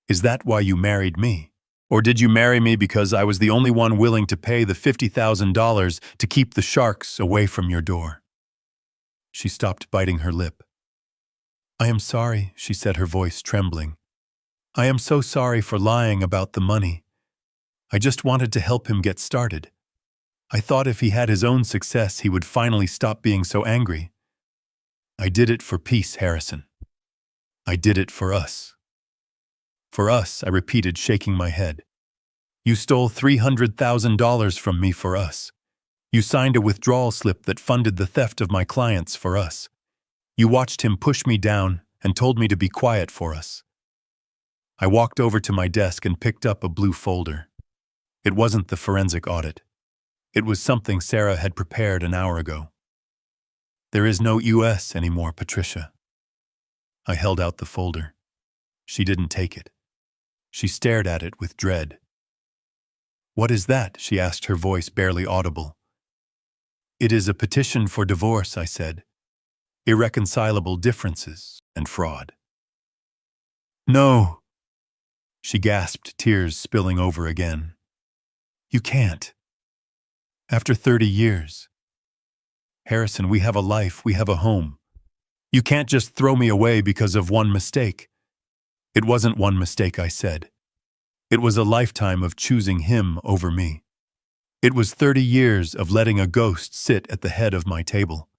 S1: "Is that why you married me? Or did you marry me because I was the only one willing to pay the $50,000 to keep the sharks away from your door?" She stopped biting her lip. "I am sorry," she said, her voice trembling. "I am so sorry for lying about the money. I just wanted to help him get started. I thought if he had his own success, he would finally stop being so angry. I did it for peace, Harrison. I did it for us." "For us," I repeated, shaking my head. "You stole $300,000 from me for us. You signed a withdrawal slip that funded the theft of my clients for us. You watched him push me down and told me to be quiet for us." I walked over to my desk and picked up a blue folder. It wasn't the forensic audit. It was something Sarah had prepared an hour ago. "There is no US anymore, Patricia." I held out the folder. She didn't take it. She stared at it with dread. "What is that?" she asked, her voice barely audible. "It is a petition for divorce," I said. "Irreconcilable differences and fraud." "No!" She gasped, tears spilling over again. "You can't. After 30 years. Harrison, we have a life, we have a home. You can't just throw me away because of one mistake." "It wasn't one mistake," I said. "It was a lifetime of choosing him over me. It was 30 years of letting a ghost sit at the head of my table."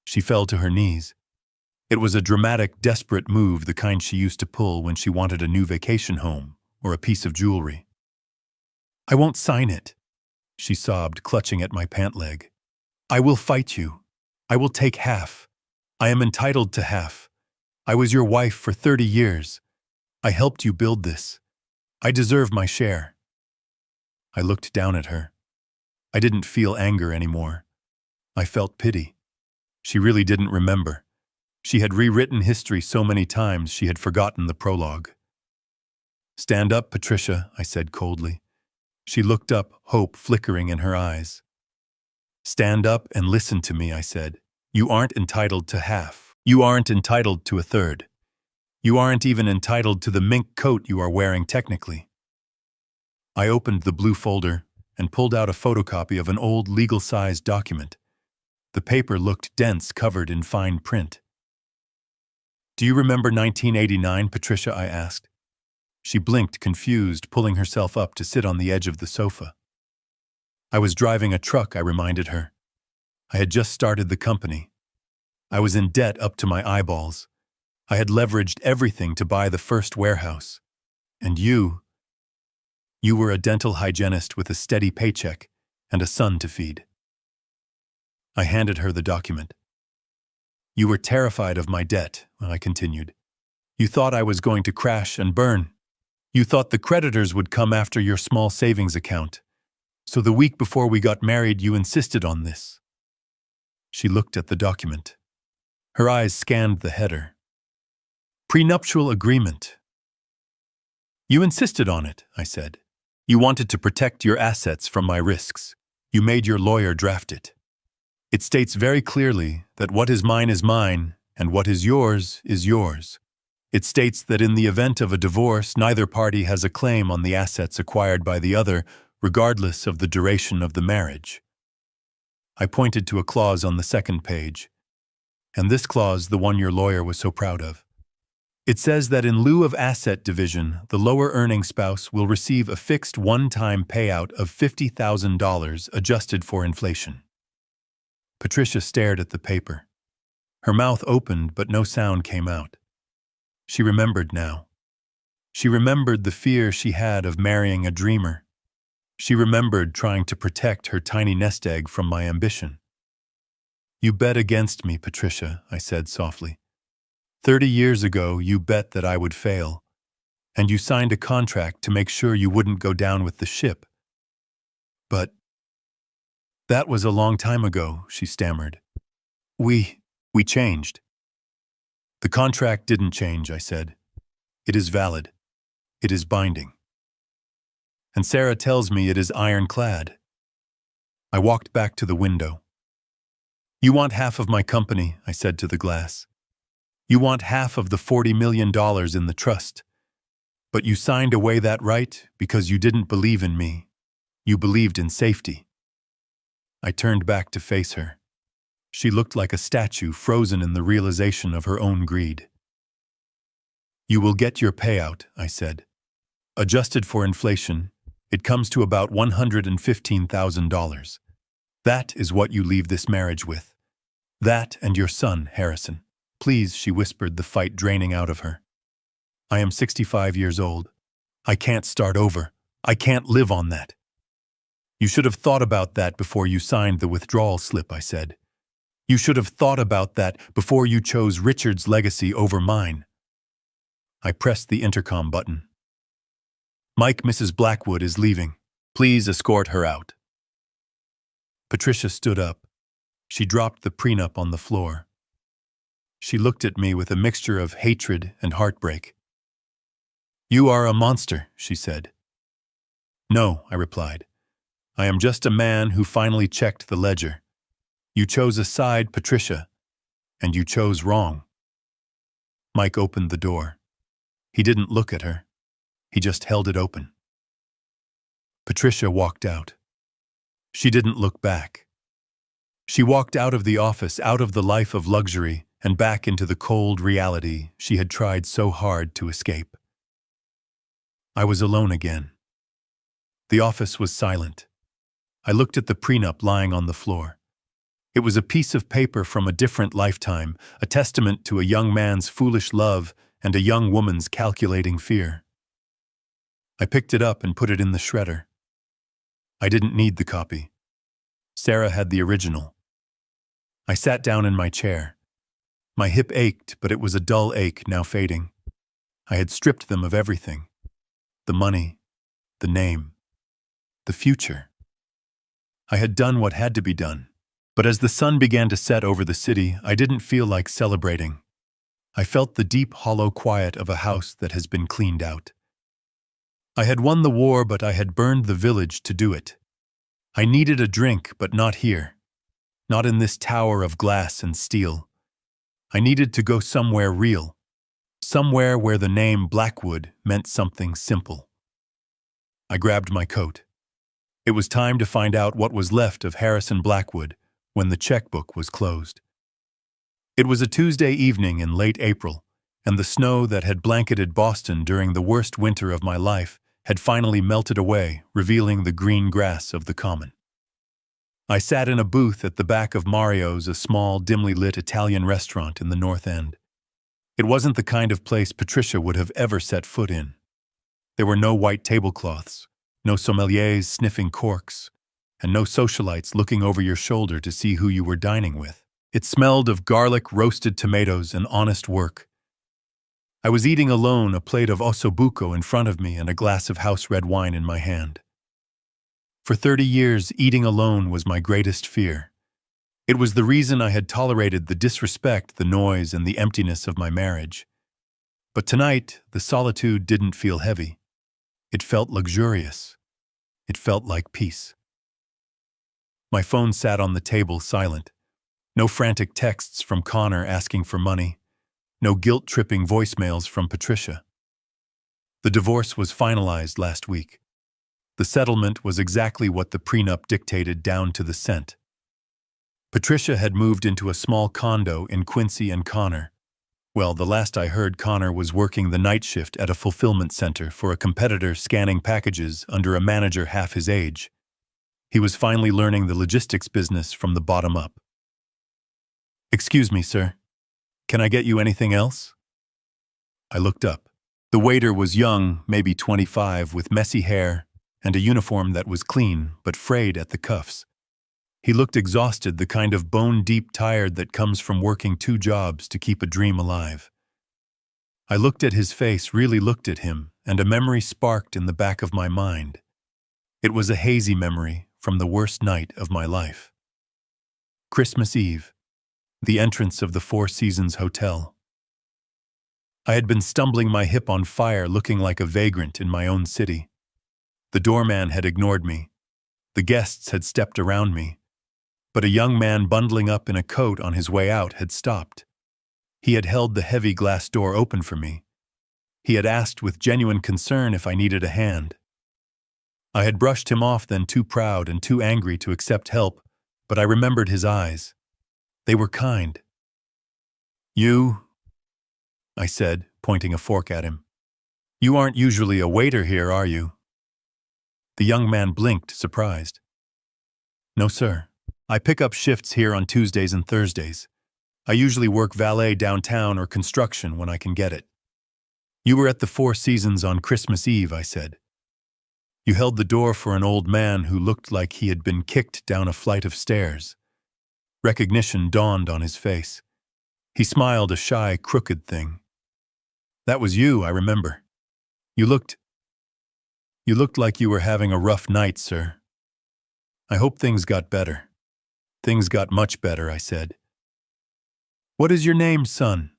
S1: She fell to her knees. It was a dramatic, desperate move, the kind she used to pull when she wanted a new vacation home or a piece of jewelry. "I won't sign it," she sobbed, clutching at my pant leg. "I will fight you. I will take half. I am entitled to half. I was your wife for 30 years. I helped you build this. I deserve my share." I looked down at her. I didn't feel anger anymore. I felt pity. She really didn't remember. She had rewritten history so many times she had forgotten the prologue. "Stand up, Patricia," I said coldly. She looked up, hope flickering in her eyes. "Stand up and listen to me," I said. "You aren't entitled to half. You aren't entitled to a third. You aren't even entitled to the mink coat you are wearing technically." I opened the blue folder and pulled out a photocopy of an old legal-sized document. The paper looked dense, covered in fine print. "Do you remember 1989, Patricia?" I asked. She blinked, confused, pulling herself up to sit on the edge of the sofa. "I was driving a truck," I reminded her. I had just started the company. I was in debt up to my eyeballs. I had leveraged everything to buy the first warehouse. And you were a dental hygienist with a steady paycheck and a son to feed. I handed her the document. You were terrified of my debt, I continued. You thought I was going to crash and burn. You thought the creditors would come after your small savings account. So the week before we got married, you insisted on this. She looked at the document. Her eyes scanned the header. Prenuptial agreement. You insisted on it, I said. You wanted to protect your assets from my risks. You made your lawyer draft it. It states very clearly that what is mine and what is yours is yours. It states that in the event of a divorce, neither party has a claim on the assets acquired by the other, regardless of the duration of the marriage. I pointed to a clause on the second page. And this clause, the one your lawyer was so proud of. It says that in lieu of asset division, the lower-earning spouse will receive a fixed one-time payout of $50,000 adjusted for inflation. Patricia stared at the paper. Her mouth opened, but no sound came out. She remembered now. She remembered the fear she had of marrying a dreamer. She remembered trying to protect her tiny nest egg from my ambition. You bet against me, Patricia, I said softly. 30 years ago, you bet that I would fail, and you signed a contract to make sure you wouldn't go down with the ship. But that was a long time ago, she stammered. We changed. The contract didn't change, I said. It is valid. It is binding. And Sarah tells me it is ironclad. I walked back to the window. You want half of my company, I said to the glass. You want half of the $40 million in the trust. But you signed away that right because you didn't believe in me. You believed in safety. I turned back to face her. She looked like a statue frozen in the realization of her own greed. You will get your payout, I said. Adjusted for inflation, it comes to about $115,000. That is what you leave this marriage with. That and your son, Harrison. Please, she whispered, the fight draining out of her. I am 65 years old. I can't start over. I can't live on that. You should have thought about that before you signed the withdrawal slip, I said. You should have thought about that before you chose Richard's legacy over mine. I pressed the intercom button. Mike, Mrs. Blackwood is leaving. Please escort her out. Patricia stood up. She dropped the prenup on the floor. She looked at me with a mixture of hatred and heartbreak. You are a monster, she said. No, I replied. I am just a man who finally checked the ledger. You chose a side, Patricia, and you chose wrong. Mike opened the door. He didn't look at her. He just held it open. Patricia walked out. She didn't look back. She walked out of the office, out of the life of luxury, and back into the cold reality she had tried so hard to escape. I was alone again. The office was silent. I looked at the prenup lying on the floor. It was a piece of paper from a different lifetime, a testament to a young man's foolish love and a young woman's calculating fear. I picked it up and put it in the shredder. I didn't need the copy. Sarah had the original. I sat down in my chair. My hip ached, but it was a dull ache now fading. I had stripped them of everything. The money, the name, the future. I had done what had to be done. But as the sun began to set over the city, I didn't feel like celebrating. I felt the deep, hollow quiet of a house that has been cleaned out. I had won the war, but I had burned the village to do it. I needed a drink, but not here. Not in this tower of glass and steel. I needed to go somewhere real. Somewhere where the name Blackwood meant something simple. I grabbed my coat. It was time to find out what was left of Harrison Blackwood when the checkbook was closed. It was a Tuesday evening in late April, and the snow that had blanketed Boston during the worst winter of my life had finally melted away, revealing the green grass of the common. I sat in a booth at the back of Mario's, a small, dimly lit Italian restaurant in the North End. It wasn't the kind of place Patricia would have ever set foot in. There were no white tablecloths, no sommeliers sniffing corks, and no socialites looking over your shoulder to see who you were dining with. It smelled of garlic, roasted tomatoes, and honest work. I was eating alone, a plate of ossobuco in front of me and a glass of house red wine in my hand. For 30 years, eating alone was my greatest fear. It was the reason I had tolerated the disrespect, the noise, and the emptiness of my marriage. But tonight, the solitude didn't feel heavy. It felt luxurious. It felt like peace. My phone sat on the table silent. No frantic texts from Connor asking for money. No guilt-tripping voicemails from Patricia. The divorce was finalized last week. The settlement was exactly what the prenup dictated, down to the cent. Patricia had moved into a small condo in Quincy and Connor. Well, the last I heard, Connor was working the night shift at a fulfillment center for a competitor, scanning packages under a manager half his age. He was finally learning the logistics business from the bottom up. "Excuse me, sir. Can I get you anything else?" I looked up. The waiter was young, maybe 25, with messy hair and a uniform that was clean but frayed at the cuffs. He looked exhausted, the kind of bone-deep tired that comes from working 2 jobs to keep a dream alive. I looked at his face, really looked at him, and a memory sparked in the back of my mind. It was a hazy memory from the worst night of my life. Christmas Eve, the entrance of the Four Seasons Hotel. I had been stumbling, my hip on fire, looking like a vagrant in my own city. The doorman had ignored me. The guests had stepped around me. But a young man bundling up in a coat on his way out had stopped. He had held the heavy glass door open for me. He had asked with genuine concern if I needed a hand. I had brushed him off then, too proud and too angry to accept help, but I remembered his eyes. They were kind. "You," I said, pointing a fork at him. "You aren't usually a waiter here, are you?" The young man blinked, surprised. "No, sir. I pick up shifts here on Tuesdays and Thursdays. I usually work valet downtown or construction when I can get it." "You were at the Four Seasons on Christmas Eve," I said. "You held the door for an old man who looked like he had been kicked down a flight of stairs." Recognition dawned on his face. He smiled, a shy, crooked thing. "That was you, I remember. You looked like you were having a rough night, sir. I hope things got better." "Things got much better," I said. "What is your name, son?"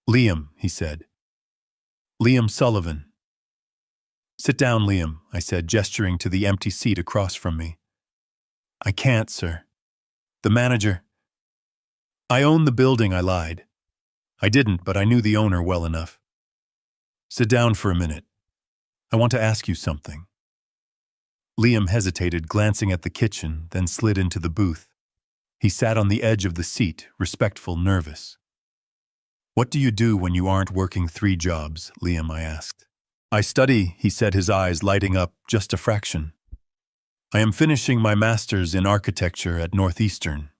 S1: "Liam," he said. "Liam Sullivan." "Sit down, Liam," I said, gesturing to the empty seat across from me. "I can't, sir. The manager—" "I own the building," I lied. I didn't, but I knew the owner well enough. "Sit down for a minute. I want to ask you something." Liam hesitated, glancing at the kitchen, then slid into the booth. He sat on the edge of the seat, respectful, nervous. "What do you do when you aren't working 3 jobs, Liam?" I asked. "I study," he said, his eyes lighting up just a fraction. "I am finishing my master's in architecture at Northeastern.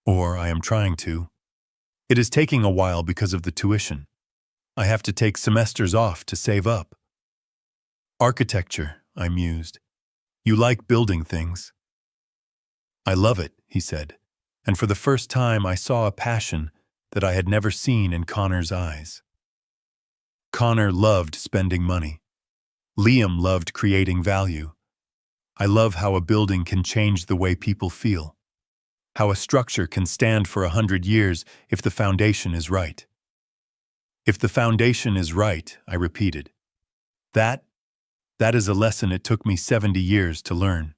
S1: Or I am trying to. It is taking a while because of the tuition. I have to take semesters off to save up." "Architecture," I mused. "You like building things." "I love it," he said, and for the first time I saw a passion that I had never seen in Connor's eyes. Connor loved spending money. Liam loved creating value. I love how a building can change the way people feel. How a structure can stand for 100 years if the foundation is right. "If the foundation is right," I repeated. That is a lesson it took me 70 years to learn."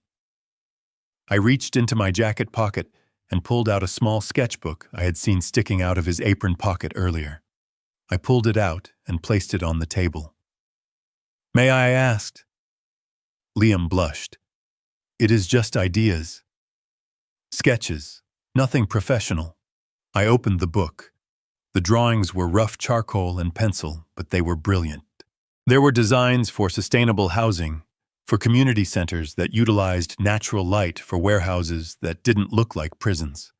S1: I reached into my jacket pocket and pulled out a small sketchbook I had seen sticking out of his apron pocket earlier. I pulled it out and placed it on the table. "May I ask?" Liam blushed. "It is just ideas. Sketches, nothing professional." I opened the book. The drawings were rough charcoal and pencil, but they were brilliant. There were designs for sustainable housing, for community centers that utilized natural light, for warehouses that didn't look like prisons.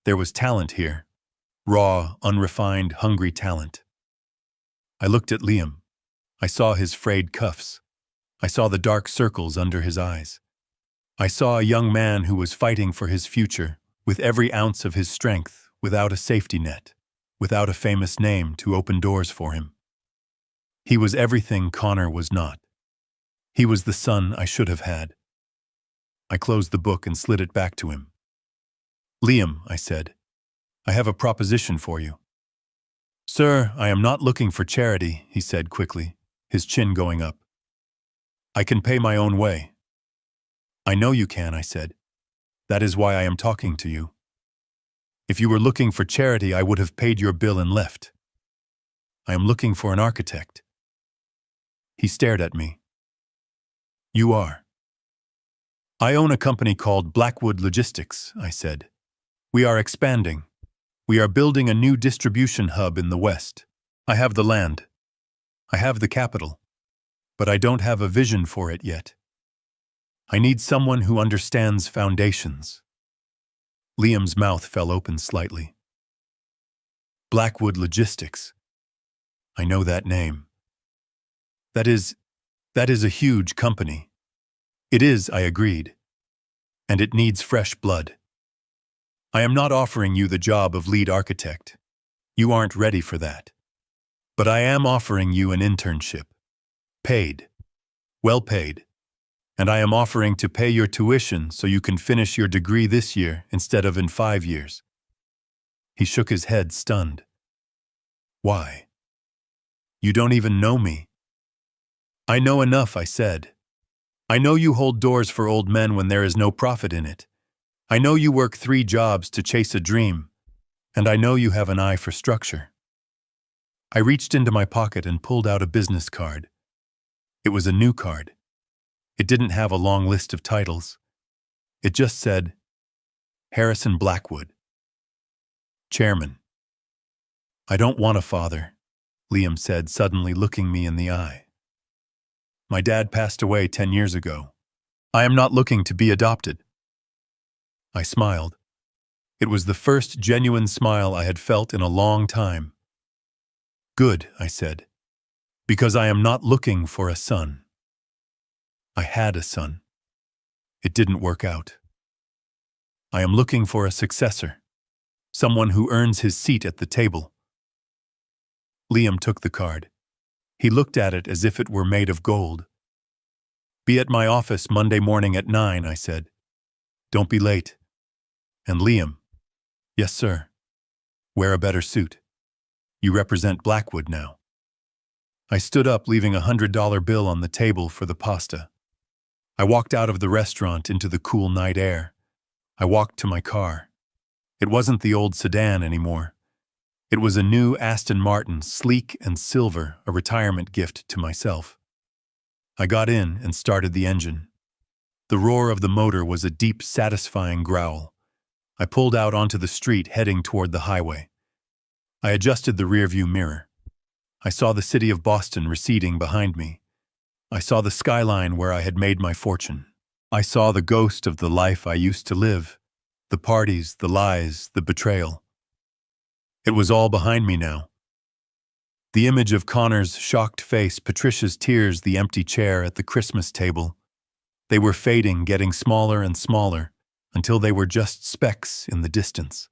S1: There was talent here. Raw, unrefined, hungry talent. I looked at Liam. I saw his frayed cuffs. I saw the dark circles under his eyes. I saw a young man who was fighting for his future, with every ounce of his strength, without a safety net, without a famous name to open doors for him. He was everything Connor was not. He was the son I should have had. I closed the book and slid it back to him. "Liam," I said, "I have a proposition for you." "Sir, I am not looking for charity," he said quickly, his chin going up. "I can pay my own way." "I know you can," I said. "That is why I am talking to you. If you were looking for charity, I would have paid your bill and left. I am looking for an architect." He stared at me. "You are?" "I own a company called Blackwood Logistics," I said. "We are expanding. We are building a new distribution hub in the West. I have the land. I have the capital. But I don't have a vision for it yet. I need someone who understands foundations." Liam's mouth fell open slightly. "Blackwood Logistics. I know that name. That is a huge company." "It is," I agreed. "And it needs fresh blood. I am not offering you the job of lead architect. You aren't ready for that. But I am offering you an internship. Paid. Well paid. And I am offering to pay your tuition so you can finish your degree this year instead of in 5 years." He shook his head, stunned. "Why? You don't even know me." "I know enough," I said. "I know you hold doors for old men when there is no profit in it. I know you work 3 jobs to chase a dream, and I know you have an eye for structure." I reached into my pocket and pulled out a business card. It was a new card. It didn't have a long list of titles. It just said, "Harrison Blackwood, Chairman." "I don't want a father," Liam said, suddenly looking me in the eye. "My dad passed away 10 years ago. I am not looking to be adopted." I smiled. It was the first genuine smile I had felt in a long time. "Good," I said, "because I am not looking for a son." I had a son. It didn't work out. I am looking for a successor, someone who earns his seat at the table. Liam took the card. He looked at it as if it were made of gold. "Be at my office Monday morning at 9, I said. "Don't be late." And Liam, "Yes, sir. Wear a better suit. You represent Blackwood now." I stood up, leaving a $100 bill on the table for the pasta. I walked out of the restaurant into the cool night air. I walked to my car. It wasn't the old sedan anymore. It was a new Aston Martin, sleek and silver, a retirement gift to myself. I got in and started the engine. The roar of the motor was a deep, satisfying growl. I pulled out onto the street, heading toward the highway. I adjusted the rearview mirror. I saw the city of Boston receding behind me. I saw the skyline where I had made my fortune. I saw the ghost of the life I used to live, the parties, the lies, the betrayal. It was all behind me now. The image of Connor's shocked face, Patricia's tears, the empty chair at the Christmas table. They were fading, getting smaller and smaller, until they were just specks in the distance.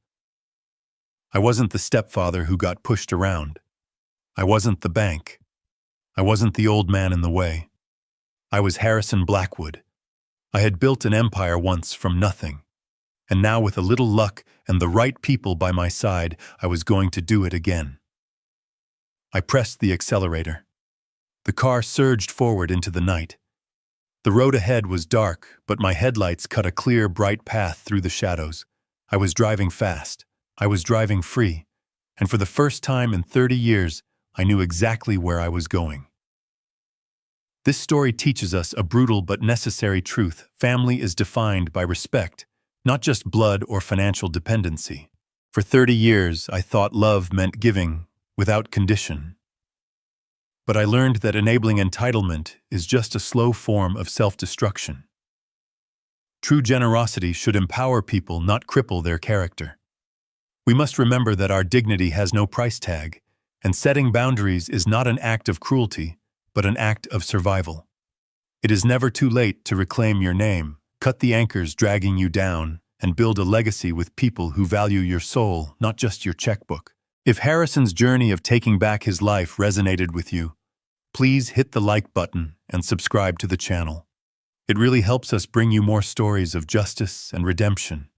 S1: I wasn't the stepfather who got pushed around. I wasn't the bank. I wasn't the old man in the way. I was Harrison Blackwood. I had built an empire once from nothing, and now with a little luck and the right people by my side, I was going to do it again. I pressed the accelerator. The car surged forward into the night. The road ahead was dark, but my headlights cut a clear, bright path through the shadows. I was driving fast. I was driving free. And for the first time in 30 years, I knew exactly where I was going. This story teaches us a brutal but necessary truth. Family is defined by respect, not just blood or financial dependency. For 30 years, I thought love meant giving without condition. But I learned that enabling entitlement is just a slow form of self-destruction. True generosity should empower people, not cripple their character. We must remember that our dignity has no price tag, and setting boundaries is not an act of cruelty, but an act of survival. It is never too late to reclaim your name, cut the anchors dragging you down, and build a legacy with people who value your soul, not just your checkbook. If Harrison's journey of taking back his life resonated with you, please hit the like button and subscribe to the channel. It really helps us bring you more stories of justice and redemption.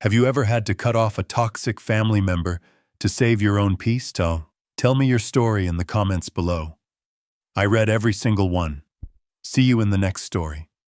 S1: Have you ever had to cut off a toxic family member to save your own peace? Tell me your story in the comments below. I read every single one. See you in the next story.